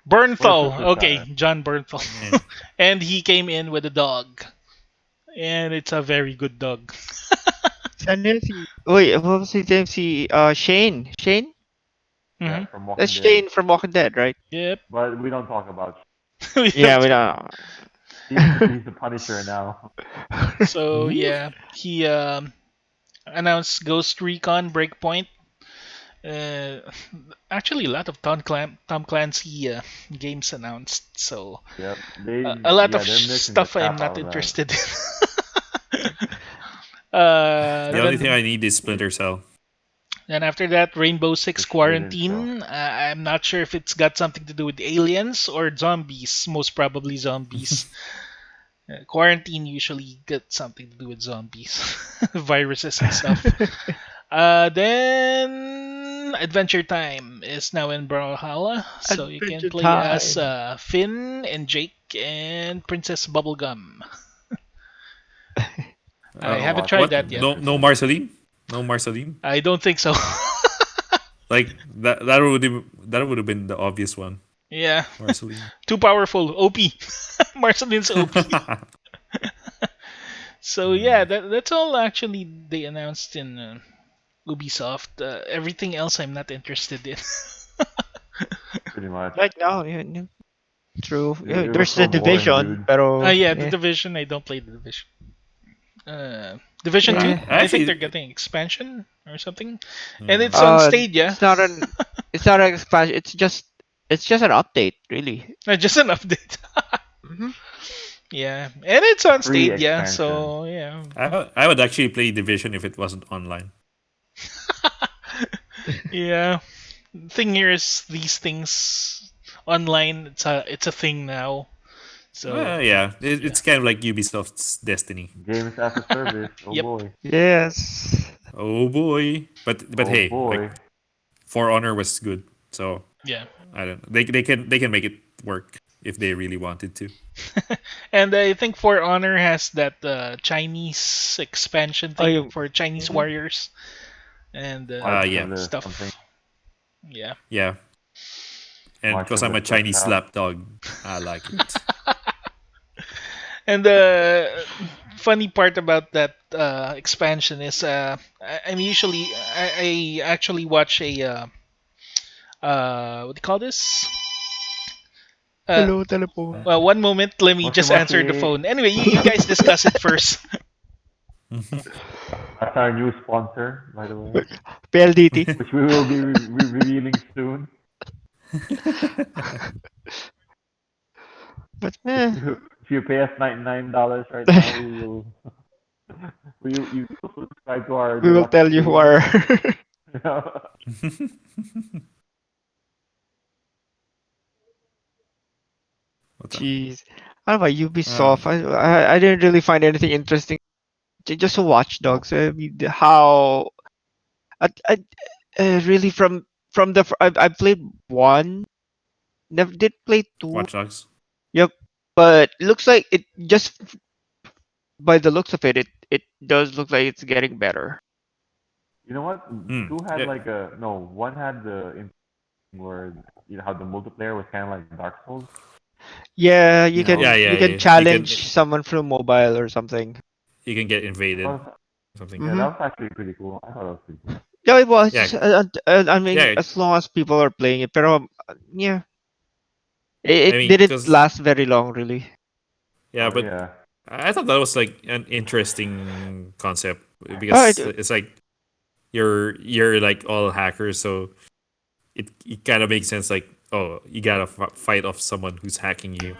Bernthal. the Okay, siren? John Bernthal. Yeah. And he came in with a dog. And it's a very good dog. Wait, what was his name? Shane. Shane? Hmm. Yeah, from Walking That's Dead. Shane from Walking Dead, right? Yep. But we don't talk about. We Yeah, don't we talk- don't. He's the Punisher now. So Ooh. yeah, he announced Ghost Recon Breakpoint. Uh, Actually, a lot of Tom Clancy games announced. So Yep. a lot of They're missing the stuff I'm crap not out of that. interested in. The only thing Then I need is Splinter Cell. after that, Rainbow Six Which they didn't show. Quarantine. I'm not sure if it's got something to do with aliens or zombies. Most probably zombies. Quarantine usually got something to do with zombies, viruses and stuff. Then Adventure Time is now in Brawlhalla, so you can Adventure play as Time. Finn and Jake and Princess Bubblegum. I Wanna haven't watch tried What? that yet. No, Adventure no Time. Marceline. No Marceline. I don't think so. Like that would have been the obvious one. Yeah, Marceline. too powerful. OP. Marcelin's OP. So yeah, that's all actually they announced in Ubisoft. Everything else I'm not interested in. Pretty much. Right now, yeah, yeah, true. Yeah, It was there's so the boring, division, dude. pero Yeah, the yeah. Division. I don't play the Division. Division I, 2. Yeah. I I think they're actually getting expansion or something, and uh, it's on Stadia. It's not an expansion. It's just an update, really. Just an update. Hmm. Yeah, and it's on Free Stadia, expansion. so yeah. I would actually play Division if it wasn't online. Yeah. Thing here is these things online. It's a thing now. So Yeah, yeah. it's kind of like Ubisoft's Destiny. Games as a service. Oh Yep. boy. Yes. Oh boy, but Oh hey, like boy. For Honor was good, so Yeah. I don't know. They can make it work if they really wanted to. And I think For Honor has that Chinese expansion Oh, thing you. for Chinese Mhm. warriors and March Yeah, of the something. stuff. Yeah. yeah, and March because of I'm the a Chinese Slapshot. lapdog, I like it. And the funny part about that expansion is I actually watch a what do you call this? Uh, Hello, telephone. well, one moment. Let me Moshi just answer the Moshi. phone. Anyway, you guys discuss it first. That's our new sponsor, by the way, PLDT. which we will be revealing soon. But If you pay us $99 right now, we will you will subscribe to our we will deluxe tell you who premium. are. What the? Jeez. How about Um, Ubisoft? I didn't really find anything interesting. Just a Watch Nope. Dogs. I mean, how I really from I played one. Never did play two. Watch Dogs. Yep. But looks like it just by the looks of it, it does look like it's getting better. You know what? Two had Yeah. like a no. One had the where you know how the multiplayer was kind of like Dark Souls. Yeah, You know, Yeah, you yeah, can yeah. challenge someone from mobile or something. you can get invaded, That was, something. yeah, that Mm-hmm. was actually pretty cool. I thought that was pretty cool. Yeah, it Yeah, was. I mean, yeah. as long as people are playing it, pero yeah, it I mean, didn't because last very long, really. yeah, Oh but yeah. I thought that was like an interesting concept Oh, because it's like you're like all hackers, so it kind of makes sense. Like, oh, you gotta fight off someone who's hacking you.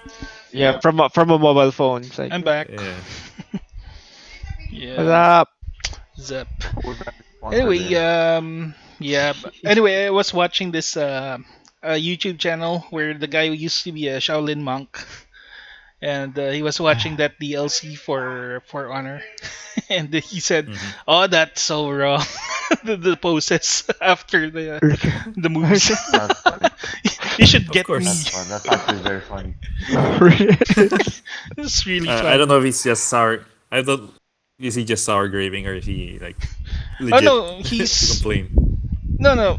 yeah, Yep. from a mobile phone. It's like, I'm back. Yeah. what's Yeah, up? Zep. We're back to sponsor Anyway, there. yeah. Anyway, I was watching this YouTube channel where the guy used to be a Shaolin monk, and he was watching that DLC for Honor, and he said, Hmm. "Oh, that's so wrong." The poses after the moves. That's funny. You should Of get That's me. course. fun. That's actually very funny. It's really I don't fun. know if he's just sour. I don't. Is he just sour graving or is he like Oh legit no, he's complain? no.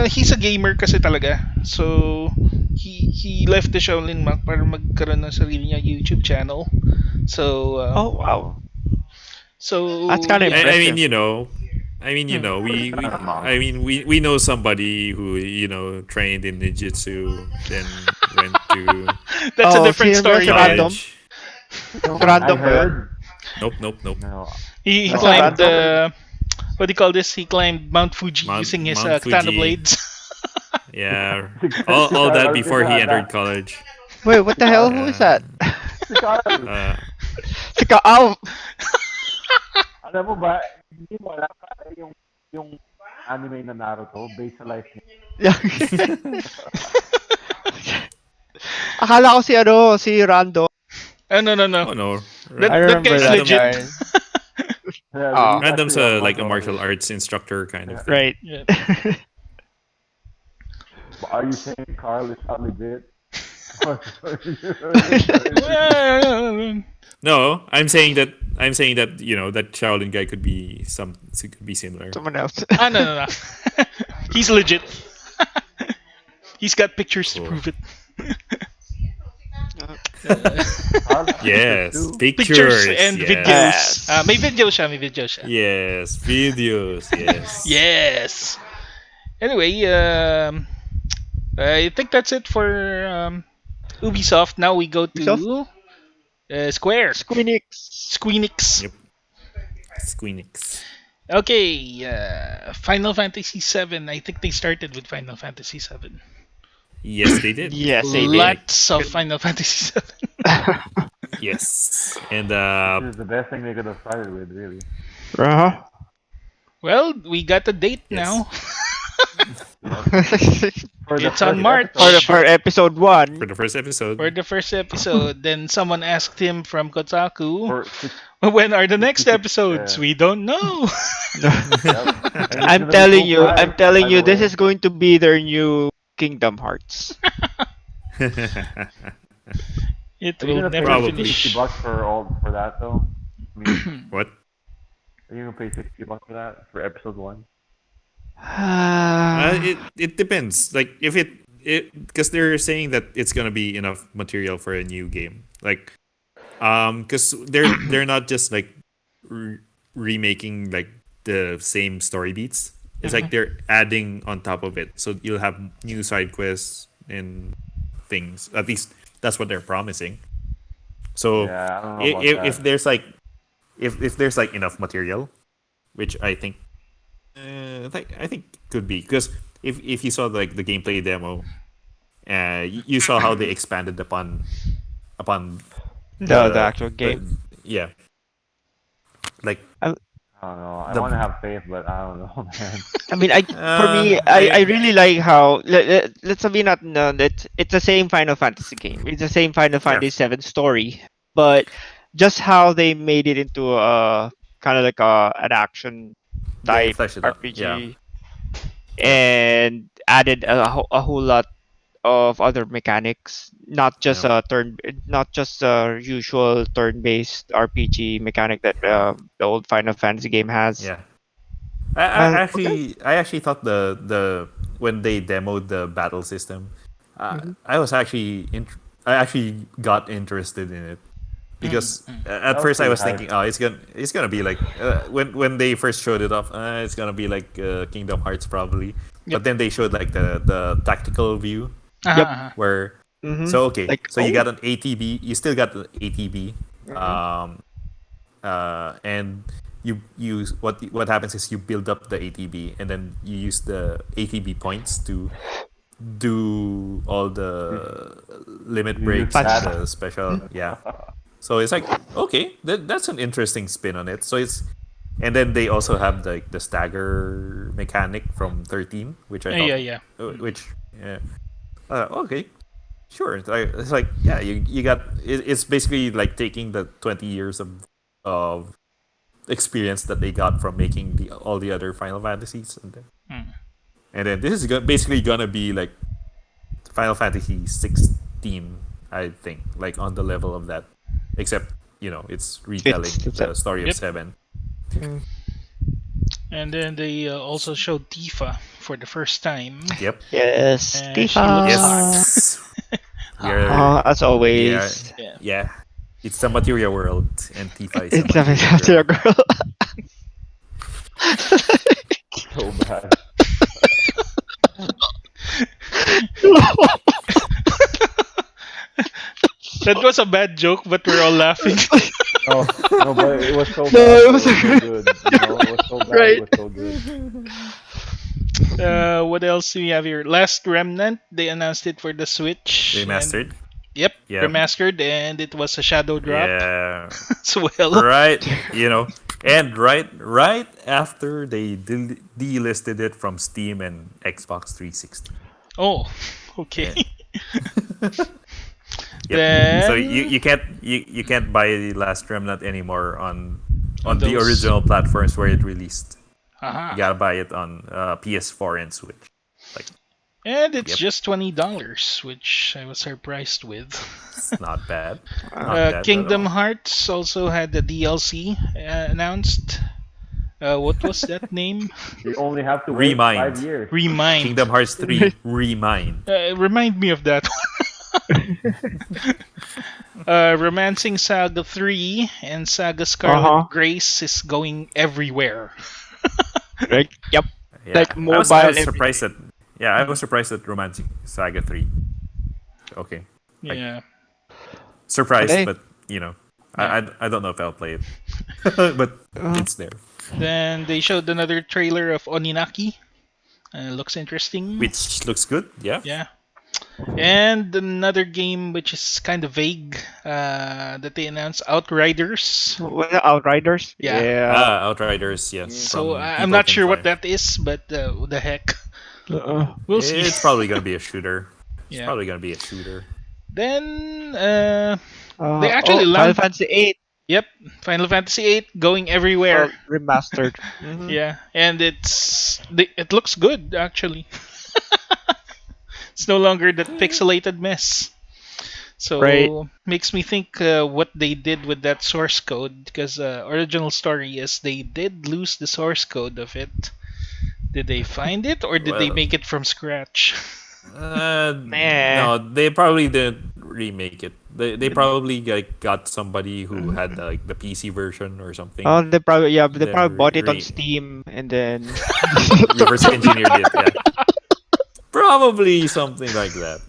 He's a gamer kasi talaga. So he left the Shaolin Monk para magkaroon ng sarili niya YouTube channel. So Oh wow, Oh, that's so kind of yeah. I mean, impressive. Hmm. not a monk. I mean, we know somebody who trained in ninjutsu, then went to That's a Oh, different sino ba story, si man. random? college. I Random ba yun? heard. Nope, nope, nope. No, He no, Nasa I climbed random? heard. the what do you call this? He climbed Mount Fuji using his Mount katana Fuji. blades. Yeah, Si, si all Carl that before he Alcina, entered college. Wait, what si the hell? Carl, Who is Yeah. that? si Carl. Uh, Si Kaaw! Alam mo ba, hindi mo alam yung anime na Naruto based sa life niya. Akala ko si ano, si Random. Oh no no no. oh no, I That remember guy's that legit. random. guy. Yeah, Oh, he's Random's actually a like a martial martial artist. arts instructor kind of Yeah. thing. right. Yeah. But are you saying Carl is not legit? Well, No, I'm saying that that Shaolin guy could be could be similar. Someone else. no no no. He's legit. He's got pictures to Cool. prove it. Carl has pictures Yes, too. Pictures pictures. and Yes, videos. Yes. May video siya, may video siya. yes, videos. Yes. Yes. Anyway, I think that's it for Ubisoft. Now we go Ubisoft? to Square. Squeenix. Squeenix. Yep. Squeenix. Okay, Final Fantasy VII. I think they started with Final Fantasy VII. Yes, they did. Yes, they did. Like Lots of Final Fantasy VII. yes, and Which is the best thing they could have started with, really. uh-huh. Well, we got a date yes, now. For the It's on first March. episode, For episode 1. for the first For episode. the first episode. Then someone asked him from Kotaku, for when are the next 66, episodes? We don't know. yep. And it's I'm gonna be telling full you, price, I'm telling by the you, this way. is going to be their new Kingdom Hearts. It Are you will gonna pay never Probably. finish. $60 for that though? I mean, What? are you gonna pay $60 for that for episode one? It depends. Like if it because they're saying that it's gonna be enough material for a new game. Like because they're not just like remaking like the same story beats. It's like they're adding on top of it. So you'll have new side quests and things. At least that's what they're promising. So Yeah, I don't know about if that. there's like if there's like enough material, which I think could be because if you saw like the gameplay demo, you saw how they expanded upon The actual the game. yeah, like I don't know. I the want to have faith, but I don't know, man. I mean, for me, I I really like how let's be not no, that it's the same Final Fantasy game. It's the same Final yeah Fantasy 7 story, but just how they made it into a kind of like an action they type fleshed it out. Yeah, RPG yep, and added a whole lot of other mechanics, not just yeah, not just a usual turn-based RPG mechanic that the old Final Fantasy game has. yeah. Okay. I actually thought the when they demoed the battle system, Mhm. I was actually I actually got interested in it because That at was first I pretty was hype. thinking, oh, it's gonna be like when they first showed it off, it's gonna be like Kingdom Hearts probably. Yep. But then they showed like the tactical view Yep. where Mm-hmm. so okay, Like, so you got an ATB, you still got the ATB, mhm. and you what happens is you build up the ATB and then you use the ATB points to do all the limit You use breaks and Fast. that. the special, yeah. So it's like okay, that's an interesting spin on it. So it's and then they also have the stagger mechanic from 13, which I thought, Yeah, yeah. which yeah, okay, sure. It's like yeah, you got it's basically like taking the 20 years of experience that they got from making the all the other Final Fantasies, Mm. and then this is basically gonna be like Final Fantasy 16, I think, like on the level of that, except it's It's retelling the the story of Yep. Seven. mm. And then they also showed Tifa for the first time. Yep. Yes, She looks Tifa. hot. Yes. We are. As Yeah. always. Yeah. Yeah. It's the material world, and Tifa is the It's a material after girl. girl. So bad. That was a bad joke, but we're all laughing. No, no, but it was so No, bad. it It was was so a good. It was so bad. It right. was so good. What else do we have here? Last Remnant. They announced it for the Switch. And Remastered. yep, Yep. remastered, and it was a shadow drop Yeah. as well. Right. And right after they delisted it from Steam and Xbox 360. Oh, okay. Yeah. Yep. So you, Then you can't you can't buy the Last Remnant anymore on on the those, original platforms where it released. You aha, gotta buy it on PS4 and Switch. Like, and it's yep, just $20, which I was surprised with. it's not bad, not bad at Kingdom all. Hearts also had the DLC announced. What was that name? You only have to wait Remind, 5 years. Remind. Kingdom Hearts 3, Remind. Remind me of that. Romancing Saga 3 and Saga Scarlet Uh-huh. Grace is going everywhere. Right. Yep. Yeah, Like I mobile was surprised everything. that I was surprised at Romantic Saga 3. Okay, like Yeah, But surprised, hey, but yeah. I don't know if I'll play it, but uh, it's there, Then they showed another trailer of Oninaki. Looks interesting. which looks good. Yeah. Yeah. And another game which is kind of vague that they announced, Outriders. was it Outriders? Yeah. Yeah. Outriders, yes, So from I'm People not Can sure what Fly. that is, but what the heck. Uh, We'll see. It's probably gonna be a shooter. It's Yeah. probably gonna be a shooter. Then they actually Final launched. Fantasy 8 Yep, Final Fantasy 8 going everywhere. remastered. Mm-hmm. Yeah, and it looks good actually. It's no longer that pixelated mess. Right. So makes me think what they did with that source code, because original story is they did lose the source code of it. Did they find it or did they Well, make it from scratch? Nah. no, they probably didn't remake it. They probably got somebody who had like the PC version or something. They Then probably bought it on Steam and then reverse engineered it. Yeah, probably something like that.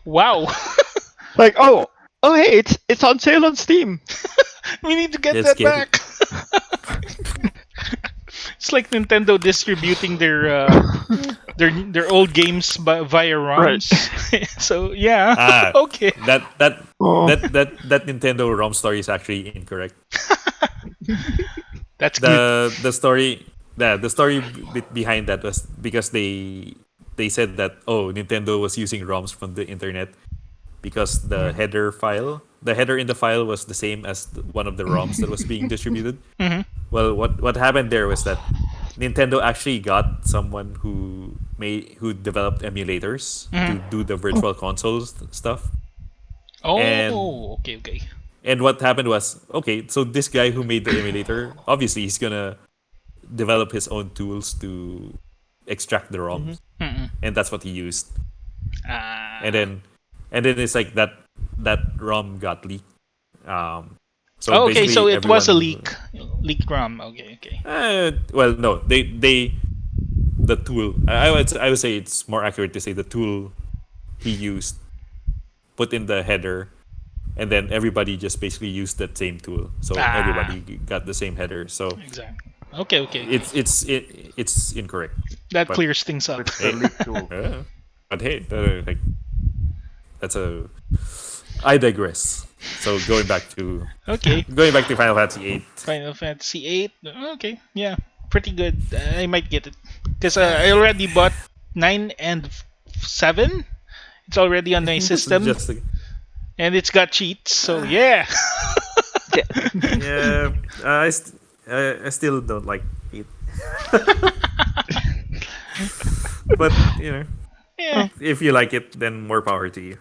Wow, like, hey, it's on sale on Steam. we need to get Just that get it. back. It's like Nintendo distributing their old games via Right. ROMs. So yeah, Ah, okay. Oh. that Nintendo ROM story is actually incorrect. That's cute. The story behind that was because they said that Nintendo was using ROMs from the internet because the header in the file was the same as one of the ROMs that was being distributed. Hmm. Well, what happened there was that Nintendo actually got someone who developed emulators to Hmm. do the virtual console stuff. And Oh, okay, okay. and what happened was, okay, so this guy who made the emulator, obviously he's gonna develop his own tools to extract the ROMs, Mm-mm. and that's what he used. And Ah, then and then it's like that ROM got leaked Um, so Oh, okay, so basically, it was a everyone. leaked ROM. Okay, okay. Well, no, they the tool. I would say it's more accurate to say the tool he used put in the header, and then everybody just basically used that same tool. So Ah, everybody got the same header. So exactly. Okay, okay, okay. it's incorrect. That But clears things So up. it's the hey, leak tool. but hey, like that's a. I digress. So Okay. going back to Final Fantasy 8. Final Fantasy 8. Okay, yeah, pretty good. I might get it because I already bought 9 and 7. It's already on my This is system just like, and it's got cheats. So yeah. yeah. I still don't like it, but Yeah. if you like it, then more power to you.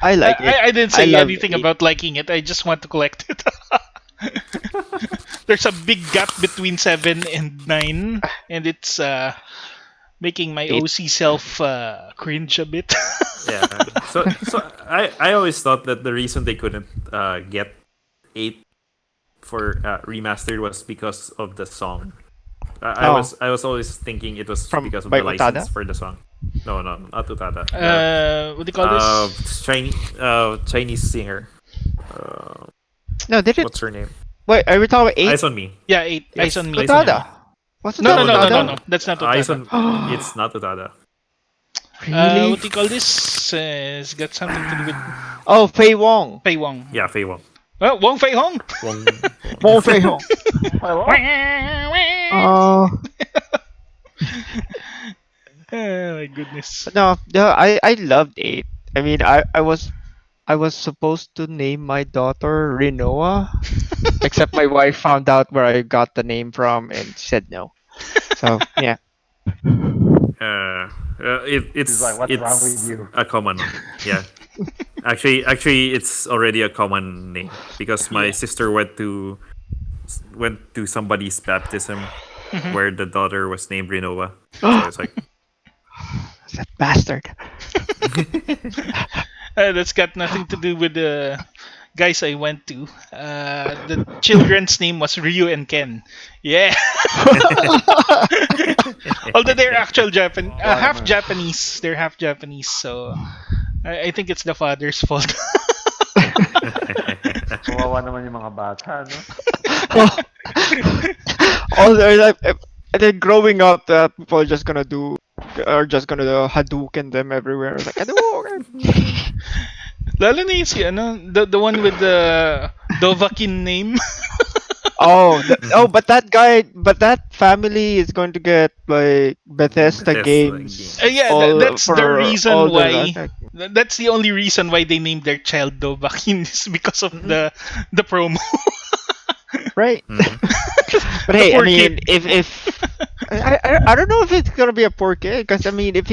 I like it. I didn't I say love anything it. about liking it. I just want to collect it. There's a big gap between 7 and 9, and it's making my It OC self cringe a bit. Yeah. So I always thought that the reason they couldn't get 8 for remastered was because of the song. oh I was always thinking it was from because of by the license Utada. for the song. No, no, not Utada. The What do you call this? Chinese singer. Uh, No, did it? what's her name? Wait, are we talking about eight? Eyes on Me. Yeah, 8 Eyes Yes, on Me. Eyes on Utada. Me. What's No, no, that? No, no, no, no, no, Utada? no. no. That's not Eyes Otada. on. It's not Utada. Really? What do you call this? It's got something to do with Oh, Fei Wong. Fei Wong. Yeah, Fei Wong. Wong Fei Hong. Wong. Wong Fei Hong. Hello? Oh Oh my goodness. no, no, I loved eight. I mean, I was supposed to name my daughter Rinoa, except my wife found out where I got the name from and said no. So yeah. She's like, what's wrong with It's you? a common one. Yeah, actually, it's already a common name because my Yeah. sister went to somebody's baptism Mhm. where the daughter was named Renova. So it's like, That bastard. That's got nothing to do with the guys I went to. The children's name was Ryu and Ken. Yeah. Although they're actual Kawawa half naman. Japanese. They're half Japanese, so I think it's the father's fault. Kawawa naman yung mga bata, no? All the like, and then growing up, people are just gonna Hadouken them everywhere. Like Hadouken. Lalo na yung si, the one with the Dovahkiin name. But that family is going to get like Bethesda Bethesda games games. Yeah, all that's the for reason all their why. That's the only reason why they named their child Dovahkiin is because of the promo. right. Mhm. But The hey, I poor mean, kid. if I don't know if it's gonna be a poor kid because I mean, if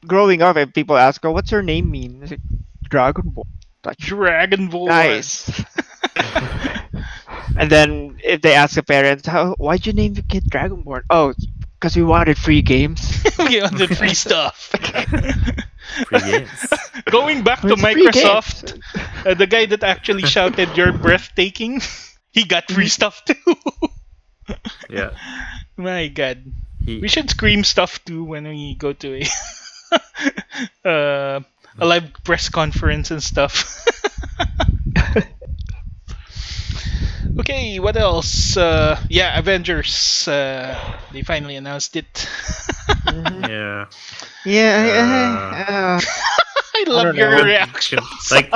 growing up, if people ask, "Oh, what's her name mean?" It's like, Dragon Ball. Like, Dragonborn. nice. And then if they ask the parents, why'd you name the kid Dragonborn? Oh, because we wanted free games. We on the free stuff. Free games. Going back to It's free games. Microsoft, the guy that actually shouted "You're breathtaking," he got free stuff too. Yeah. My God, we He should scream stuff too when we go to a live press conference and stuff. Okay, what else? Yeah, Avengers. They finally announced it. Mhm. yeah. Yeah, I I love don't your know. reaction. Like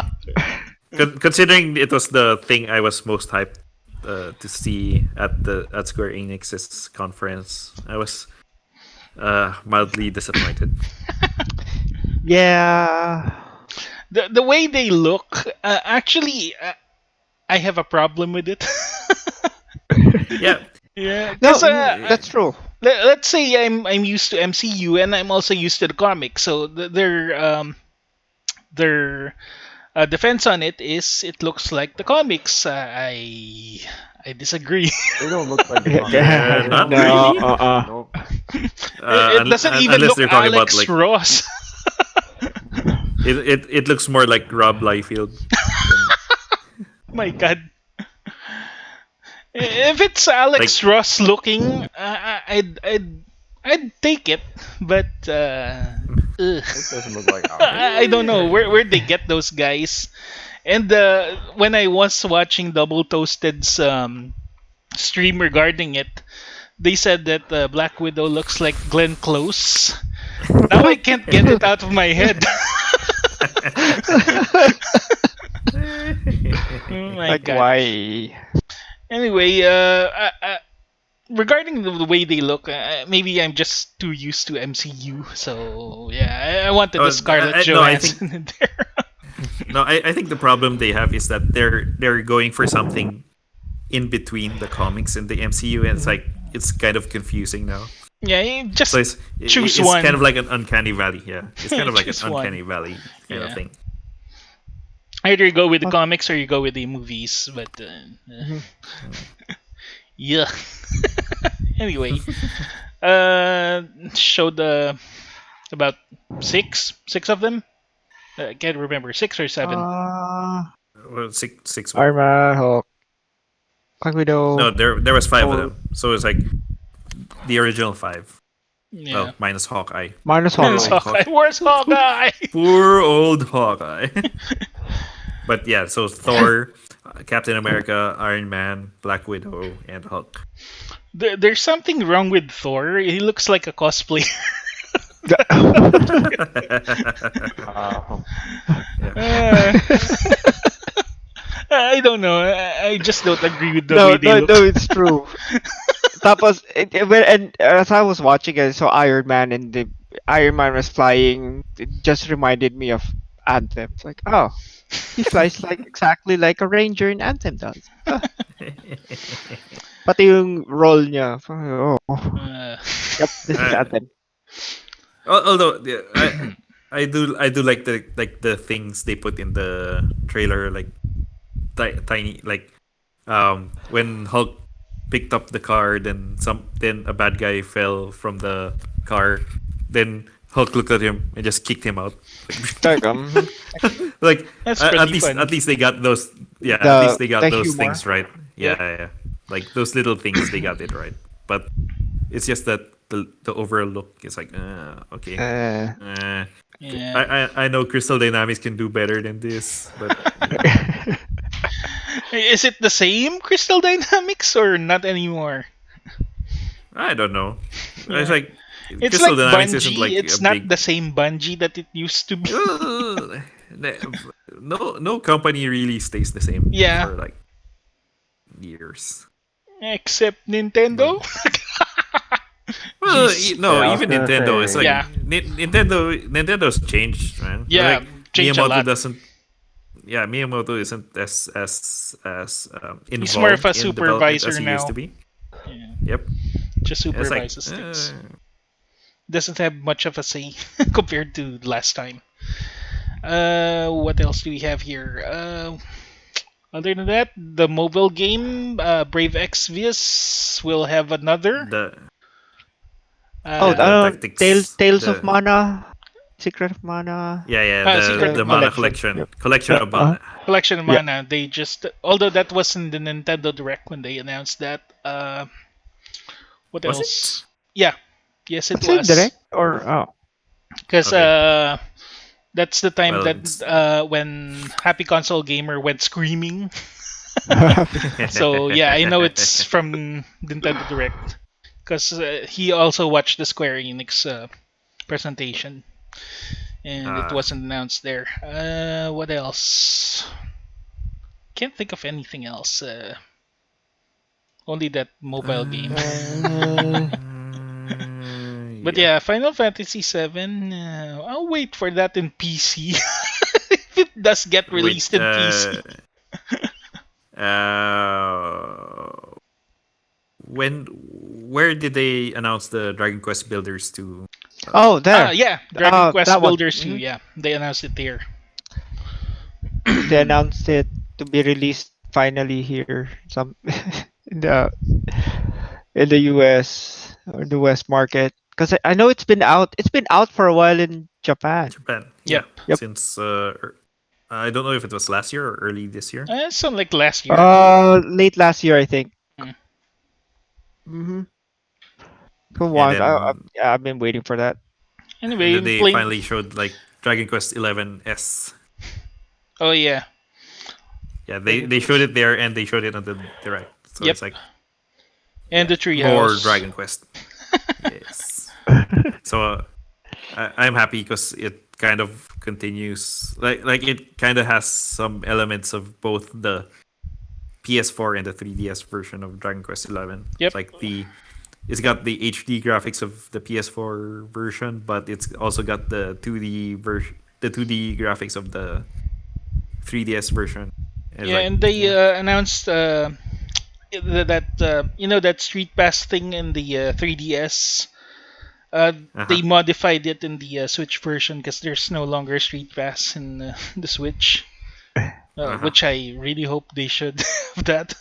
considering it was the thing I was most hyped to see at Square Enix's conference, I was mildly disappointed. Yeah. The way they look, actually, I have a problem with it. Yeah. Yeah, No, because that's true. let's say I'm used to MCU and I'm also used to the comics, so their defense on it is it looks like the comics. I disagree. They don't look like the comics. Not No, really. Nope. It doesn't even Unless look they're talking about Alex like Ross. it looks more like Rob Liefeld. My God. If it's Like Alex Ross looking, I'd take it, but ugh. It doesn't look like Alex. I don't know where they get those guys. And when I was watching Double Toasted's stream regarding it, they said that Black Widow looks like Glenn Close. Now I can't get it out of my head. Oh my Like God. why? Anyway, regarding the way they look, maybe I'm just too used to MCU. So yeah, I wanted the Scarlett no, I think Johansson in there. no, I think the problem they have is that they're going for something in between the comics and the MCU, and Mhm. it's kind of confusing now. Yeah, you So just choose it's kind one. of like an uncanny valley. Yeah, it's kind of like an Choose uncanny one. valley kind of Yeah. thing. Either you go with the What? comics or you go with the movies. But Mhm. yeah. Anyway, showed about six of them. I can't remember, six or seven. Uh, Well, six what? Iron Man, Hulk, Black No, Widow, there was five of Thor, them. So it's like the original five. Yeah. Well, minus Hawkeye. minus Poor Where's Hawkeye. old Hawkeye? Hawkeye. Where's Hawkeye? Poor old Hawkeye. But yeah, so Thor, Captain America, Iron Man, Black Widow, and Hulk. There's something wrong with Thor. He looks like a cosplayer. Yeah. Uh, I don't know. I just don't agree with the No, way they no, look. no, it's true. Tapos, and as I was watching it, I saw Iron Man and the Iron Man was flying. It just reminded me of Anthem. It's like, oh, he flies like exactly like a ranger in Anthem does. Ah, pati yung role niya. Oh, Uh, yep, this is Uh, Anthem. although yeah, I do like the things they put in the trailer, like tiny, like when Hulk picked up the car, then a bad guy fell from the car, then Hulk looked at him and just kicked him out. Like, Like that's pretty at funny. least they got those, yeah, at least the they got the those humor. things right. Yeah, Yeah. yeah. Like those little things they got it right. But it's just that the overall look is like okay. Uh, Yeah. I know Crystal Dynamics can do better than this, but Is it the same Crystal Dynamics or not anymore? I don't know. It's Yeah. like It's Crystal like Dynamics isn't Bungie. like a It's not big. the same Bungie that it used to be. Uh, no company really stays the same Yeah. for like years. Except But Nintendo. well, Jeez. no, Yeah, I was even gonna Nintendo. It's like say. Yeah. Nintendo's changed, man. Yeah. Like Change a Miyamoto lot. doesn't. Yeah, Miyamoto isn't as He's more of involved a in development as supervisor he used to now. be. Yeah. Yep. Just It's like supervises things. Doesn't have much of a say compared to last time. What else do we have here? Other than that, the mobile game, Brave Exvius will have another. the oh, the Uh, tactics Tales of the Mana, Secret of Mana, Secret of the Mana mana collection. Yep. collection of mana. Collection of Yeah. Mana. They just, although that was in the Nintendo Direct when they announced that. What Was else? it? Yeah, yes, it It's in was. direct or oh. Because Okay. that's the time Well, that when Happy Console Gamer went screaming. So yeah, I know it's from Nintendo Direct because he also watched the Square Enix presentation, and it uh, wasn't announced there. What else? Can't think of anything else. Only that mobile game. Uh, But yeah. yeah, Final Fantasy VII. I'll wait for that in PC if it does get Wait. released in PC. Uh, when where did they announce the Dragon Quest builders to? oh, there. Yeah, Dragon Quest That one. Builders 2. Mhm. Yeah, they announced it there. They announced it to be released finally here. Some in the US or the West market. Because I know it's been out. It's been out for a while in Japan. Japan. Yeah, Yep. Yep. since I don't know if it was last year or early this year. Something like last year. Late last year, I think. Mm. Mm-hmm. For And once, then yeah, I've been waiting for that. and Anyway, then in they plain. finally showed like Dragon Quest 11S. Oh yeah, Yeah, Dragon they showed Quest. it there and they showed it on the direct. So Yep, it's like, and yeah, the more treehouse. Dragon Quest. Yes. So I'm happy because it kind of continues like it kind of has some elements of both the PS4 and the 3DS version of Dragon Quest 11. Yep. Like it's got the HD graphics of the PS4 version, but it's also got the 2D graphics of the 3DS version. And it's Yeah, like, and they yeah, announced that that Street Pass thing in the 3DS. uh huh, They modified it in the Switch version because there's no longer Street Pass in the Switch, uh huh. which I really hope they should have that.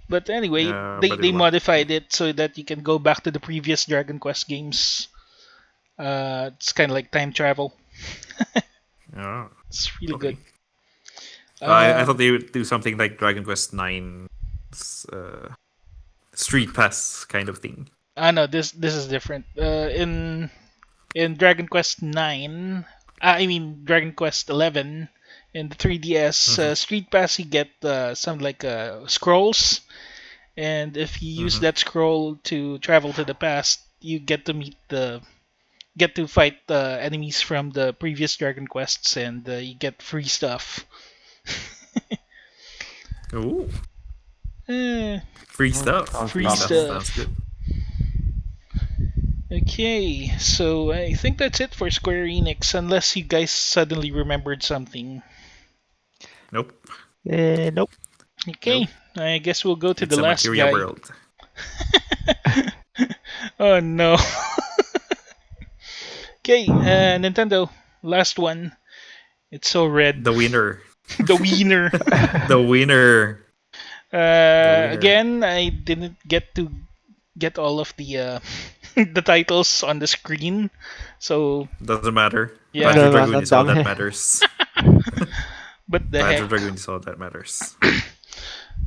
But anyway, they But it they won't. modified it so that you can go back to the previous Dragon Quest games. It's kind of like time travel. Oh, It's really good. okay. So I Uh, thought they would do something like Dragon Quest 9 Street Pass kind of thing. I know this is different. In Dragon Quest 9, I mean Dragon Quest 11 in the 3DS Mm-hmm. Street Pass, you get some like scrolls, and if you use Mm-hmm. that scroll to travel to the past, you get to fight enemies from the previous Dragon Quests, and you get free stuff. Ooh, Eh, free Mm, stuff. sounds free Free stuff promising. sounds stuff. good. Okay, so I think that's it for Square Enix, unless you guys suddenly remembered something. Nope. Nope. Okay, Nope. I guess we'll go to the It's a last materia guy. world. Oh no. Okay, Nintendo, last one. It's so red. The winner. The wiener. The winner. The winner. Again, I didn't get to get all of the the titles on the screen, so Doesn't matter. yeah. Panzer No, no, Dragoon no, is all dumb. that matters. But the heck, Panzer Dragoon is all that matters.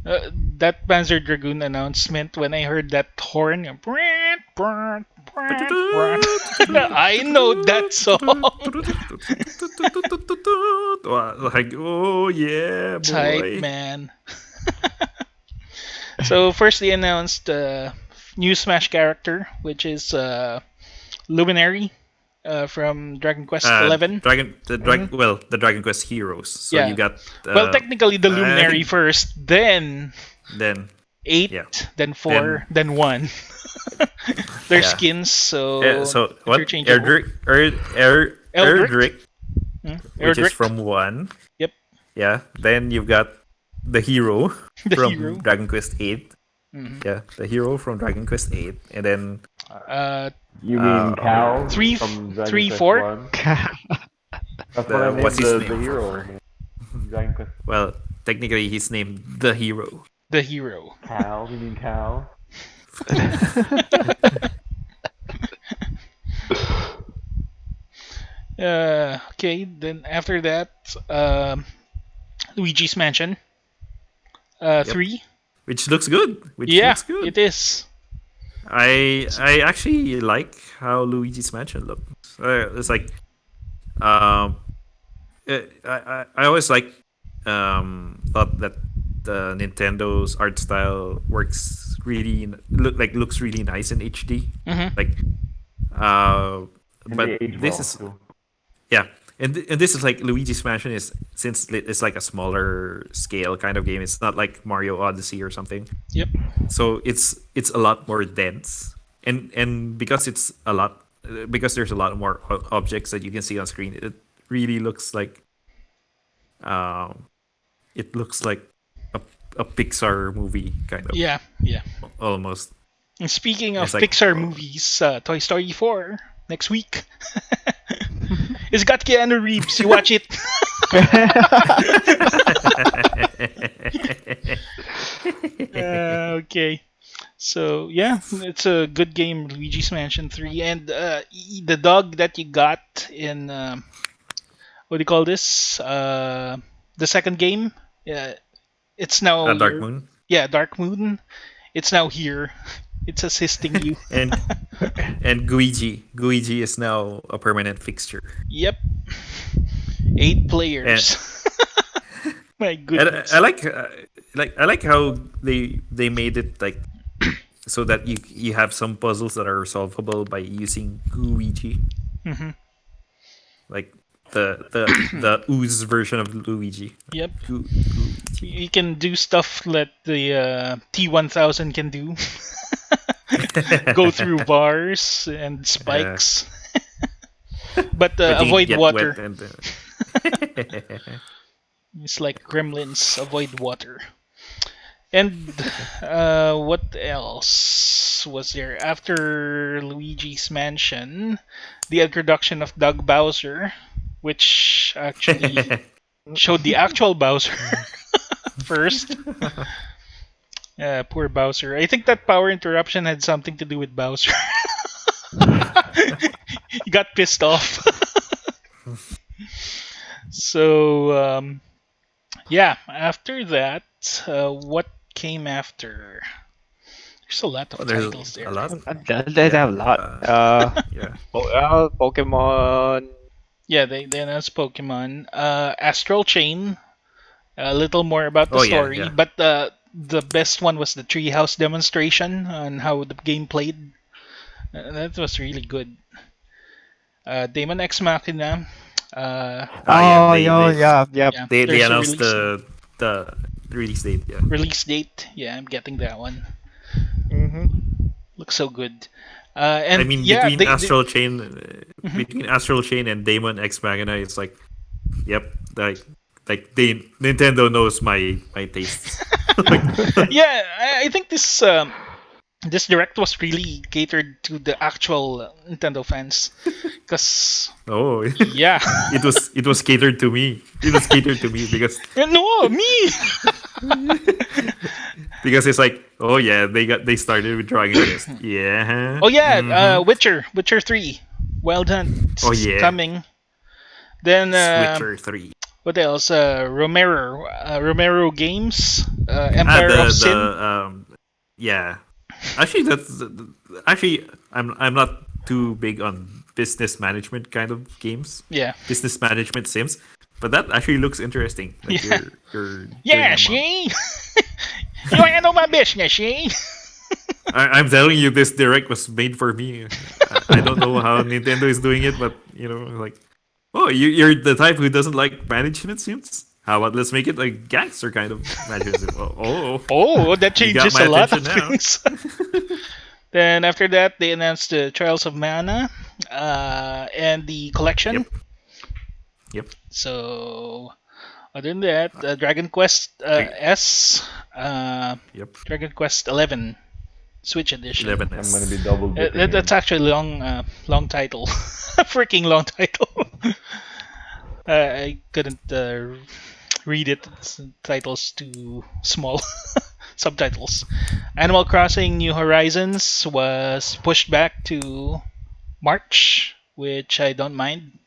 that Panzer Dragoon announcement, when I heard that horn, brant, brant, brant, brant, I know that song. Like, oh yeah, Tight boy. man. So first they announced new Smash character, which is Luminary from Dragon Quest 11. Mhm. The Dragon Quest heroes. So you Yeah. got Well, technically the I Luminary think first, then then 8, yeah, then then 4, then 1. Their yeah. skins, so So what? interchangeable. Eldrick? Erdrick, which is Eldrick? from 1. Yep, Yeah. Then you've got the hero the from hero. Dragon Quest 8. Mhm. Yeah, the hero from Dragon Quest 8, and then Uh, You uh mean Cal three, from Dragon three, Quest four. 1? That's what I what's named his the name? hero. Dragon Quest Well, technically he's named the hero. The hero. Cal. You mean Cal? Okay, then after that, Luigi's Mansion. Yep. 3. Which looks good. Which Yeah, looks good. it is. I actually like how Luigi's Mansion looks. It's like I always like thought that the Nintendo's art style looks really nice in HD. Hmm. Like uh, And but they age this well, is too. yeah, and this is like Luigi's Mansion is since it's like a smaller scale kind of game. It's not like Mario Odyssey or something. Yep. So it's a lot more dense, and because there's a lot more objects that you can see on screen. It really looks like um, it looks like a, a Pixar movie kind of Yeah, yeah. almost. And speaking of It's like Pixar movies, Toy Story 4 next week. It's got Keanu Reeves. You watch it. Okay. So yeah, it's a good game, Luigi's Mansion 3, and the dog that you got in what do you call this? The second game. Yeah, it's now Dark your Moon. yeah Dark Moon. It's now here. It's assisting you. And Guigi is now a permanent fixture. Yep, 8 And players. My I goodness. like I like how they made it like so that you have some puzzles that are solvable by using Guigi, Hmm. like the ooze version of Luigi. Yep, Guigi. you can do stuff that the T1000 can do. Go through bars and Yeah. spikes, but But you avoid get wet water. and It's like gremlins, avoid water. And what else was there after Luigi's Mansion? The introduction of Doug Bowser, which actually showed the actual Bowser first. Poor Bowser. I think that power interruption had something to do with Bowser. He got pissed off. So yeah, after that, what came after? There's a lot oh, of there's titles a there. lot. They Yeah. have a lot. Yeah. Pokemon. Yeah, they announced Pokemon. Astral Chain. A little more about the Oh yeah, story, yeah. but the best one was the treehouse demonstration on how the game played. That was really good. Demon X Machina. Ah yeah. Oh, yeah, yep. Yeah, They there's a announced release the release date. Yeah. release date. Yeah, I'm getting that one. Mm-hmm. Looks so good. I And mean, yeah, they Mhm. Between Astral Chain and Daemon X Machina, it's like, yep, like they Nintendo knows my tastes. like, yeah, I think this direct was really catered to the actual Nintendo fans, because oh, yeah, it was catered to me. It was catered to me no me. because it's like, oh yeah, they started with Dragon Quest. Yeah. Oh yeah, Mm-hmm. Witcher 3, Wild Hunt Oh is yeah. coming. Then Switcher 3. what else? Romero Games, Ah, Empire of the Sin. yeah. Actually, actually I'm not too big on business management kind of games, Yeah, business management sims, but that actually looks interesting. Like yeah, you're doing yeah. a month. She, you handle my business, she. I'm telling you, this direct was made for me. I don't know how Nintendo is doing it, but like, oh, you're the type who doesn't like management sims. How about let's make it like gangster kind of management sim? Oh, that You got changes my a lot attention of now. things. Then after that, they announced the Trials of Mana, and the collection. Yep, yep. So other than that, Dragon Quest I, S, yep. Dragon Quest 11 Switch edition. 'Cause I'm gonna be 11S. double dipping That's in. actually a long title, freaking long title. I couldn't read it. It's, titles too small. Subtitles. Animal Crossing New Horizons was pushed back to March, which I don't mind.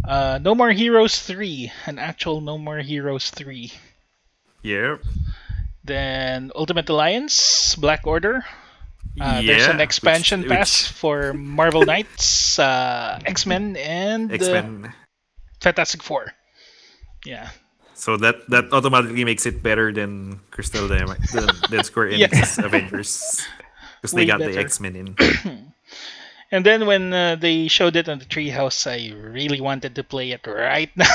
No More Heroes 3, an actual No More Heroes 3. Yep. Then Ultimate Alliance, Black Order. There's an Yeah. expansion pass Which for Marvel Knights, X Men, and X-Men. Fantastic Four. Yeah. So that automatically makes it better than than Square Yeah. Enix's Avengers because they Way got the better. X-Men in. And then when they showed it on the Treehouse, I really wanted to play it right now.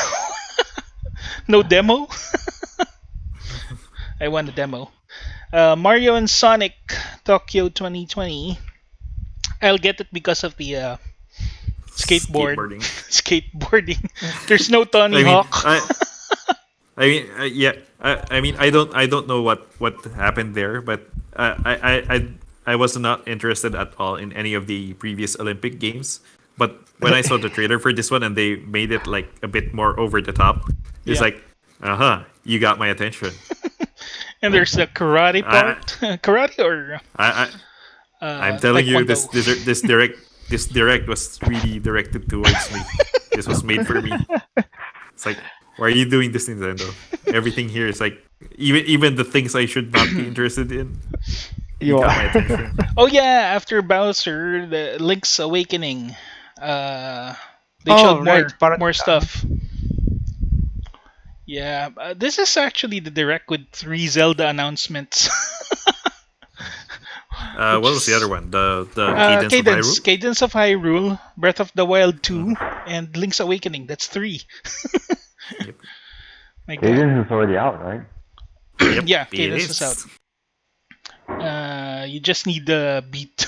No demo. I want a demo. Mario and Sonic Tokyo 2020. I'll get it because of the skateboard Skateboarding. skateboarding. There's no Tony I mean, Hawk. I mean, yeah. I mean, I don't know what happened there, but I was not interested at all in any of the previous Olympic games. But when I saw the trailer for this one and they made it like a bit more over the top, it's Yeah. like, you got my attention. And there's the karate I part. Karate or I I'm telling you, taekwondo. this direct was really directed towards me. This was made for me. It's like, why are you doing this, Nintendo? Everything here is like, even the things I should not be interested in, you You got my are. attention. Oh yeah, after Bowser, the Link's Awakening. Uh, they showed Oh, right. more stuff. Yeah, this is actually the direct with three Zelda announcements, which What was the other is one? The Cadence of Hyrule. Cadence of Hyrule, Breath of the Wild 2, Mm-hmm. and Link's Awakening. That's three. Yep. My God. Cadence is already out, right? Yep. Yeah, It Cadence is out. is. You just need the beat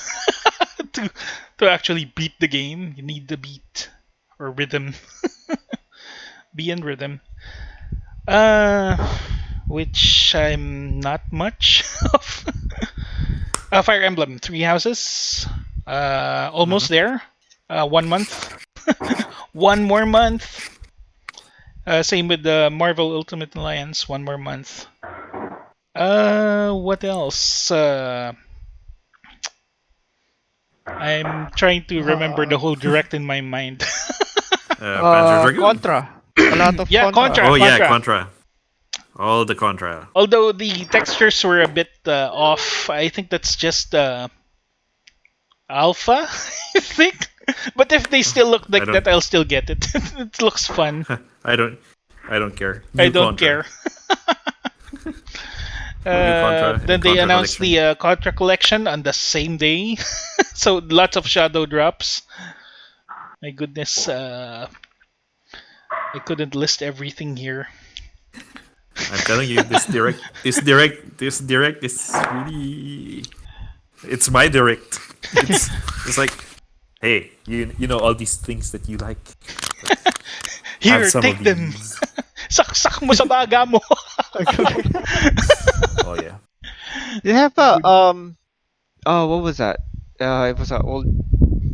to to actually beat the game. You need the beat or rhythm, be and rhythm. Uh, which I'm not much of. Fire Emblem, Three Houses. Almost Mm-hmm. there. 1 month. One more month. Same with the Marvel Ultimate Alliance. One more month. What else? I'm trying to remember the Uh, whole direct in my mind. Panzer Dragoon. Contra. A lot of Yeah, Contra. Contra, Oh yeah, Contra. Contra. All the Contra. Although the textures were a bit off, I think that's just alpha, I think. But if they still look I like don't. that, I'll still get it. It looks fun. I don't. I don't care. I New don't Contra. care. New Contra Then and they Contra announced Collection. the Contra collection on the same day, so lots of shadow drops. My goodness, I couldn't list everything here. I'm telling you, this direct is really. It's my direct. It's like, hey, you know all these things that you like. Have Here, some of take them. these. Saksak mo sa baga mo. Oh yeah. They have a Good. oh, what was that? It was an old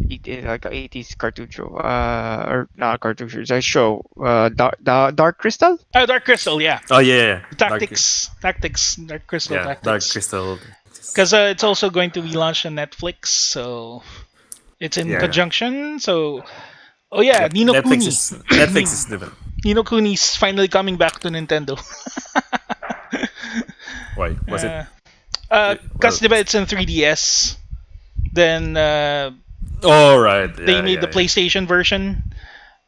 like a 80s cartoon show. Or not cartoon show, it's a show. Dark Crystal. Dark Crystal, yeah. Oh yeah, yeah. Dark Crystal Yeah, Dark Tactics. Crystal. Because it's also going to be launched on Netflix, so it's in Yeah, yeah. conjunction. So, oh yeah, Yep. Nino Kuni. Netflix is different. Nino Kuni's finally coming back to Nintendo. Why was it? uh, Well, Because it's in 3DS. Then all right. they Yeah, made the yeah, yeah. PlayStation version,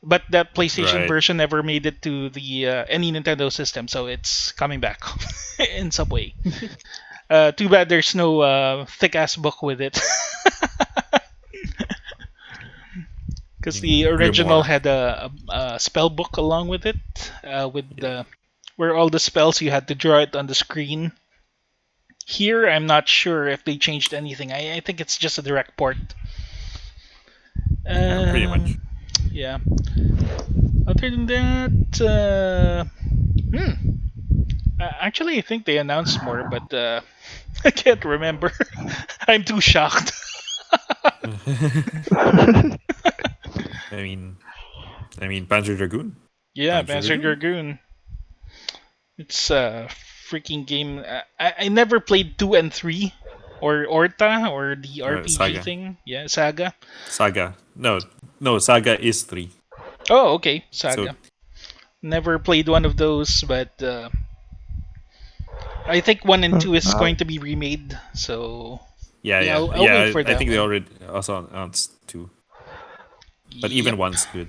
but that PlayStation Right. version never made it to the any Nintendo system, so it's coming back in some way. Too bad there's no thick ass book with it. Because the original Grimoire. had a spell book along with it, with Yeah. the where all the spells you had to draw it on the screen. Here, I'm not sure if they changed anything. I think it's just a direct port. Yeah, pretty Um, much. yeah. Other than that, actually, I think they announced more, but I can't remember. I'm too shocked. I mean, Panzer Dragoon. Yeah, Panzer Panzer Dragoon. Dragoon. It's a freaking game. I never played 2 and 3 or Orta or the RPG Saga. thing. Yeah, Saga. Saga. No, no. Saga is 3. Oh, okay, So Saga. Never played one of those, but I think 1 and 2 is going to be remade. So yeah, yeah, yeah, I'll yeah. wait for I that think they one. already also announced 2, but even Yep. one's good.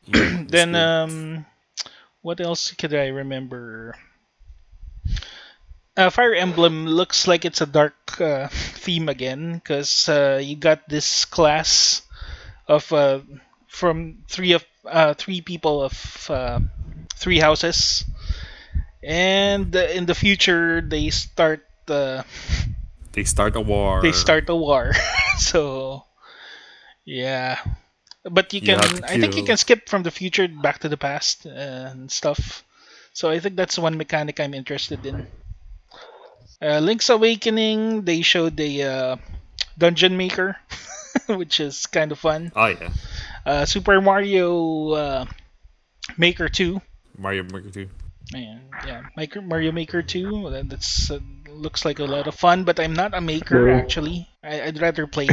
Even one is Then good. what else could I remember? Fire Emblem looks like it's a dark theme again, because you got this class of from three people of three houses, and in the future uh, They start a they war. start a war. So yeah, but You have to I think you kill. can skip from the future back to the past and stuff. So I think that's one mechanic I'm interested in. Link's Awakening, they showed the dungeon maker, which is kind of fun. Oh yeah, Super Mario Maker 2. Mario Maker 2. Man, yeah, Mario Maker 2. That's looks like a lot of fun, but I'm not a maker True. actually. I'd rather play.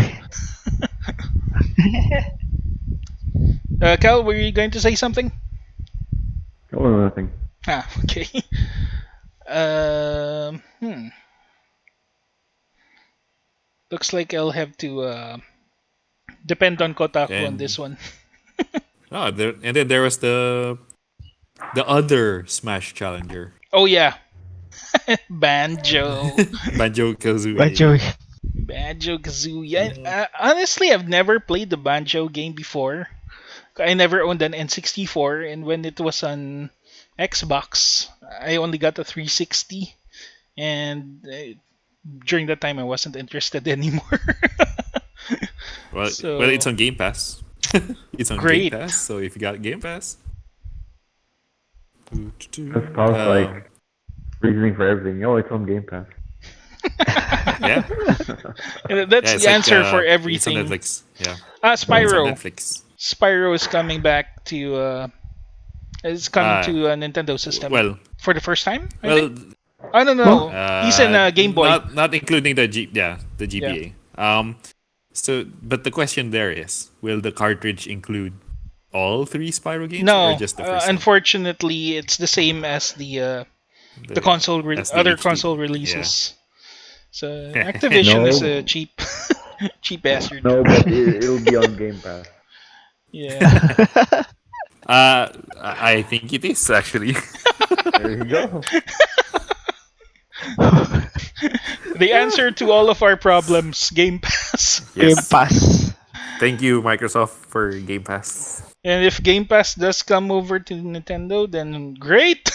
Cal, were you going to say something? Oh, nothing. Ah, okay. Hmm. Looks like I'll have to depend on Kotaku on this And one. and then there was the other Smash challenger, Oh yeah, Banjo. Banjo Kazooie. Banjo. Banjo Kazooie. Honestly, I've never played the Banjo game before. I never owned an N64, and when it was on Xbox, I only got a 360, and during that time, I wasn't interested anymore. Well, it's So on Game Pass. It's on Game great. Pass. So if you got Game Pass, That's Paul's like um, reasoning for everything. Oh, it's on Game Pass. yeah, And that's yeah, the it's like answer for it's on everything. Netflix. Yeah, it's on Spyro. Netflix. Spyro is coming back to. Is coming Uh, to a Nintendo system well, for the first time, I think. well, I don't Huh? know. He's in Game Boy. not including the Yeah. GBA. So but the question there is, will the cartridge include all three Spyro games or No, just the first one? unfortunately, it's the same as the console As the other HD. console Yeah. releases. So Activision is No, a cheap cheap bastard. no, but it'll be on Game Pass. Yeah. I think it is actually. There you go. The answer to all of our problems, Game Pass. Game Yes. Pass. Thank you, Microsoft, for Game Pass. And if Game Pass does come over to Nintendo, then great.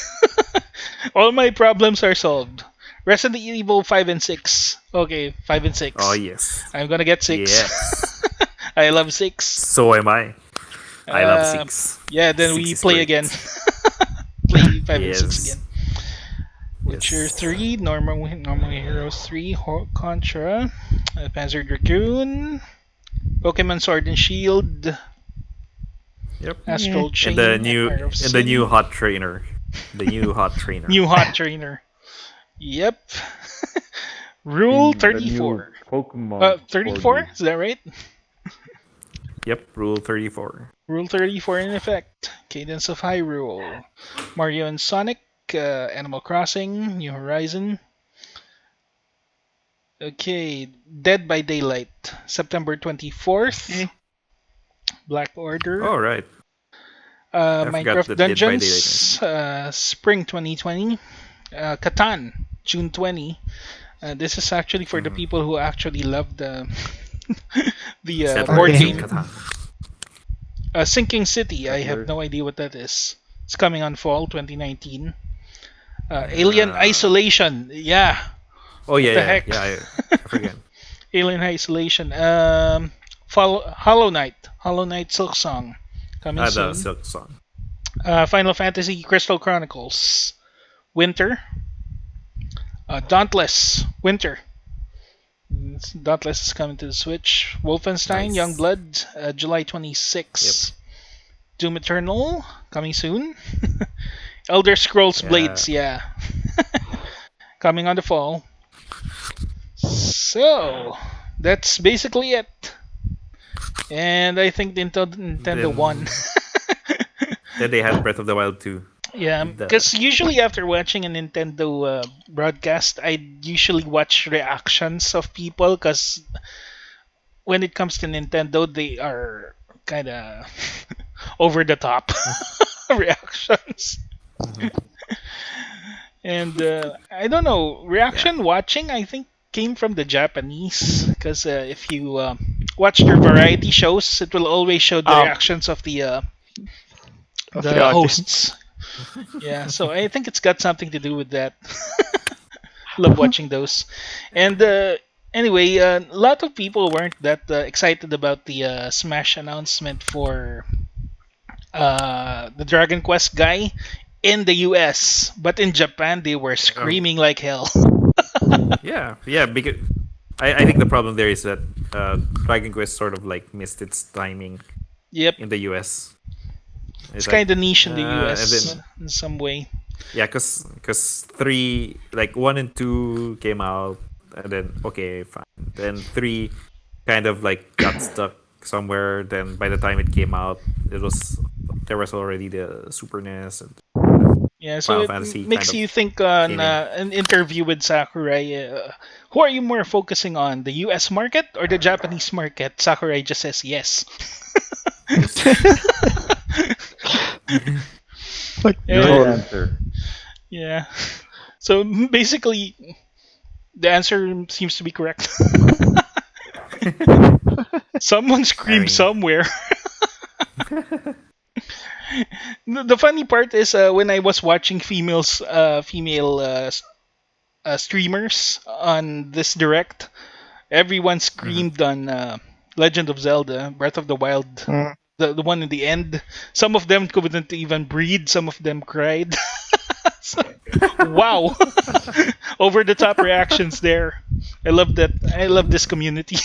All my problems are solved. Resident Evil 5 and 6. Okay, 5 and Oh 6. yes. I'm gonna get 6. Yes. I love 6. So am I. I love Uh, 6. yeah, then 6 we is play great. again. Play 5 and 6 Yes. again. Witcher Yes. 3, Normal Heroes 3, Contra, Panzer Dragoon, Pokemon Sword and Shield, Yep. Yeah. Astral And Chain, the new Empire of and the new Sin, hot trainer. The new hot trainer. New Hot Trainer. Yep. Rule The new 34. Pokemon board 34? game. Is that right? Yep. Rule 34. Rule 34 in effect. Cadence of Hyrule. Mario and Sonic. Animal Crossing. New Horizon. Okay. Dead by Daylight. September 24th. Eh. Black Order. All right. I forgot Minecraft that Dead by Daylight. Dungeons. Spring 2020. Catan. June 20. This is actually for the people who actually love the the Settlers board Okay. of game. Catan. Sinking City. I have Settlers. no idea what that is. It's coming on fall 2019. Alien Isolation. Yeah. Oh yeah, What the yeah, heck? yeah. I forget. Alien Isolation. Hollow Knight. Hollow Knight Silk Song. Coming The soon. Silk Song. Final Fantasy Crystal Chronicles. Winter. Dauntless. Winter. Dauntless is coming to the Switch. Wolfenstein Nice. Youngblood. July 26th. Doom Eternal. Coming soon. Elder Scrolls Yeah. Blades. Yeah. Coming on the fall. So, that's basically it. And I think Nintendo Then- won. Then they had Breath of the Wild 2. Yeah, The- because usually after watching a Nintendo broadcast, I usually watch reactions of people because when it comes to Nintendo, they are kind of over the top reactions. And I don't know, reaction watching I think came from the Japanese because if you watch their variety shows, it will always show the Um, reactions of the Of the audience. hosts. Yeah, so I think it's got something to do with that. Love watching those. And anyway, a lot of people weren't that excited about the Smash announcement for the Dragon Quest guy in the US, but in Japan they were screaming like hell. Yeah, because I think the problem there is that Dragon Quest sort of like missed its timing Yep, in the US. it's like, kind of niche in the and US then in some way. yeah, cause 3 like 1 and 2 came out and then okay fine, then 3 kind of like got stuck somewhere. Then by the time it came out, it was there was already the Super NES and Yeah, so Final it Fantasy kind makes of you think on came in. an interview with Sakurai. Who are you more focusing on, the U.S. market or the Japanese market? Sakurai just says yes. What Great Uh, troll? answer. yeah. So basically, the answer seems to be correct. Someone I screamed mean, somewhere. The funny part is when I was watching female streamers on this direct, everyone mhm. screamed on Legend of Zelda: Breath of the Wild, Mm. the one in the end. Some of them couldn't even breathe. Some of them cried. So, wow, over the top reactions there. I love that. I love this community.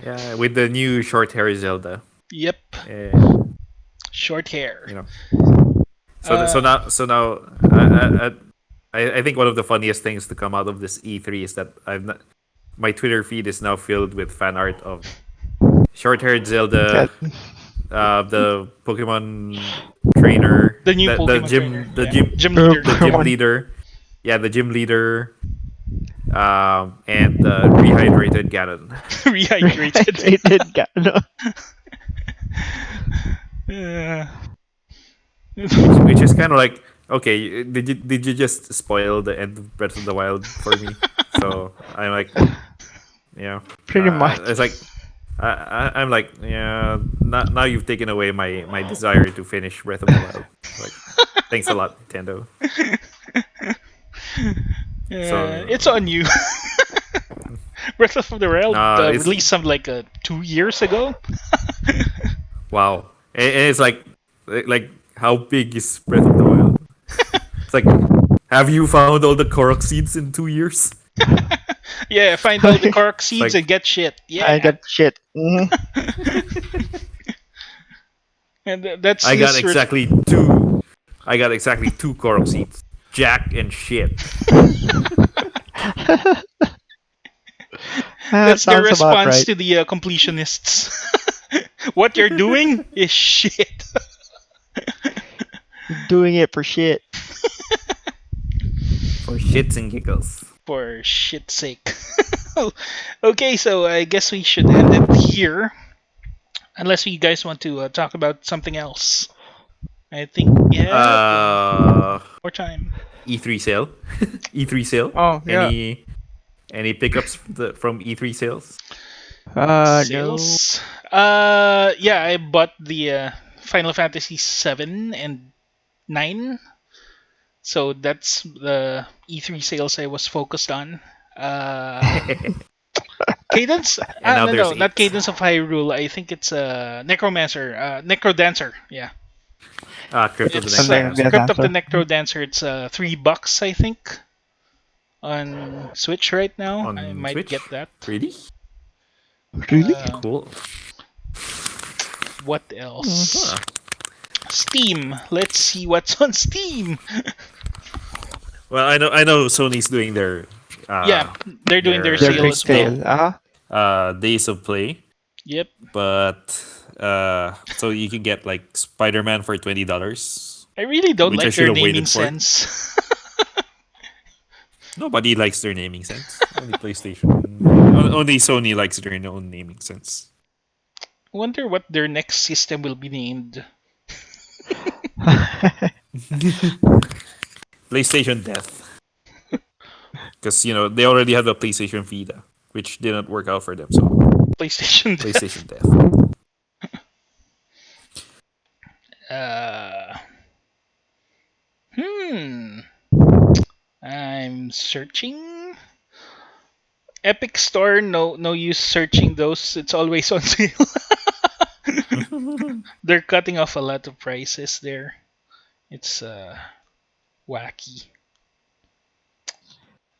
Yeah, with the new short hair Zelda. Yep, Uh, short hair. you know. Uh, So now I think one of the funniest things to come out of this E3 is that my Twitter feed is now filled with fan art of short-haired Zelda, That the Pokemon trainer, the new Pokemon trainer. Yeah, gym leader. the gym Pokemon leader, yeah, the gym leader, and the rehydrated Ganon, Rehydrated. rehydrated Gano. Uh, which is kind of like okay, did you just spoil the end of Breath of the Wild for me? So I'm like, yeah, Pretty much. it's like I'm like, yeah, now you've taken away my desire to finish Breath of the Wild. Like, thanks a lot, Nintendo. it's So, on you. Breath of the Wild it's released some like 2 years ago. wow, and it's like how big is Breath of the Wild? It's like, have you found all the Korok seeds in 2 years? Yeah, find all the Korok It's seeds like and get shit. I Yeah, got shit. and that's I got his. exactly two. I got exactly two Korok seeds, Jack and shit. That That's their sounds about response right. to the completionists. What you're doing is shit. You're doing it for shit. For shits and giggles. For shit's sake. Okay, so I guess we should end it here. Unless you guys want to talk about something else. I think we have Uh, more time. E3 sale. E3 sale. Oh yeah. Any pickups from E3 sales? No. Sales. Yeah, I bought the Final Fantasy 7 and 9. So that's the E3 sales I was focused on. Uh, Cadence? And now No, there's no, not eight. Cadence of Hyrule. I think it's Necromancer, Necrodancer. Yeah, Crypt of the it's And then Necrodancer. the Crypt of the answer. Necrodancer. It's $3, I think, on Switch right now. I On might Switch. get that. Really? Really? Uh, Cool. what Mm. else? Huh. Steam. Let's see what's on Steam. Well, I know Sony's doing Yeah, they're doing their Their sale big as well. sale. days of play, Yep. but so you can get like Spider-Man for $20, I really don't which I like should their have naming waited for. sense. Nobody likes their naming sense. Only PlayStation. Only Sony likes their own naming sense. Wonder what their next system will be named. PlayStation Death, because they already have the PlayStation Vita, which didn't work out for them. So PlayStation Death. PlayStation Death. Uh, hmm. I'm searching. Epic Store, no use searching those. It's always on sale. They're cutting off a lot of prices there. It's wacky.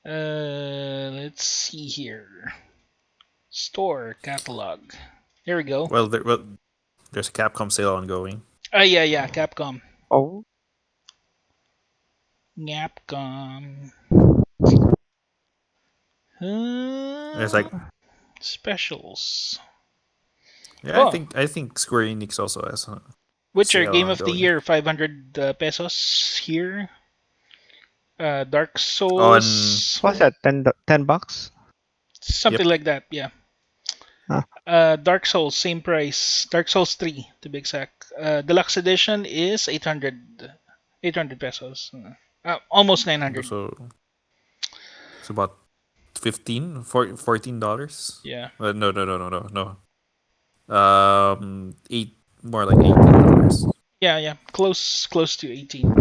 Let's see here. Store catalog. There we go. There's a Capcom sale ongoing. Yeah, Capcom. Oh, Capcom. There's like Specials. Yeah, I Oh, think I think Square Enix also has a Witcher sale Game of the ongoing Year, 500 pesos here. Dark on. Souls, What's that? 10 bucks? something Yep. like that. Yeah. Huh. Dark Souls, same price. Dark Souls 3, to be exact. Deluxe edition is 800 pesos. Almost 900. So it's about 14 dollars. Yeah. No. Eight, more like $18. Yeah, yeah. Close to 18.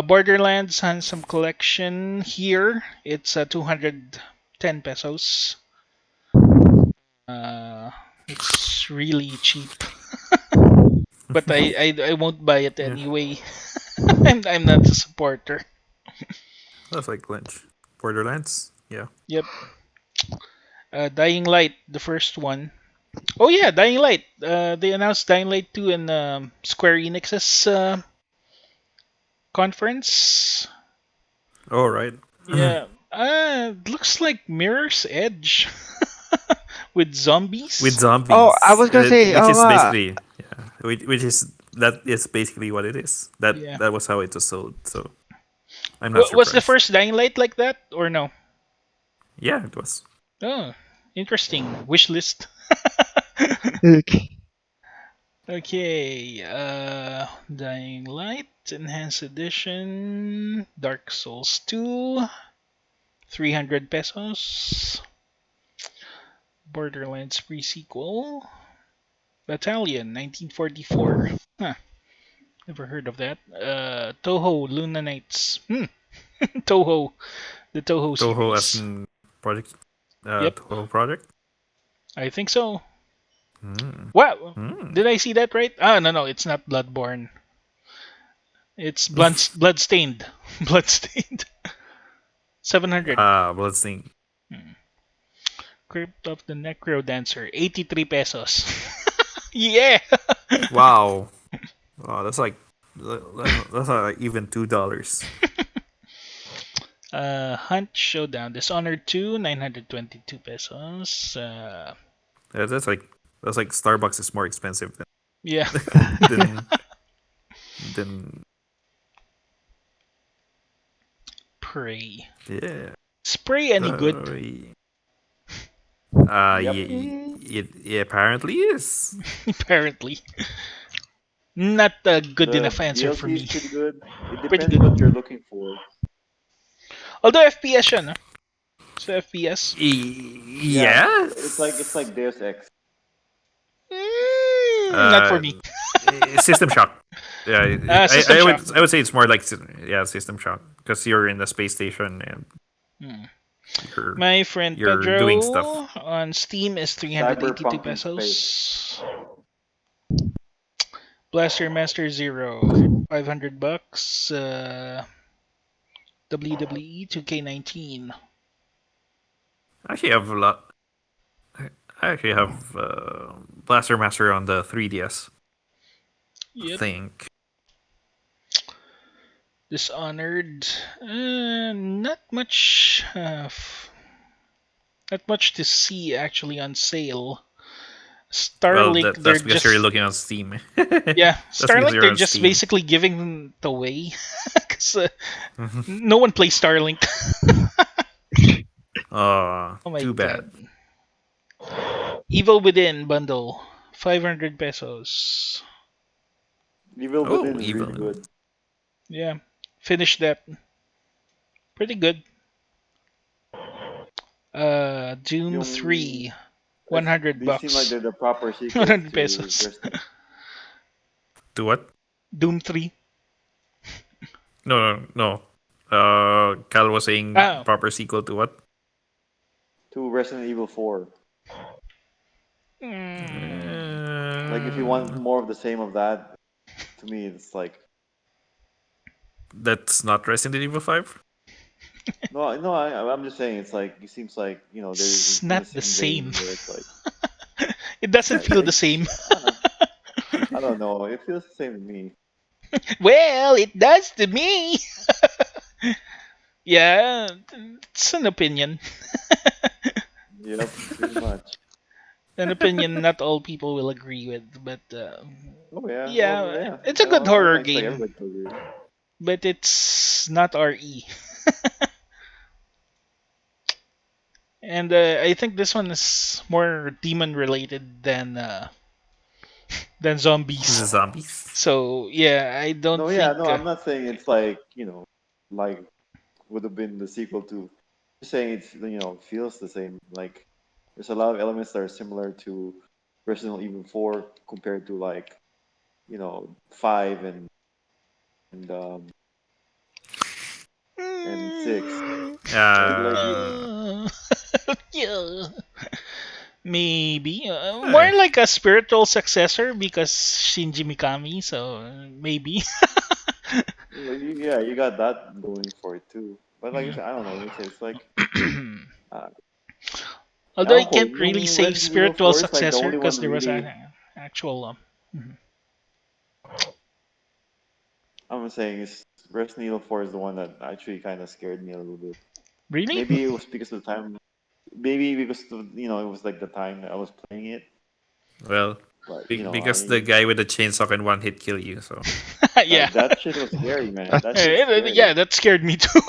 Borderlands Handsome Collection here. It's 210 pesos. Uh, it's really cheap. But I won't buy it Yeah, anyway. I'm not a supporter. that's like Lynch. Borderlands. Yeah. Yep. Dying Light, the first one. Oh yeah, Dying Light. They announced Dying Light 2 in Square Enix's conference. All right. Yeah. Looks like Mirror's Edge with With zombies. Oh, I zombies, was gonna say, which oh is nga. basically, yeah, which is that is basically what it is. Yeah. That was how it was sold. So I'm not Was the surprised. first Dying Light like that or no? Yeah, it was. Oh, interesting. Wish list. Okay. Okay, Dying Light Enhanced Edition, Dark Souls 2, 300 pesos. Borderlands pre-sequel, Battalion, 1944. Huh, never heard of that. Toho Luna Knights. Toho, the Toho Toho as series. in project. Yep, Toho project. I think so. Hmm. Wow, Hmm. did I see that right? Ah, no, no, it's not Bloodborne. It's Bloodstained. Bloodstained. 700. Bloodstain. Hmm. Crypt of the Necro Dancer, 83 pesos. Yeah! Wow. Wow, that's like even $2. Hunt Showdown, Dishonored 2, 922 pesos. Yeah, that's like Starbucks is more expensive Yeah. than than Prey. yeah. Spray any good? Yep. It apparently is. Apparently. Not a good The enough answer for DLC is me. pretty good. It Pretty depends good. what you're looking for. Although FPS siya, no? So FPS. Yeah, Yeah. it's like Deus Ex. Not for Uh, me. System shock. Yeah, System Shock. I would say it's more like yeah, System shock because you're in the space station and Hmm. you're My friend you're doing stuff. Pedro on Steam is 382 Cyberpunk in space. pesos. Blaster Master Zero, 500 bucks. WWE 2K19. I actually have a lot. I actually have Blaster Master on the 3DS. I Yep. think. Dishonored. Not much. Not much to see actually on sale. Well, Starlink, they're that's because you're just looking on Steam. yeah. That's because Starlink, you're they're on just Steam. basically giving it away because no one plays Starlink. Oh, Oh my too bad. god. Evil Within bundle, 500 pesos. Evil Oh, Within is really even. good. Yeah, finished that. Pretty good. Doom Yung 3, 100 they seem like bucks. they're the proper sequels 100 to pesos. Resident. To what? Doom 3. No, no, no. Cal was saying Oh. proper sequel to what? To Resident Evil 4. Like if you want Uh, more of the same of that, to me it's like that's not Resident Evil 5. no. I'm just saying it's like it seems like they're It's in the not the same same. vein where it's like It doesn't feel the it's same. I don't know. It feels the same to me. Well, it does to me. Yeah, it's an opinion. Yep, pretty much. An opinion not all people will agree with, but Oh yeah, well yeah, yeah. it's a good I horror wouldn't expect game, everybody to agree. but it's not RE. And I think this one is more demon related than The zombies. zombies. So yeah, I don't No, yeah, think. no, I'm not saying it's like like would have been the sequel to. Just saying it's feels the same. Like there's a lot of elements that are similar to Resident Evil 4 compared to like 5 and 6. Mm, Like yeah. Yeah. Maybe more Eh, like a spiritual successor because Shinji Mikami. So maybe. yeah, you got that going for it too. But like I Mhm. said, I don't know. It's like uh, Although I I hope can't really say Resident Evil spiritual 4 is like the successor only because one there was an really. actual. Mhm. I'm saying is Resident Evil 4 is the one that actually kind of scared me a little bit. Really? Maybe it was because of the time. Maybe because it was like the time that I was playing it. well, But because the guy with the chainsaw can one hit kill you. So Yeah. that shit was scary, man. That shit's Yeah, scary. that scared me too.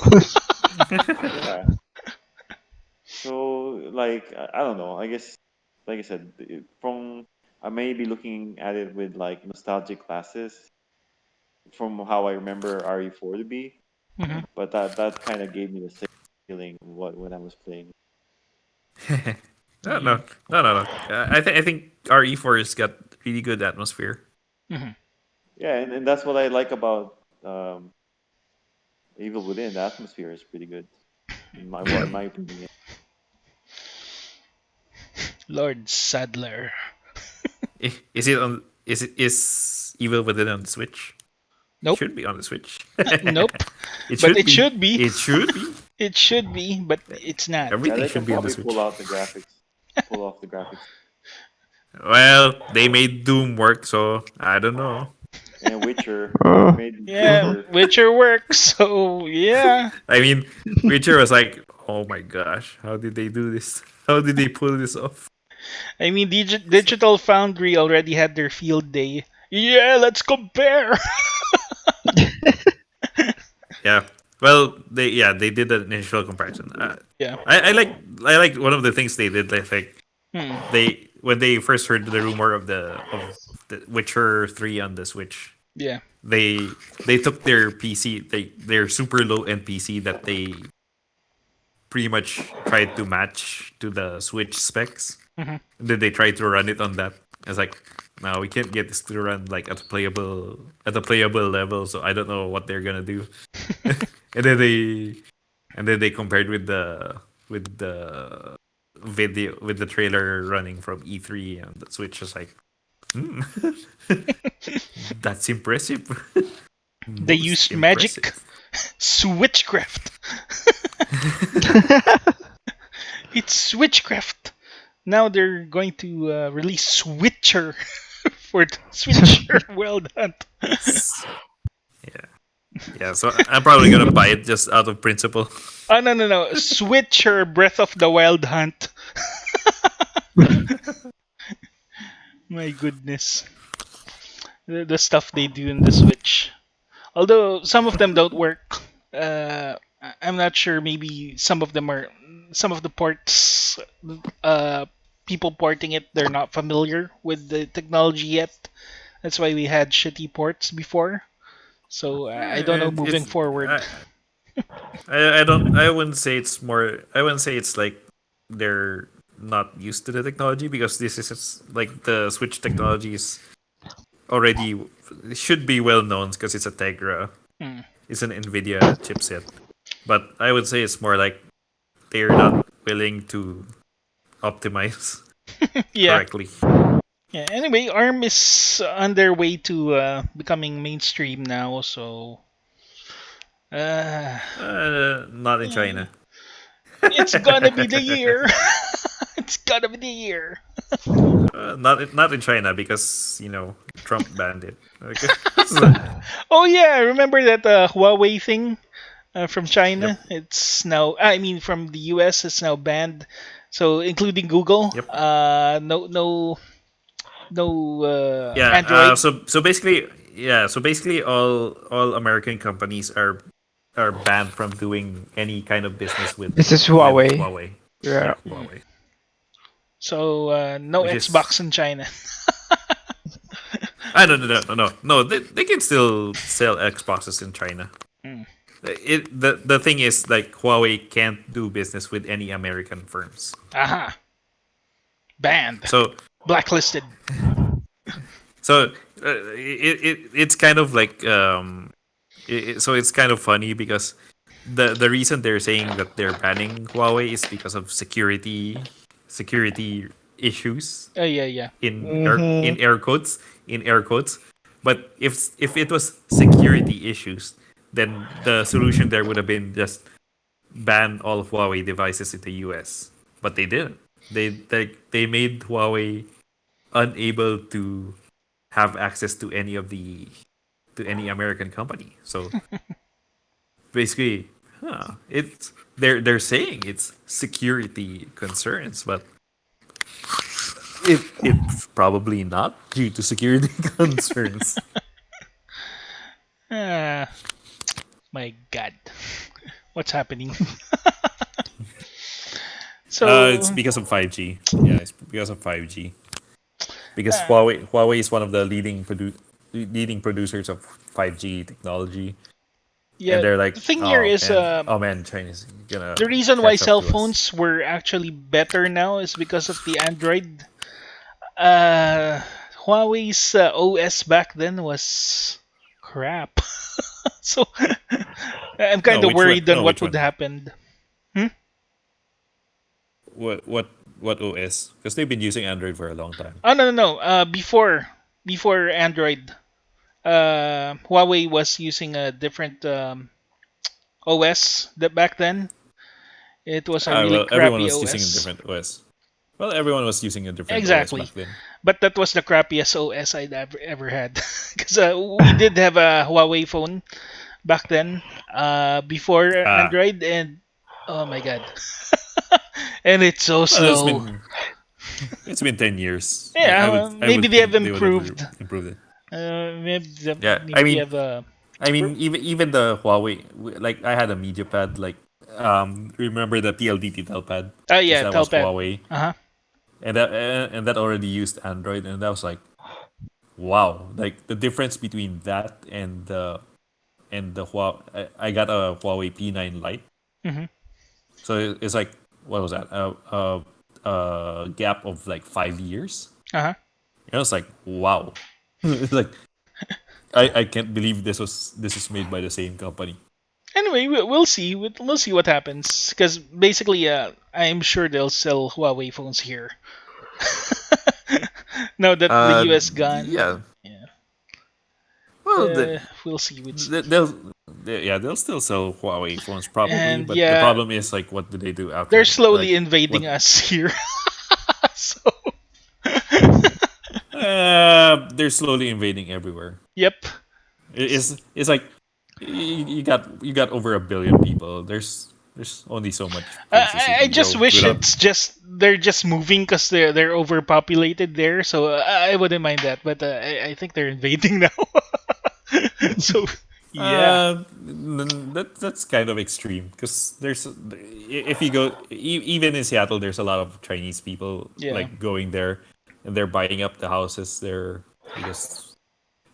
Yeah. So like I don't know. I guess like I said, from I may be looking at it with like nostalgic glasses from how I remember RE4 to be, Mhm. but that kind of gave me the same feeling what when I was playing. no, Yeah. no, no, no, no. I think RE4 has got really good atmosphere. Mhm. Yeah, and that's what I like about Evil Within. The atmosphere is pretty good in my opinion. Yeah. Lord Sadler. Is it on? Is Evil Within on the Switch? Nope. Should be on the Switch. Nope. It But should it be. should be. It should be. It should be, but it's not. Yeah, Everything they should can be on the probably Switch. pull off the graphics, Well, they made Doom work, so I don't know. and Witcher. They Oh. made Yeah, Witcher. Witcher works. So yeah. I mean, Witcher was like, oh my gosh, how did they do this? How did they pull this off? I mean, It's like, Digital Foundry already had their field day. Yeah, let's compare. yeah. Well, they did an initial comparison. Yeah. I like one of the things they did. Like Hmm. they when they first heard the rumor of the Witcher 3 on the Switch, Yeah. they took their PC, their super low end PC that they pretty much tried to match to the Switch specs. Hmm. And then they tried to run it on that. It's like, no, we can't get this to run like at a playable level. So I don't know what they're gonna do. and then they and then they compared with the video with the trailer running from E3 and the Switch was like, hmm, that's impressive. They Most used magic, impressive. switchcraft. It's switchcraft. Now they're going to release Switcher for the Switcher. Well done. Yeah. Yeah, so I'm probably gonna buy it just out of principle. Oh no no no! Switcher Breath of the Wild Hunt. My goodness, the stuff they do in the Switch. Although some of them don't work. I'm not sure. Maybe some of the ports. People porting it, they're not familiar with the technology yet. That's why we had shitty ports before. So I don't know moving It's forward. I wouldn't say it's more. I wouldn't say it's like they're not used to the technology because this is like the Switch technology is already should be well known because it's a Tegra. Hmm. It's an Nvidia chipset. But I would say it's more like they're not willing to optimize Yeah. correctly. Yeah. Anyway, ARM is on their way to becoming mainstream now. So uh, Not in yeah, China. it's gonna be the year. It's gonna be the year. Not in China because Trump banned it. Okay. So, Oh yeah, remember that Huawei thing from yep. China? It's now, I mean, from the US, it's now banned. So including Google, Yep. no Yeah. Android. So basically, yeah. So basically, all American companies are banned from doing any kind of business This is with Huawei. Huawei. Yeah. Yeah, Mm. Huawei. So no Which Xbox is in China. I don't know. No. They can still sell Xboxes in China. Mm. The thing is like Huawei can't do business with any American firms. Aha, banned, So blacklisted. so it's kind of like so it's kind of funny because the reason they're saying that they're banning Huawei is because of security issues Yeah, yeah. Mm-hmm. in air quotes. But if it was security issues, then the solution there would have been just ban all of Huawei devices in the US. But they didn't. They made Huawei unable to have access to any American company. So basically, they're saying it's security concerns, but it's probably not due to security concerns. Ah, my God, what's happening? It's So because of 5G. Yeah, it's because of 5G. Because uh, Huawei is one of the leading producers of 5G technology, and yeah, they're like, the thing here is oh man, Chinese gonna the reason why catch up cell to us. phones were actually better now is because of the Android. Uh, Huawei's OS back then was crap. So I'm No, kind of which one? worried on No, what which would one? happen. Hmm? What what what OS? Because they've been using Android for a long time. Oh no, no, no. Before Android, Huawei was using a different OS that back then. It was a really Well, everyone crappy was using a OS. different OS. Well, everyone was using a different OS Exactly. back then. But that was the crappiest OS I'd ever had. Because we did have a Huawei phone back then, before Ah, Android, and oh my god. And it's so well, slow. it's been 10 years. Yeah, I maybe would they have think they would have improved. improved it. Yeah, Maybe they have a. even the Huawei, like I had a media pad, like remember the PLDT tel pad Oh because yeah, that was Telpad. Huawei, Uh huh. and that already used Android, and that was like wow, like the difference between that and the Huawei. I got a Huawei P9 Lite, Hmm. so it's like what was that? A gap of like 5 years. Uh huh. And I was like, wow. It's like I can't believe this is made by the same company. Anyway, we'll see. We'll see what happens. Because basically, I'm sure they'll sell Huawei phones here. Now that the Uh, US gone, yeah. yeah. Well, We'll see. We'll see. they- they'll yeah they'll still sell Huawei phones probably, And but the yeah, problem is like what do they do they're after like slowly what? invading us here. So, They're slowly invading everywhere. yep. It's like you got over a billion people. There's only so much places you I can just go wish without. it's just they're just moving because they're overpopulated there. So I wouldn't mind that, but I think they're invading now. So yeah, That's kind of extreme because if you go even in Seattle, there's a lot of Chinese people yeah, like going there, and they're buying up the houses there because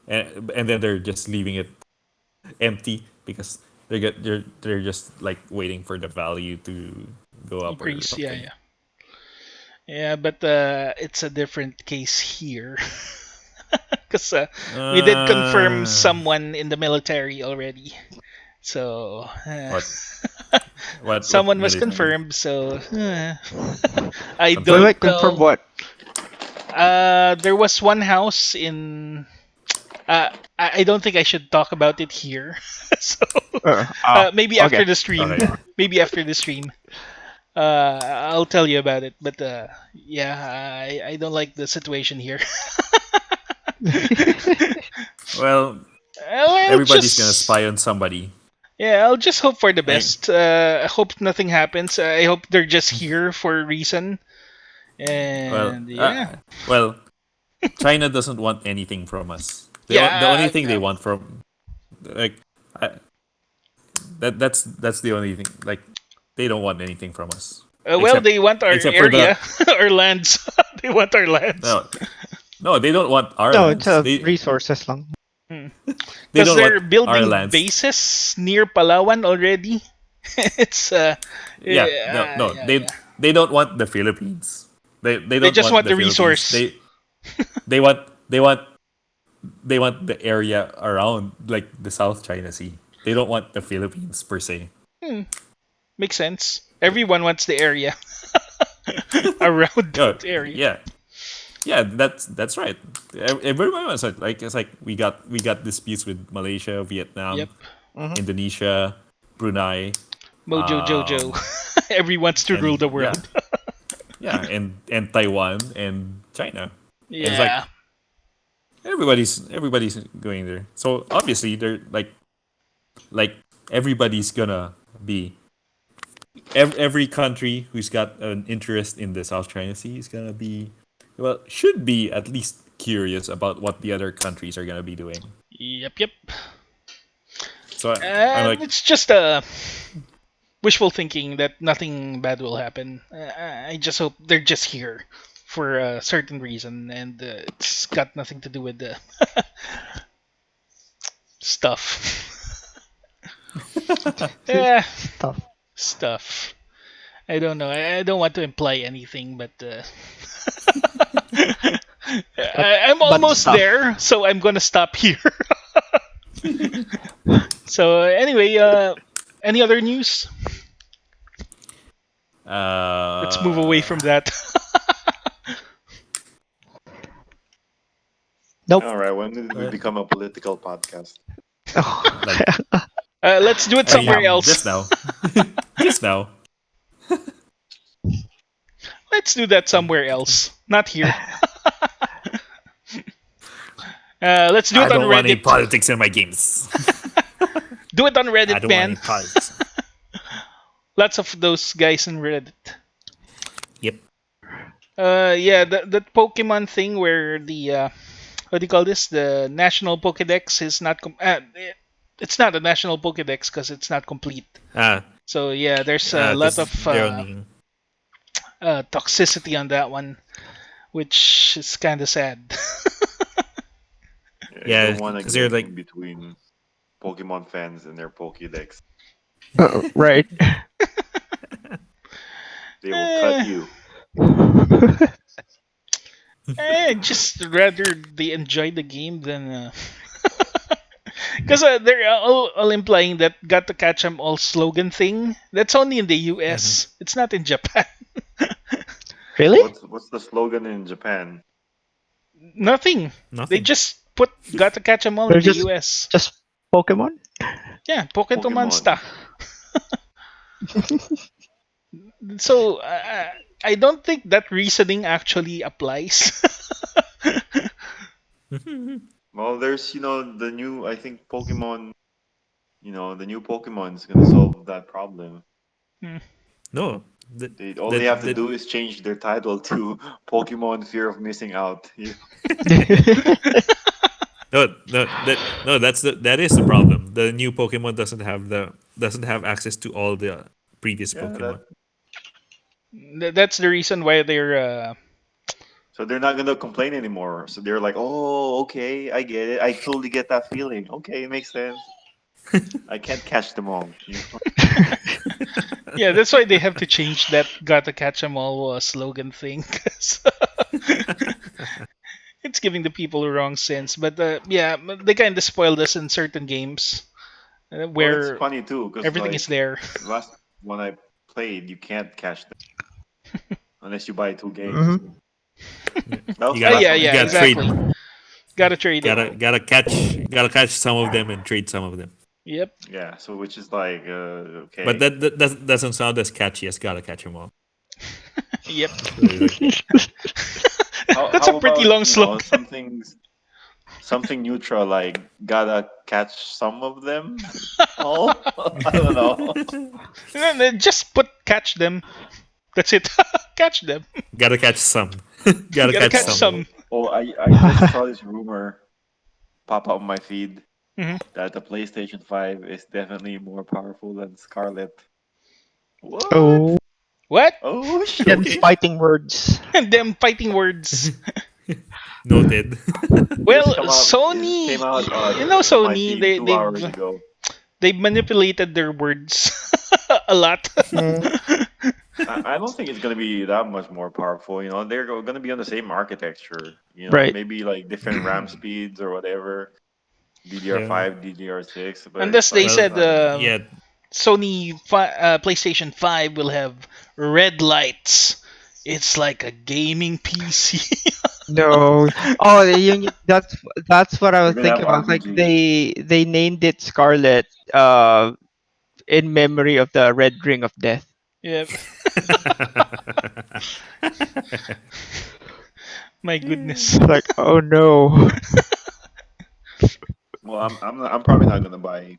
and then they're just leaving it empty because they're just like waiting for the value to go up or increase. Yeah, something. yeah, yeah. But it's a different case here. Because we did confirm Uh, someone in the military already. So what what someone was military? confirmed. So I Wait, don't Confirmed? wait, confirm know. what? There was one house in. I don't think I should talk about it here. So maybe after Okay. the stream. Okay. Maybe after the stream. I'll tell you about it. But yeah, I don't like the situation here. Well, Well, everybody's gonna just spy on somebody. Yeah, I'll just hope for the I, best. I hope nothing happens. I hope they're just here for a reason. well, And yeah, well, China doesn't want anything from us. The only yeah. thing they want from like I, that's the only thing. Like they don't want anything from us Well, except they want our for the area, our lands. They want our lands. no no they don't want our No, it's lands. resources lang. They Because don't want they're our building lands. bases near Palawan already. It's Yeah, no, no, yeah, yeah. they don't want the Philippines. They They don't just want want the the Philippines. resource. They want they want the area around like the South China Sea. They don't want the Philippines per se. Hmm, makes sense. Everyone wants the area around No, that area. yeah, yeah, that's right. Everyone was like it's like we got disputes with Malaysia, Yep. Vietnam, Mhm. Indonesia, Brunei, Mojo Jojo. Everyone wants to rule and the yeah, world. yeah, and Taiwan and China. And it's like Yeah. everybody's going there. So obviously they're like everybody's gonna be every country who's got an interest in the South China Sea is gonna be well should be at least curious about what the other countries are gonna be doing. Yep, yep. So I'm like It's just wishful thinking that nothing bad will happen. I just hope they're just here for a certain reason, and it's got nothing to do with the stuff. Yeah, Stuff. stuff. I don't know. I don't want to imply anything, but But I'm almost stuff. there, so I'm gonna stop here. So anyway, any other news? Let's move away uh from that. Nope. All right, when did we uh, become a political podcast? Oh. like Let's do it I somewhere am. else. just now. Just now. Let's do that somewhere else, not here. Let's do I it on don't want any Reddit. politics in my games. Do it on I Reddit, don't want any man. politics. Lots of those guys in Reddit. Yep. Yeah, that Pokemon thing where the what do you call this? The national Pokédex is not it's not a national Pokédex because it's not complete. Ah, So yeah, there's a lot because of they're only toxicity on that one, which is kind of sad. Yeah, you yeah, don't want to because they're get like in between Pokemon fans and their Pokédex. Right. They will cut Eh, you. just rather they enjoy the game than. Because they're all implying that "got to catch 'em all" slogan thing. That's only in the mhm, U.S. It's not in Japan. Really? What's the slogan in Japan? Nothing. They nothing. just put "got to catch 'em all" They're in the just U.S. just Pokemon? Yeah, Pokemon Pokemon. Monster. So I don't think that reasoning actually applies. Well, there's the new I think Pokemon. The new Pokemon is gonna solve that problem. Hmm. No, that They all they that have to that do is change their title to Pokemon Fear of Missing Out. no, that is the problem. The new Pokemon doesn't have access to all the previous Yeah, that Pokemon. That's the reason why they're so they're not gonna complain anymore. So they're like, oh, okay, I get it. I totally get that feeling. Okay, it makes sense. I can't catch them all. yeah, that's why they have to change that "gotta catch 'em all" slogan thing. 'Cause it's giving the people the wrong sense. But yeah, they kind of spoiled us in certain games Well, it's where funny too, because everything is like there. last one I played, you can't catch them unless you buy two games. Mhm. That You was the last Yeah, one I yeah, gotta played. trade, exactly. Gotta trade it. gotta catch some of them and trade some of them. Yep. Yeah, so which is like But okay. that doesn't sound as catchy as gotta catch them all. Yep. How That's a how pretty about long slogan. some things something neutral like gotta catch some of them all. I don't know. No, no, just put catch them. That's it. Catch them. Gotta catch some. Gotta Gotta catch catch some. Oh, some. I just saw this rumor pop up on my feed Hmm. that the PlayStation 5 is definitely more powerful than Scarlet. What? Oh, What? Oh them shit! fighting words. Them fighting words. Noted. Well, It just Sony, came out on my Sony, feed they 2 hours ago. they've manipulated their words a lot. Mm, I don't think it's gonna be that much more powerful. You know, they're gonna be on the same architecture. You know, right. maybe like different RAM speeds or whatever, Yeah. DDR5, DDR6. But Unless it's they like Well, it's said not gonna. yeah. PlayStation 5 will have red lights. It's like a gaming PC. No. Oh, that's what I They're was gonna have thinking about. Like RGB. they named it Scarlet in memory of the Red Ring of Death. Yeah, my goodness. It's like, oh no. Well, I'm probably not gonna buy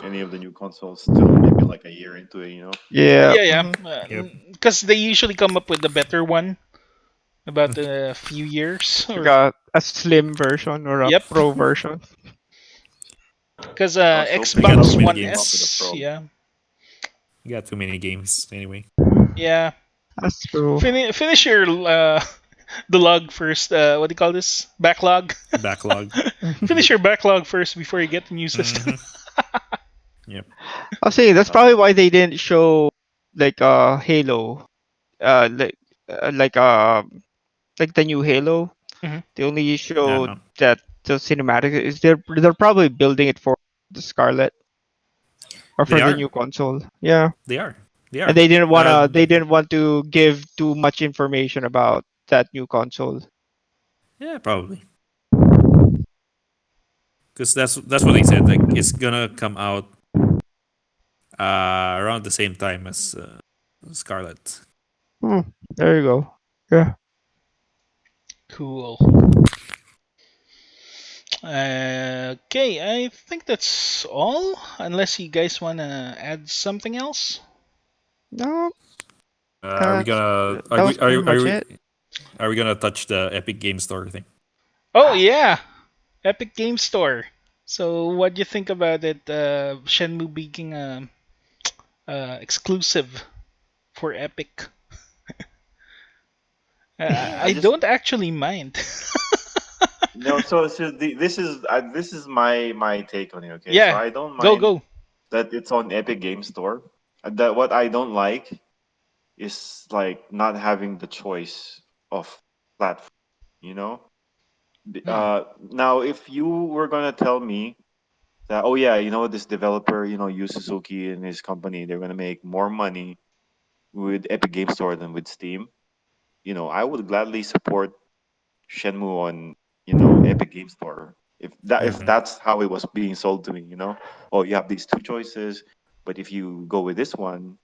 any of the new consoles till maybe like a year into it. You know. Yeah. Yeah, Mhm. Yep. because they usually come up with a better one about a few years Like or a slim version or a yep. pro version. Because I was We hoping got too Xbox Sony many would One come up with a S, games. Pro. yeah, We got too many games anyway. yeah. That's true. Finish your the log first. What do you call this? Backlog. Backlog. Mhm. Finish your backlog first before you get the new system. Mm-hmm. Yep. I'll say that's Uh, probably why they didn't show like Halo, uh like like like the new Halo. Hmm. They only showed Uh-huh. that the cinematic is they're probably building it for the Scarlet or They for the are. new console. Yeah. They are. They And are. they Uh, didn't want to give too much information about that new console. yeah, probably. Because that's what they said. Like it's gonna come out around the same time as Scarlet. Hmm, there you go. Yeah. Cool. Okay, I think that's all. Unless you guys wanna add something else. No, Are we gonna that was pretty much it. are we gonna touch the Epic Game Store thing? Oh yeah, Epic Game Store. So what do you think about it? Shenmue being exclusive for Epic. I I just don't actually mind. no. This is my take on it. Okay, so Yeah, I don't go mind go. that it's on Epic Game Store. That what I don't like is like not having the choice of platform. You know. Hmm. Now if you were gonna tell me that, oh yeah, you know this developer, you know Yu Suzuki and his company, they're gonna make more money with Epic Game Store than with Steam. You know, I would gladly support Shenmue on Epic Game Store if Mm-hmm. that's how it was being sold to me. You know, oh you have these two choices, but if you go with this one,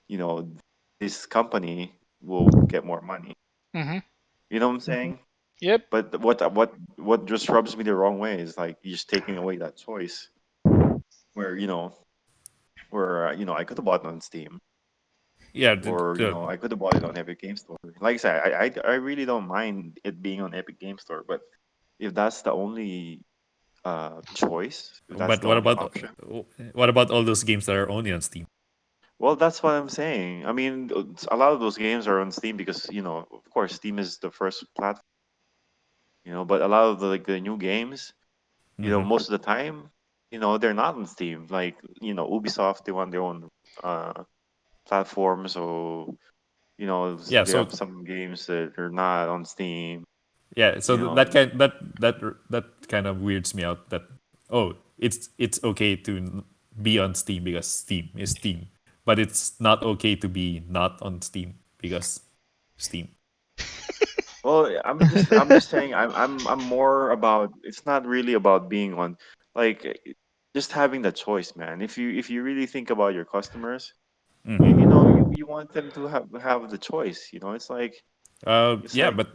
you know this company will get more money. Hmm. You know what I'm Mhm. saying? Yep. But what just rubs me the wrong way is like you're just taking away that choice where I could have bought it on Steam Yeah. or I could have bought it on Epic Game Store. Like I said, I really don't mind it being on Epic Game Store, but if that's the only choice, if that's But the only option, what about all those games that are only on Steam? well, that's what I'm saying. I mean, a lot of those games are on Steam because of course, Steam is the first platform. But a lot of the new games, Mm-hmm. most of the time, they're not on Steam. Like Ubisoft, they want their own uh platform, so Yeah. they So have some games that are not on Steam. yeah. So You that know, that kind of weirds me out. That it's okay to be on Steam because Steam is Steam, but it's not okay to be not on Steam because Steam. well, I'm just saying I'm more about it's not really about being on like just having the choice, man. If you really think about your customers, Mm. you want them to have the choice. It's like it's Yeah, like but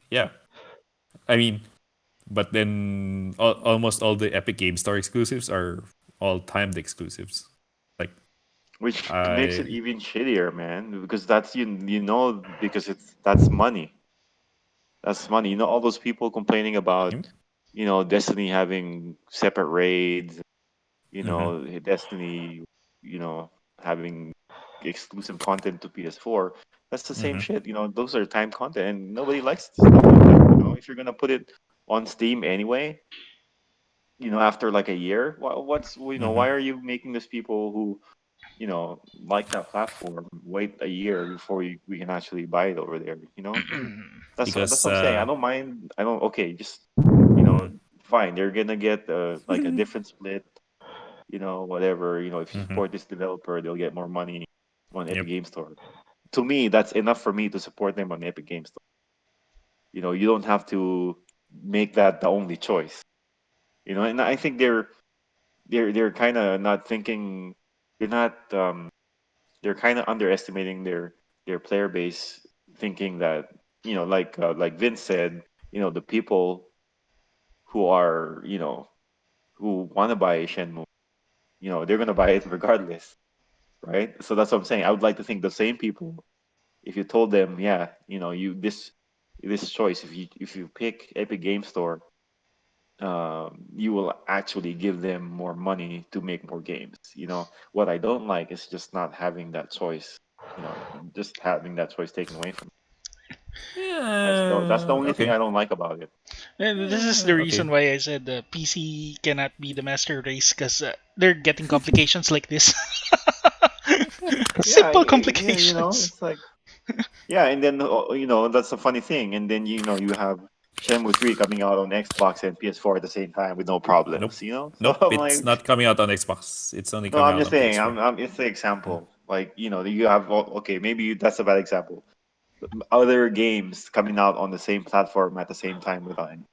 yeah, I mean, But then almost all the Epic Game Store exclusives are all timed exclusives. Like which makes it I even shittier, man. Because that's because that's money. That's money. You know, all those people complaining about, Destiny having separate raids, mm-hmm, Destiny, you know, having exclusive content to PS4. That's the same mm-hmm, shit. Those are time content, and nobody likes stuff like that. If you're gonna put it on Steam anyway, after like a year, mm-hmm. why are you making this people who, like that platform wait a year before we can actually buy it over there? That's Because what I'm saying. I don't mind. I don't. Okay, just mm-hmm, fine. They're gonna get like a different split. Whatever. If you mm-hmm, support this developer, they'll get more money on Epic yep. Game Store. To me, that's enough for me to support them on Epic Game Store. You don't have to make that the only choice. And I think they're kind of not thinking. They're not. They're kind of underestimating their player base, thinking that like Vince said, the people who are who want to buy Shenmue, they're gonna buy it regardless, right? So that's what I'm saying. I would like to think the same people, if you told them, yeah, you this choice, if you pick Epic Game Store, you will actually give them more money to make more games. What I don't like is just not having that choice. Just having that choice taken away from. That's the Yeah. only thing Okay. I don't like about it. And this is the Yeah. Okay. reason why I said the PC cannot be the master race because they're getting complications like this. Yeah, Simple yeah, complications. it's like yeah, and then that's a funny thing, and then you have Shenmue 3 coming out on Xbox and PS4 at the same time with no Nope. problems. So Nope. I'm It's like, not coming out on Xbox. It's only no, coming I'm out just on saying, PS4. it's the example. Like you have okay, maybe that's a bad example. Other games coming out on the same platform at the same time without any.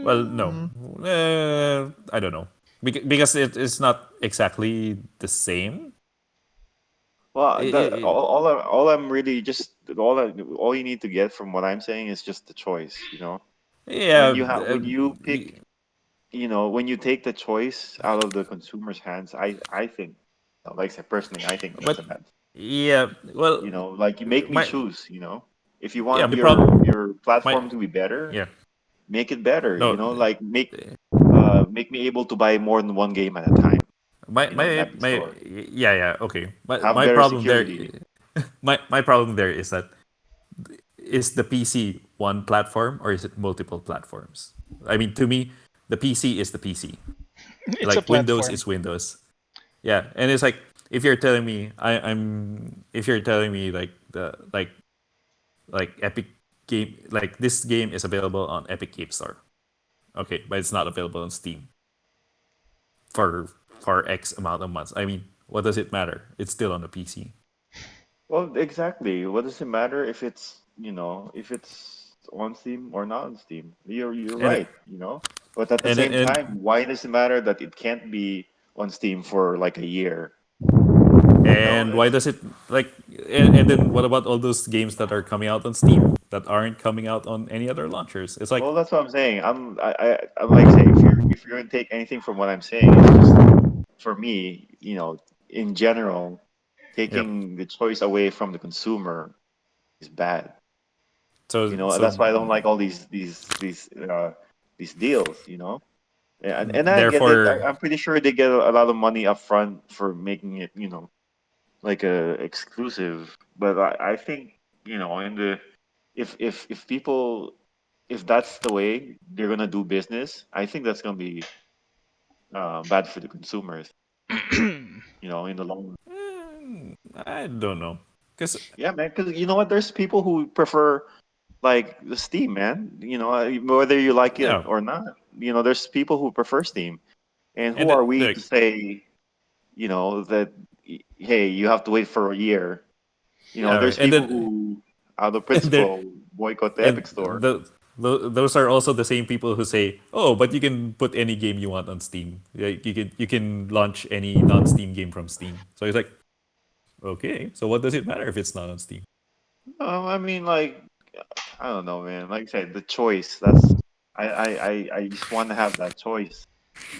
Well, Mm, no. Mm. I don't know. Because it is not exactly the same. Well, It, the, it, all I'm really just all you need to get from what I'm saying is just the choice. When yeah. you pick, when you take the choice out of the consumer's hands, I think, like I said, personally, I think that's But a bad. yeah. Well, Like you make me my choose. If you yeah. want My problem. your My platform to be better, yeah. make it better. No. Like make me able to buy more than one game at a time. In Epic My Store, yeah, yeah, okay. But have my better problem there security. my problem there is that is the PC one platform or is it multiple platforms? I mean, to me, the PC is the PC. it's a Like Windows platform. is Windows. Yeah, and it's like if you're telling me if you're telling me like Epic game like this game is available on Epic Game Store. Okay, but it's not available on Steam for X amount of months. I mean, what does it matter? It's still on the PC. Well, exactly. What does it matter if it's on Steam or not on Steam? You're And right. But at the same and time, why does it matter that it can't be on Steam for like a year? and why It's does it like and then what about all those games that are coming out on Steam that aren't coming out on any other launchers? It's like well, that's what I'm saying. I'm like say if you're gonna take anything from what I'm saying, it's just for me, in general, yep. taking the choice away from the consumer is bad. So That's why I don't like all these deals. And I get it. therefore I'm pretty sure they get a lot of money up front for making it, like a exclusive. But I think, in the if people if that's the way they're gonna do business, I think that's gonna be bad for the consumers. In the long run. I don't know because Yeah, man. Because you know what, there's people who prefer like the Steam, man. Whether you like it yeah or not. There's people who prefer Steam, and who and are we to like say that hey, you have to wait for a year. yeah There's and people then who out of and there principle boycott the and Epic Store. those are also the same people who say, "Oh, but you can put any game you want on Steam. Like you can launch any non-Steam game from Steam." So it's like, okay, so what does it matter if it's not on Steam? I mean, like, I don't know, man. Like I said, the choice. That's I just want to have that choice.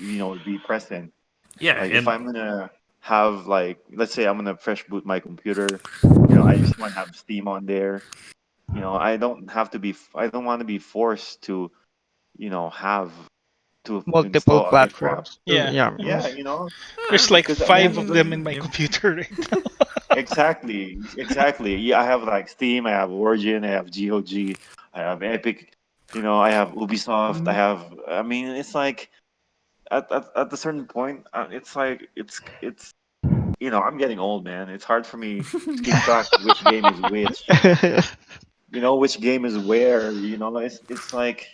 Be present. Yeah, Like if and I'm gonna have like, let's say I'm gonna fresh boot my computer, I just want to have Steam on there. I don't have to be. I don't want to be forced to, have to Multiple install other crap. platforms. Yeah. Yeah. Yeah, There's like because at the end five of of the them in my yeah, computer right now. exactly, exactly. Yeah, I have like Steam, I have Origin, I have GOG, I have Epic, I have Ubisoft, I Um, have. I mean, it's like at a certain point, it's like I'm getting old, man. It's hard for me to keep track which game is which. Which game is where. It's like,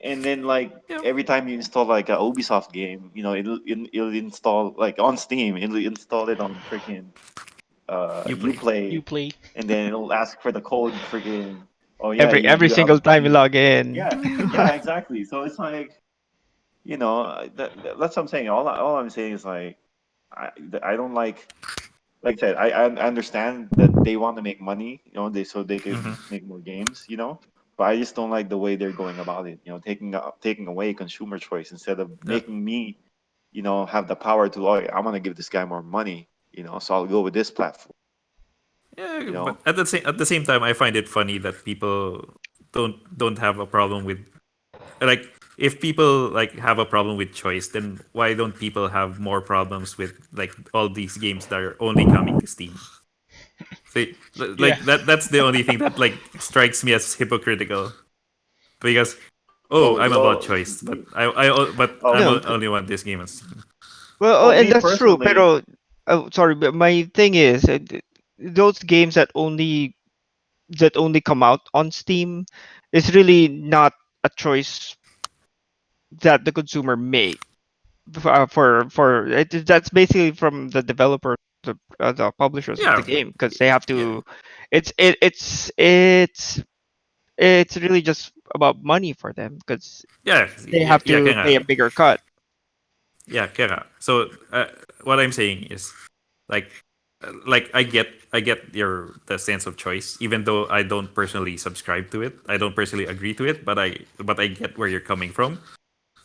and then like yeah, every time you install like a Ubisoft game, it'll install like on Steam. It'll install it on freaking you play. You Uplay, play. and then it'll ask for the code. Freaking, oh yeah, every you every you have single time you log in. yeah, yeah, exactly. So it's like, that's what I'm saying. All I'm saying is like, I don't like I said, I understand that they want to make money, so they Hmm. can make more games, but I just don't like the way they're going about it, taking away consumer choice instead of Uh, making me, have the power to, oh, I'm gonna give this guy more money, so I'll go with this platform, yeah, you but know. at the same time, I find it funny that people don't have a problem with, like, if people like have a problem with choice, then why don't people have more problems with like all these games that are only coming to Steam? See, Yeah. like that's the only thing that like strikes me as hypocritical, because Oh I'm about well, choice, but I'm oh, No. only want this game as Well, oh, oh, and me that's true. personally. Pero, oh, sorry, but my thing is, those games that only come out on Steam is really not a choice that the consumer made. That's basically from the developer, the publishers of the yeah, game, because they have yeah, to. It's really just about money for them because they yeah, have yeah, to pay a bigger cut. kaya. So what I'm saying is like I get the sense of choice, even though I don't personally subscribe to it. I don't personally agree to it, but I get where you're coming from.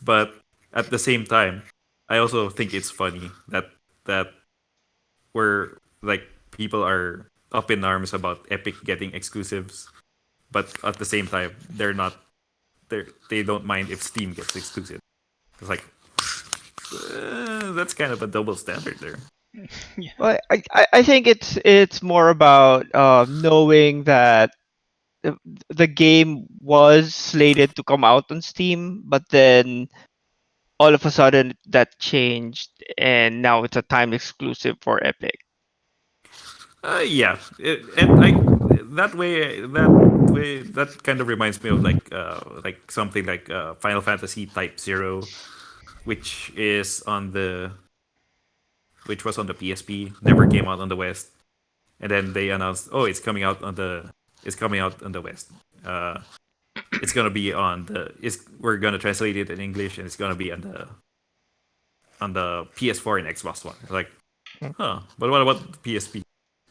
But at the same time, I also think it's funny that we're like people are up in arms about Epic getting exclusives, but at the same time they don't mind if Steam gets exclusive. It's like that's kind of a double standard there. Yeah. Well, I think it's more about knowing that the, the game was slated to come out on Steam, but then all of a sudden that changed, and now it's a time exclusive for Epic. Yeah, and that kind of reminds me of like something like Final Fantasy Type Zero, which is on the which was on the PSP, never came out on the West, and then they announced, oh, it's coming out on the West. Uh, it's gonna be on the it's we're gonna translate it in English, and it's gonna be on the PS4 and Xbox One. Like, Mm. huh? But what about the PSP?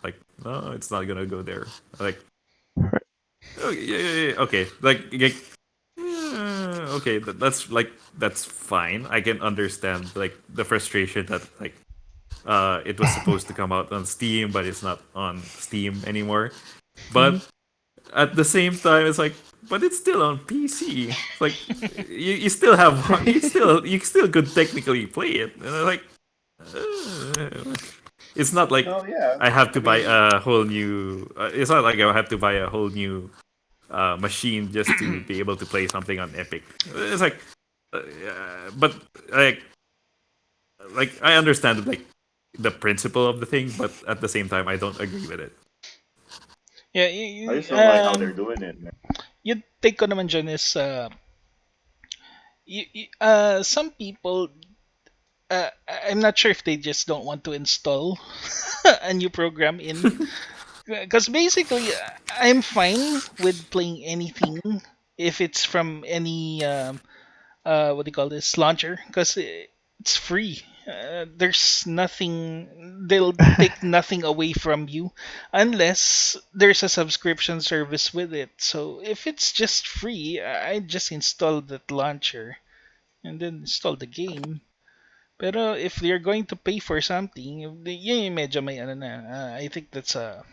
Like, no, it's not gonna go there. Like, oh, yeah, yeah, yeah, okay, okay, that's fine. I can understand like the frustration that like it was supposed to come out on Steam, but it's not on Steam anymore. Mhm. But at the same time, it's like, but it's still on PC. It's like you still have you still could technically play it, and I'm like, uh, it's not like No, yeah. I have I to buy mean, a whole new. It's not like I have to buy a whole new machine just to be able to play something on Epic. It's like, but like I understand like the principle of the thing, but at the same time, I don't agree with it. Yeah. I just don't like how they're doing it, man. Yung take ko naman dyan is, some people, I'm not sure if they just don't want to install a new program in. Because basically, I'm fine with playing anything if it's from any what do you call this, launcher, because it's free. There's nothing. they'll take nothing away from you unless there's a subscription service with it. So if it's just free, I just install that launcher and then install the game. Pero if they're going to pay for something, yun yung medyo may ano na. I think it's a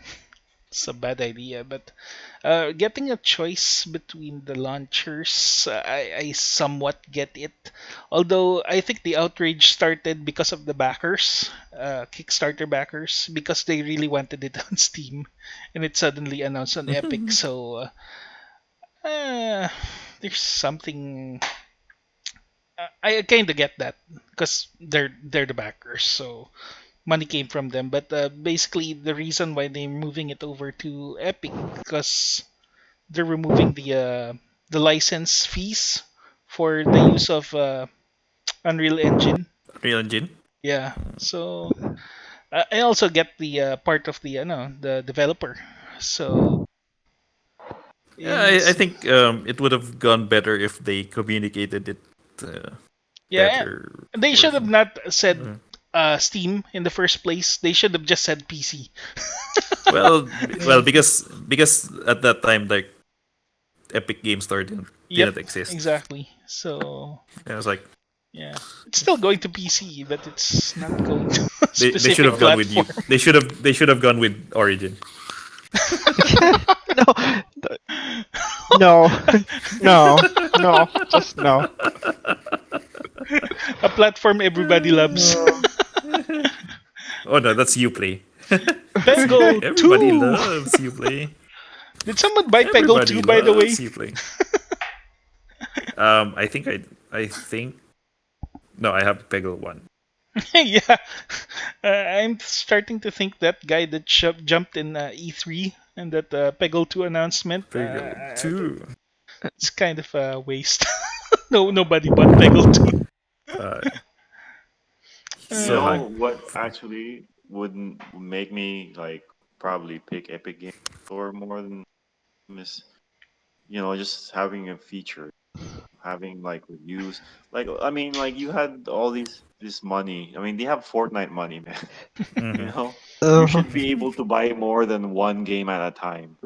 bad idea. But getting a choice between the launchers, I somewhat get it. Although I think the outrage started because of the backers, Kickstarter backers, because they really wanted it on Steam, and it suddenly announced on Epic. So uh, there's something. I kind of get that because they're the backers, so money came from them. But basically, the reason why they're moving it over to Epic because they're removing the license fees for the use of Unreal Engine. Real Engine. Yeah, so I also get the part of the no the developer. So Yeah, in I think it would have gone better if they communicated it uh, yeah, better. they Or should have not said uh, Steam in the first place. They should have just said PC. well, because at that time, like Epic Game Store Yep, didn't exist. exactly. So And I was like, yeah, it's still going to PC, but it's not going to a they should specific have gone with you. platform. They should have gone with Origin. No, no, no, no, just no. A platform everybody loves. No. Oh no, that's Uplay. Peggle Everybody 2! loves Uplay. Did someone buy Peggle Everybody 2, by the way? loves Uplay. I think no, I have Peggle 1. Yeah. I'm starting to think that guy that jumped in E3 and that Peggle 2 announcement, Peggle 2. it's kind of a waste. No, nobody bought Peggle 2. Uh, You so Uh, know high. what actually wouldn't make me like probably pick Epic Games Store more than this? Just having a feature, having like reviews. Like I mean, like you had all this money. I mean, they have Fortnite money, man. You Hmm. know, you Uh, should be able to buy more than one game at a time.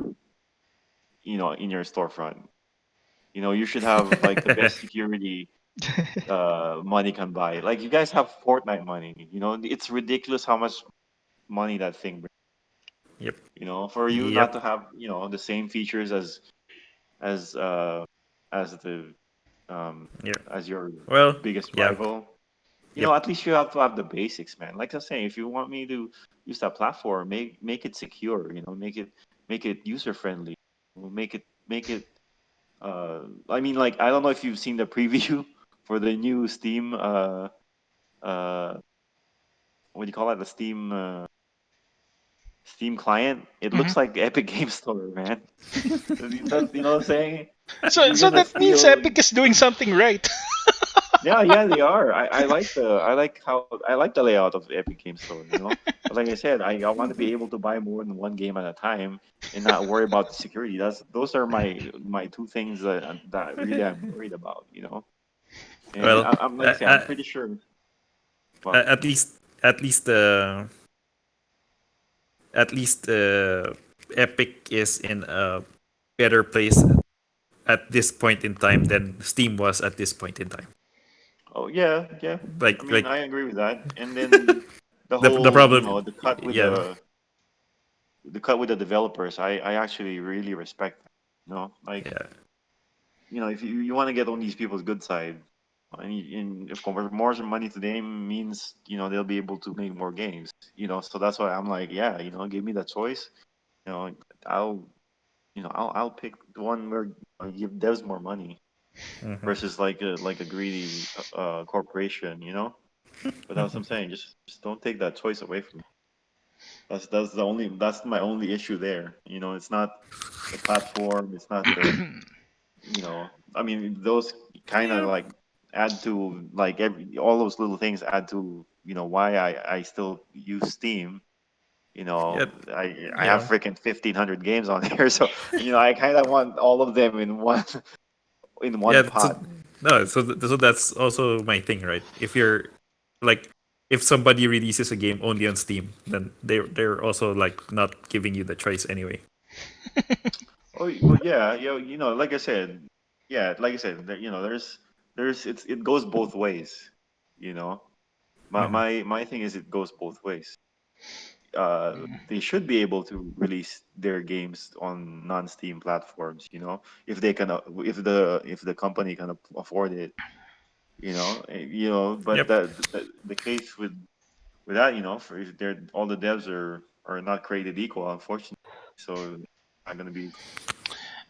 In your storefront. You should have like the best security money can buy. Like you guys have Fortnite money. It's ridiculous how much money that thing brings. Yep. For you not Yep. to have the same features as uh as the um Yep. as your Well, biggest yeah. rival. Yep. At least you have to have the basics, man. Like I was saying, if you want me to use that platform, make it secure. Make it user friendly. Make it. I mean, like I don't know if you've seen the preview for the new Steam. Uh, what do you call it? The Steam client. It mhm. looks like Epic Game Store, man. You know what I'm saying? So, You're so gonna that means feel. Epic is doing something right. Yeah, yeah, they are. I like the layout of Epic Game Store. But like I said, I want to be able to buy more than one game at a time and not worry about the security. Those are my two things that really I'm worried about. And Well, I'm like I say, I'm pretty sure. Well, at least Epic is in a better place at this point in time than Steam was at this point in time. oh yeah, yeah. I mean, Like I agree with that. And then the the whole, problem, the cut with yeah, the developers, I actually really respect that. Like yeah, if you want to get on these people's good side, and if more money to them means they'll be able to make more games. So that's why I'm like, yeah, give me the choice. You know, I'll I'll pick the one where give devs more money hmm, versus like a greedy corporation. But that's what I'm saying. Just don't take that choice away from me. That's my only issue there. It's not the platform. It's not the I mean, those kind of Yep. like add to like all those little things add to why I still use Steam. yeah, I have yeah, freaking 1,500 games on here, so I kind of want all of them in one in one yeah. So pot. no, so that's also my thing, right? If you're like if somebody releases a game only on Steam, then they're also like not giving you the choice anyway. Oh, well, yeah, like I said, yeah, like I said, there's it goes both ways, you know. My thing is it goes both ways. They should be able to release their games on non-Steam platforms, if they can, if the company can afford it, but Yep. the case with that, for if they're all the devs are not created equal, unfortunately. So not gonna be,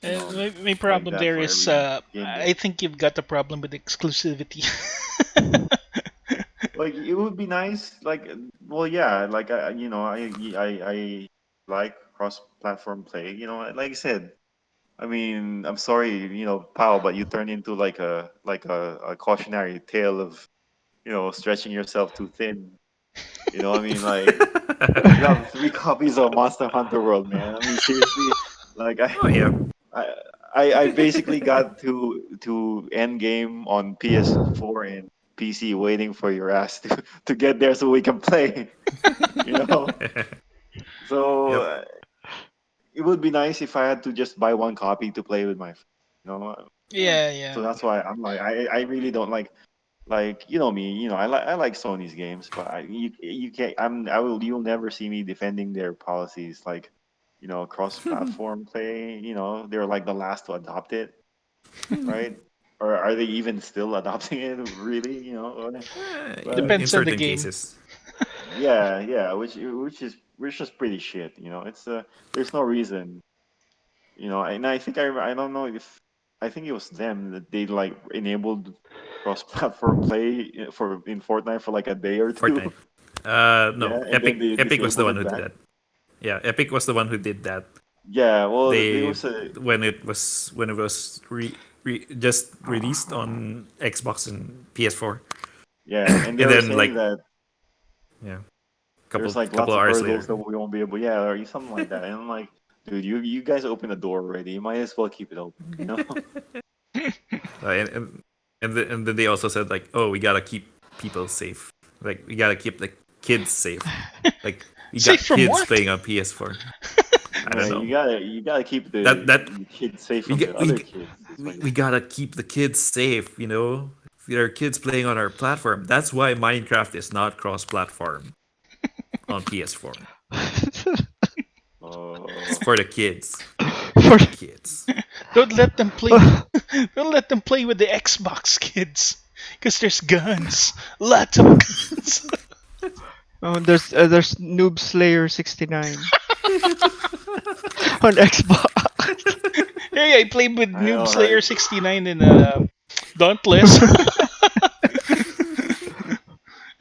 My like problem that there for is, every game dev. I think you've got a problem with exclusivity. Like it would be nice, like, well, yeah, like I like cross-platform play. Like I said, I mean, I'm sorry, pal, but you turn into like a cautionary tale of stretching yourself too thin. I mean, like, you have three copies of Monster Hunter World, man. I mean, seriously, like Oh yeah. I, I basically got to end game on PS4 and PC, waiting for your ass to get there so we can play. You know, so Yep. it would be nice if I had to just buy one copy to play with my, yeah. Yeah, yeah. So that's why I'm like, I really don't like, me, I like Sony's games, but you can't, you'll never see me defending their policies, like, cross-platform play. They're like the last to adopt it, right? Or are they even still adopting it, really? But In Depends on the certain game. cases. yeah, yeah, which is pretty shit. It's there's no reason. And I don't know if, I think it was them that they like enabled cross-platform play in Fortnite for like a day or two. Fortnite. No, Yeah, and then they Epic was the disabled one it who did back. that. Yeah, Epic was the one who did that. Yeah, well, it They was a when it was just released on Xbox and PS4, yeah, and they and were then saying like that yeah, there's like couple lots of hours hurdles later. that we won't be able, yeah, or something like that. And I'm like, dude, you guys opened the door already. You might as well keep it open. And then they also said like, oh, we gotta keep people safe. Like we gotta keep the kids safe. Like we Safe got from kids what? playing on PS4. I don't Right, know. you gotta keep That the kids safe we from the get other kids. That's why. we gotta keep the kids safe. There are kids playing on our platform. That's why Minecraft is not cross-platform on PS4. It's Oh, for the kids. For- The kids. Don't let them play. Don't let them play with the Xbox kids, because there's guns, lots of guns. oh, there's Noob Slayer 69 on Xbox. Hey, I played with I Noob know, Slayer right? 69 in Dauntless.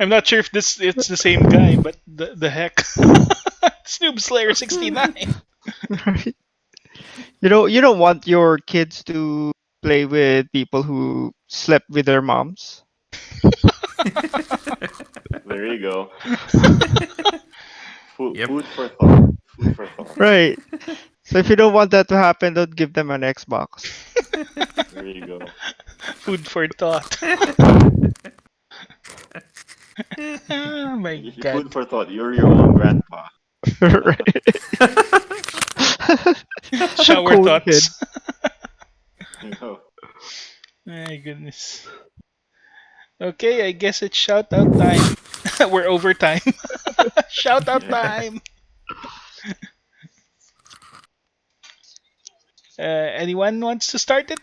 I'm not sure if this it's the same guy, but the heck, it's Noob Slayer 69. Right? You don't want your kids to play with people who slept with their moms. There you go. Food, Yep. food for thought. Food for thought. Right. So if you don't want that to happen, don't give them an Xbox. There you go. Food for thought. Oh my Food god. for thought. You're your own grandpa. Right. Shower Cone kid. thoughts. You know. My goodness. Okay, I guess it's shout out time. We're over time. Shout out Yeah. time. Anyone wants to start it?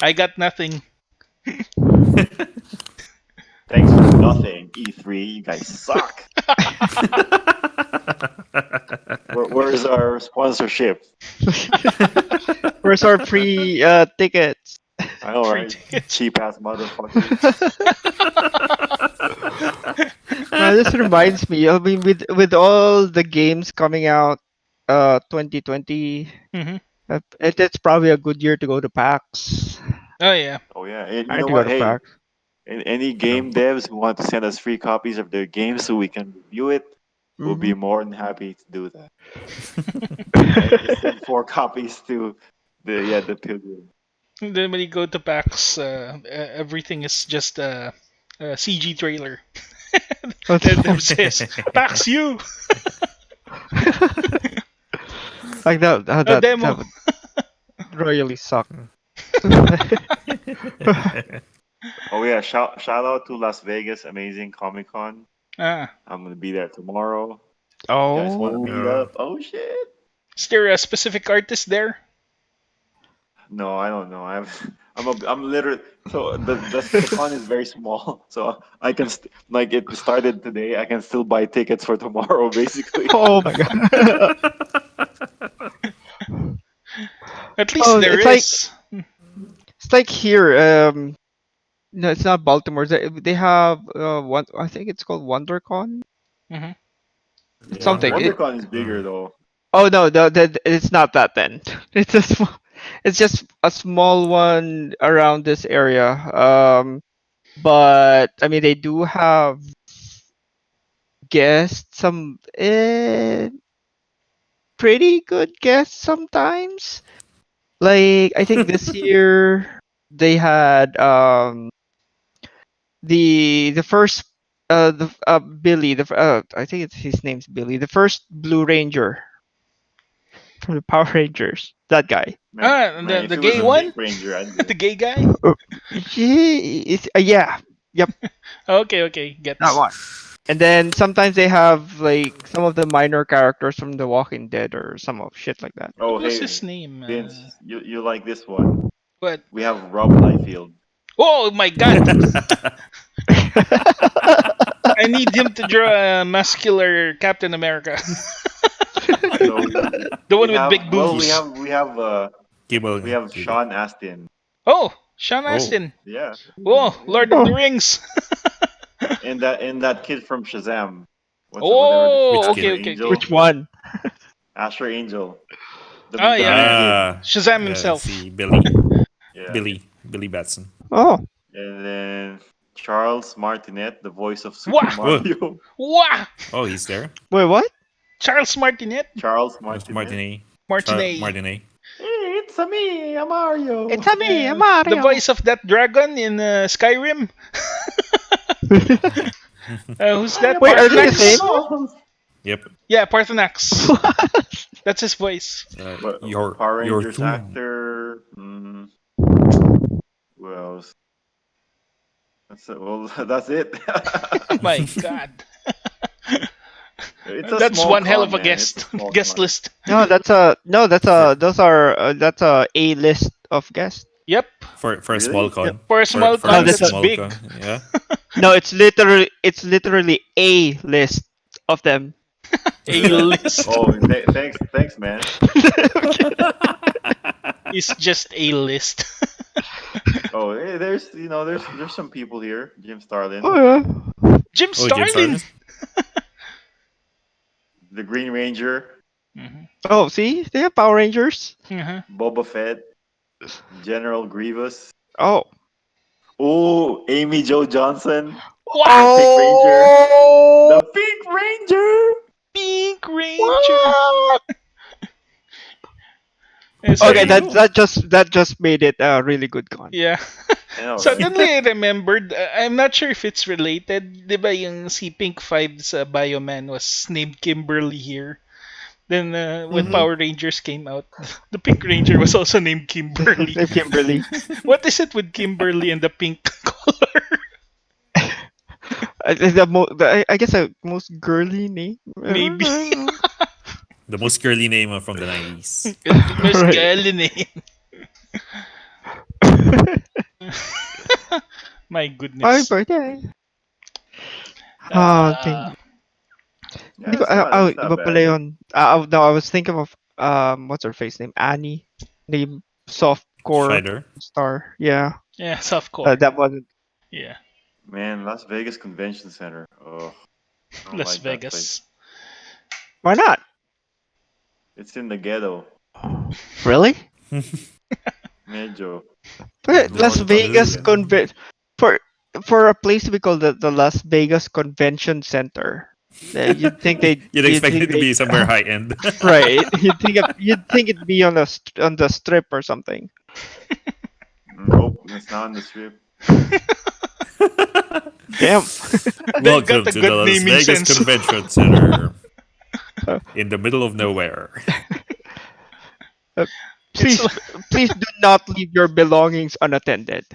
I got nothing. Thanks for nothing, E3. You guys suck. Where's our sponsorship? Where's our free tickets? I know, Free right? tickets. Cheap ass motherfuckers. This reminds me. I mean, with all the games coming out, 2020, Hmm. it's probably a good year to go to PAX. Oh yeah. Oh yeah, and I you had know to go what? to Hey, PAX. any You know. game devs who want to send us free copies of their games so we can review it, we'll Hmm. be more than happy to do that. Right? Just send 4 copies to the Pilgrim. Then when you go to PAX, everything is just CG trailer What? that says "Tax you." Like that, A that demo. would royally suck. Oh yeah, shout out to Las Vegas, amazing Comic Con. Ah, I'm gonna be there tomorrow. You guys want to Oh, meet uh, up? Oh shit! is there a specific artist there? No, I don't know. I'm literally so the con is very small, so I can like it started today. I can still buy tickets for tomorrow, basically. oh my god. At least Oh, there is. it's like here. No, it's not Baltimore. They have one. I think it's called WonderCon. Hmm. It's Yeah, something. Wonder. WonderCon is bigger Mm. though. Oh no, it's not that then. It's a small, it's just a small one around this area. But I mean they do have guests, some pretty good guests sometimes. Like I think this year they had the first the Billy I think it's his name's Billy, the first Blue Ranger from the Power Rangers. That guy. Man, Ah, man, the if it was gay a Uh, Pink one, Ranger, I'd the go. gay guy. Yeah, yep, Okay, okay, that gets. one. And then sometimes they have like some of the minor characters from The Walking Dead or some of shit like that. What Oh was hey, his name? Vince, you like this one? What? We have Rob Liefeld. Oh my God! I need him to draw a muscular Captain America, So the we one with have big well boobs. Cable. we have Cable. Sean Astin. Oh, Sean Oh. Astin. Yeah, Oh, Lord of Oh, the Rings. and that kid from Shazam. Whatever the Oh, Which okay, Astro kid? okay, okay. Angel, which one? Astro Angel, Oh the yeah, main yeah. kid. Shazam Yeah. himself. See Billy. Yeah, Billy Batson. Oh, and then Charles Martinet, the voice of Super Wah, Oh. Mario. wah. Oh, he's there. wait, what? Charles Martinet. Charles That's Martinet. Martinet. Martinet. Martinet. Hey, it's a me, a Mario. It's a me, Yeah, the Mario. voice of that dragon in Skyrim. Who's I that? am Wait, are they the Parthenax? same? Martinet. Yep. Yeah, Parthenax. What? That's his voice. But Power Your Rangers tomb. actor. Who else? That's it. Well, that's it. My God. It's a That's small one hell of con, a man. It's a guest small guest con. list. For That's a list of guests. Yep. for a small Really? Yep. con. For a small For No, con, a that's that's a small big. con. Yeah. no. It's literally a list of them. A list Oh, thanks, man. Okay. is just a list. Oh, hey, there's some people here. Jim Starlin, Oh yeah. Jim Oh, Jim Starlin. Starlin. the Green Ranger, Hmm. Oh, see, they have Power Rangers. Uh-huh. Boba Fett, General Grievous. Oh. Oh, Amy Jo Johnson, Wah! the Pink Ranger. Oh. The Pink Ranger. Pink Ranger. What? Okay, Hey, Suddenly, that just made it a really good con. yeah. I know, right? Suddenly I remembered, I'm not sure if it's related. Di ba yung si Pink Five's Bioman was named Kimberly here. Then when Mm-hmm. Power Rangers came out, the Pink Ranger was also named Kimberly. Kimberly. What is it with Kimberly and the pink color? I guess the most girly name ever. Maybe. The most girly name from the 90s. The most Right. girly name. My Happy goodness. birthday. Ah, Uh, thing. Yeah, it's Di not ba pala bad. yun? No, I was thinking of what's her face name? Annie. The softcore Strider. star. Yeah. yeah, softcore. That wasn't. Yeah, Man, Las Vegas Convention Center. Oh, I don't Las like that place. Vegas. Why not? It's in the ghetto. Really? Medyo. But Las North Las Vegas Vegas. for a place to be called the Las Vegas Convention Center. You'd you'd expect think it to they be somewhere high end. right. You'd think it'd be on on the strip or something. Nope, it's not on the strip. Damn. They got Welcome a to the good Las naming Vegas sense. Convention Center Uh, in the middle of nowhere. uh, It's please, please do not leave your belongings unattended.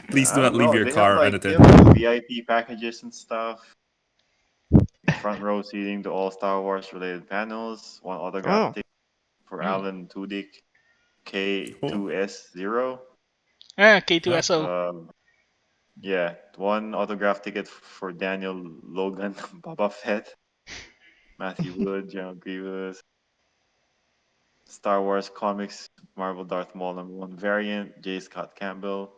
Please do I not don't leave know. your car They have like unattended. VIP packages and stuff. Front row seating to all Star Wars related panels. One autograph Oh. ticket for Hmm. Alan Tudyk, Oh, K2S0. yeah. K2SO. Yeah, one autograph ticket for Daniel Logan, Boba Fett, Matthew Wood, General Grievous, Star Wars comics, Marvel Darth Maul #1 variant, J. Scott Campbell,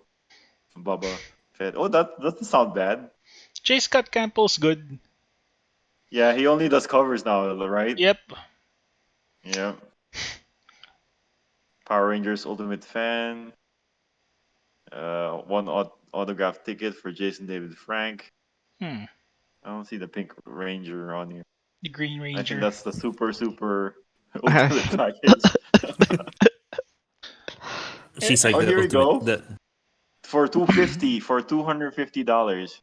Boba Fett. Oh, that doesn't sound bad. J. Scott Campbell's good. Yeah, he only does covers now, right? Yep. Yeah. Power Rangers Ultimate Fan. One autograph ticket for Jason David Frank. Hmm. I don't see the Pink Ranger on here. The Green I think Ranger. that's the super ultimate package. Eh, She's like Oh, the here we ultimate. go. The For 250, for $250,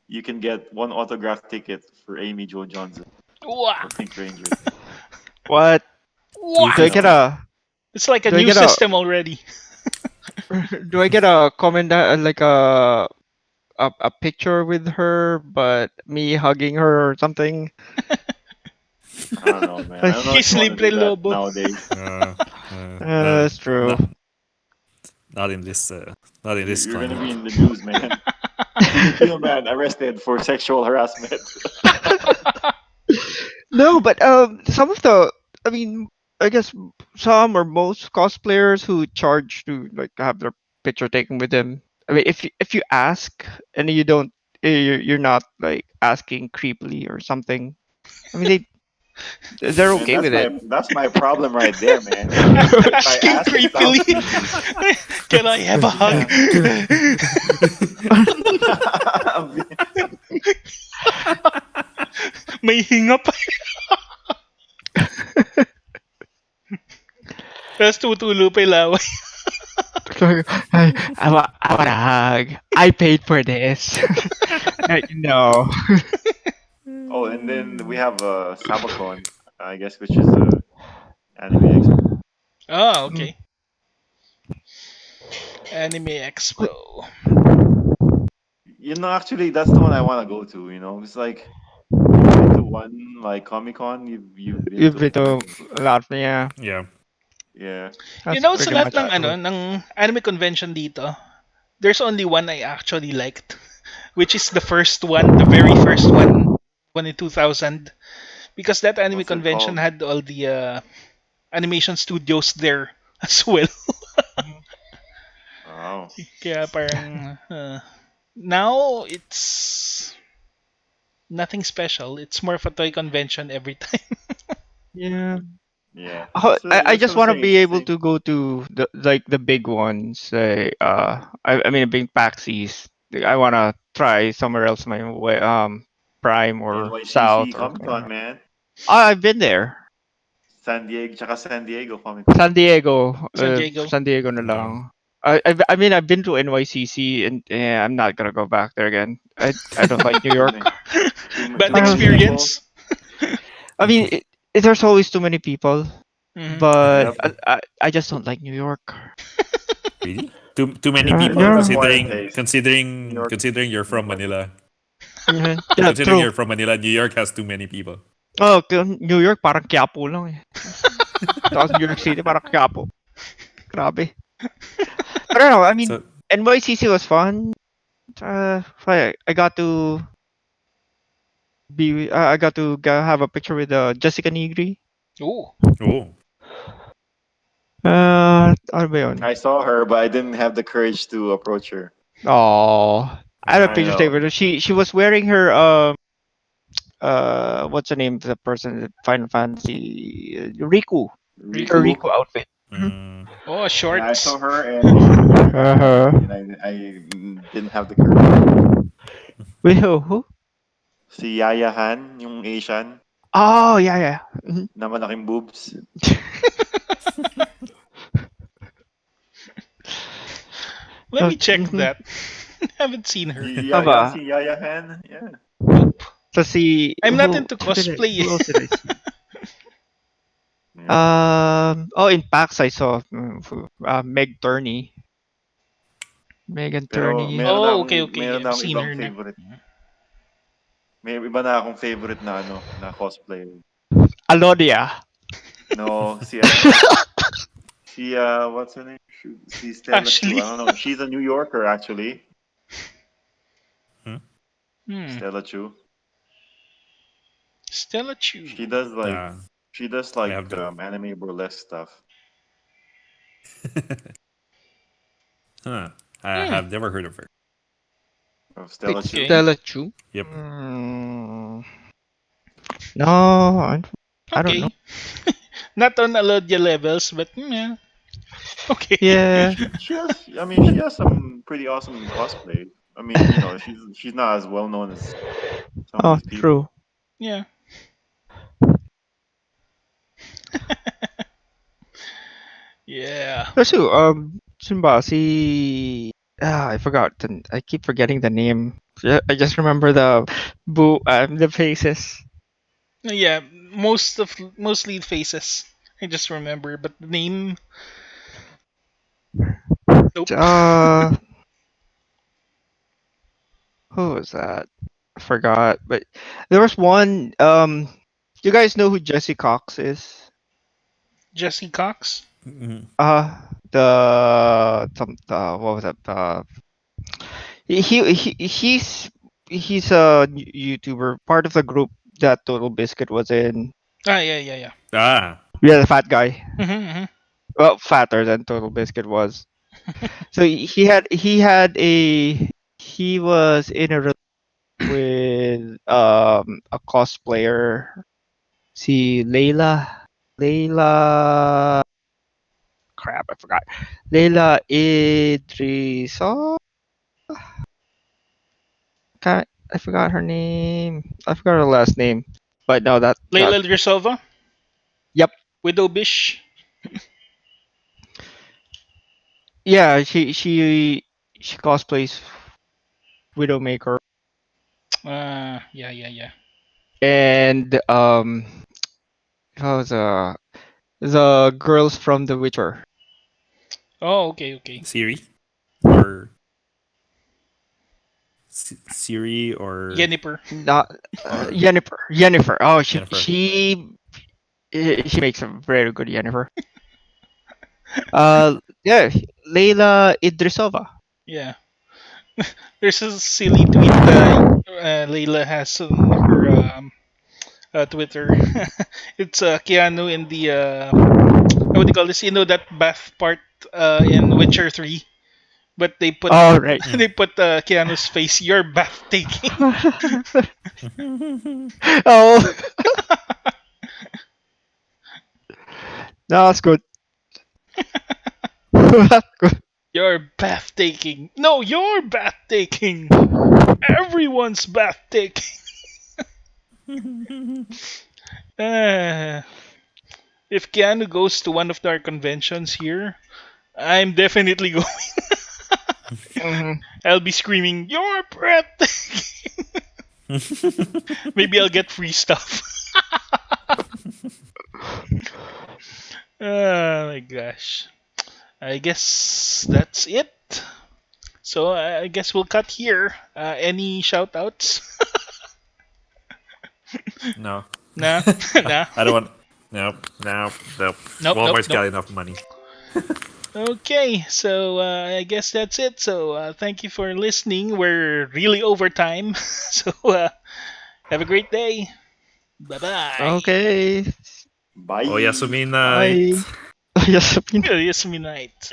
you can get one autograph ticket for Amy Jo Johnson Wah. for Pink Ranger. What? Wah. Do I get 250. a It's like a do I new get a system already. do I get a comment like a picture with her but me hugging her or something? I don't know, man. I don't know if He's you want to Libre do that Lobo. nowadays. Uh, no, That's true. not not in this. Not in this You're gonna climate. be in the news, man. Filipino man arrested for sexual harassment. No, but some of the, I mean, I guess some or most cosplayers who charge to like have their picture taken with them. I mean, if you ask and you don't, you're not like asking creepily or something. I mean, they're Man, okay with it. that's my problem right there, man. If I Asking ask, it sounds creepily. creepy. Can I have a hug? Yeah. I'm be- May hinga pa. Tapos tutulo pa yung laway. I want a hug. I paid for this. No. oh, and then we have Sabacon, I guess, which is a anime expo. Oh, Mm. okay. Anime Expo. Actually, that's the one I want to go to. It's like you've been to one like Comic Con, you've been You've to been four. to a lot, yeah. Yeah. Yeah, You That's know, sa pretty lahat much ng true. ng anime convention dito, there's only one I actually liked, which is the first one, the very first one in 2000, because that anime what's it convention called? had all the animation studios there as well. Oh, Kaya parang now it's nothing special. It's more of a toy convention every time. Yeah. yeah. I That's just still want to saying be it's the able same. to go to the big ones. I mean, big Paxies. I want to try somewhere else, my way, Prime or NYCC South or Comic Con, man. I've been there. San Diego Comic Con. San Diego, San Diego. San Diego na No. lang. I mean, I've been to NYCC and I'm not gonna go back there again. I don't like New Too York. many, Bad too many people. experience. I mean, there's always too many people, Mhm. but Yep. I just don't like New York. Really? Too many People people with Yeah, acquired considering taste. New considering York, considering you're New from York. Manila. yeah, yeah, Considering true. you're from Manila, New York has too many people. Oh, New York parang Quiapo lang eh. Tapos New York City parang Quiapo. Grabe. But I don't know, I mean, So NYCC was fun. I got to I got to have a picture with Jessica Nigri. Ooh. oh, Ano ba yun? I saw her, but I didn't have the courage to approach her. Oh, I had a I picture taken know. with her. She was wearing her what's the name of the person in Final Fantasy Riku. Her Riku. Riku. Riku outfit. Mhm. mm, Oh, Yeah, I saw shorts. her and Yayahan, Uh-huh. and I didn't have the courage. Wait, who? Si Yayahan, yung Asian, Oh, yeah, yeah. Mhm. na malaking boobs. Let me check Mhm. that. Haven't seen her. Yeah, you haven't Aba. seen Yaya Han? Yeah. Nope. So see I'm not into cosplay. who else did I see? Yeah. Oh, in PAX I saw Meg Turney. Megan Pero Turney. Oh, okay, okay. meron I've na akong seen ibang her na. favorite. May iba na akong favorite na na cosplayer. Alodia. No, si ano, what's her name? Si Stella Chu. Ashley. I don't know. She's a New Yorker actually. Hmm? Hmm. Stella Chu. Stella She Chu. does like Uh, she does I like have to. anime burlesque stuff. Huh. I Hmm. have never heard of her. Of Wait, Stella Chu. Okay. Stella Chu? Yep. No, I don't know. Okay. Not on Alodia levels, but yeah. Okay. Yeah. She has I mean she has some pretty awesome cosplay. I mean, she's not as well known as some of Oh, these people. true. Yeah. Yeah. That's who. Simba. Si. I forgot. I keep forgetting the name. I just remember the faces. Yeah. Mostly faces. I just remember, but the name. Nope. Uh, who was that? I forgot. But there was one. You guys know who Jesse Cox is? Jesse Cox. Mhm. Uh, what was that? He's a YouTuber, part of the group that Total Biscuit was in. Ah, yeah, yeah, yeah. Ah. Yeah, the fat guy. Mm-hmm, Well, fatter than Total Biscuit was. So he was in a relationship with a cosplayer. See Layla, crap, I forgot. Layla Idris. Oh, I forgot her name. I forgot her last name. But no, that Layla Dresova. yep. Widow Bish. Yeah, she cosplays Widowmaker Yeah, yeah, yeah. and what was the girls from The Witcher. Oh, okay, okay. Siri? Or Siri or Jennifer. Not or Yennefer. Yennefer. Oh, Jennifer? she makes a very good Yennefer. Yeah, Leila Idrisova. Yeah. There's a silly tweet Layla has on her Twitter. It's Keanu in the what do you call this? You know that bath part in Witcher 3, but they put Oh, right. Mm. they put Keanu's face. You're bath taking. Oh, no, that's good. That's good. You're bath taking. No, you're bath taking. Everyone's bath taking. Uh, if Keanu goes to one of our conventions here, I'm definitely going. Mhm. I'll be screaming, "You're breathtaking!" Maybe I'll get free stuff. Oh my gosh. I guess that's it. So I guess we'll cut here. Any shout outs? No. Nah, nah. I don't want. Nope. Nope. Nope. Nope, nope, Walmart's nope. got enough money. Okay, so I guess that's it. So thank you for listening. We're really over time. So have a great day. Bye bye. Okay. Bye. Oh, Yasumi Bye. night. Yes, Yes, midnight.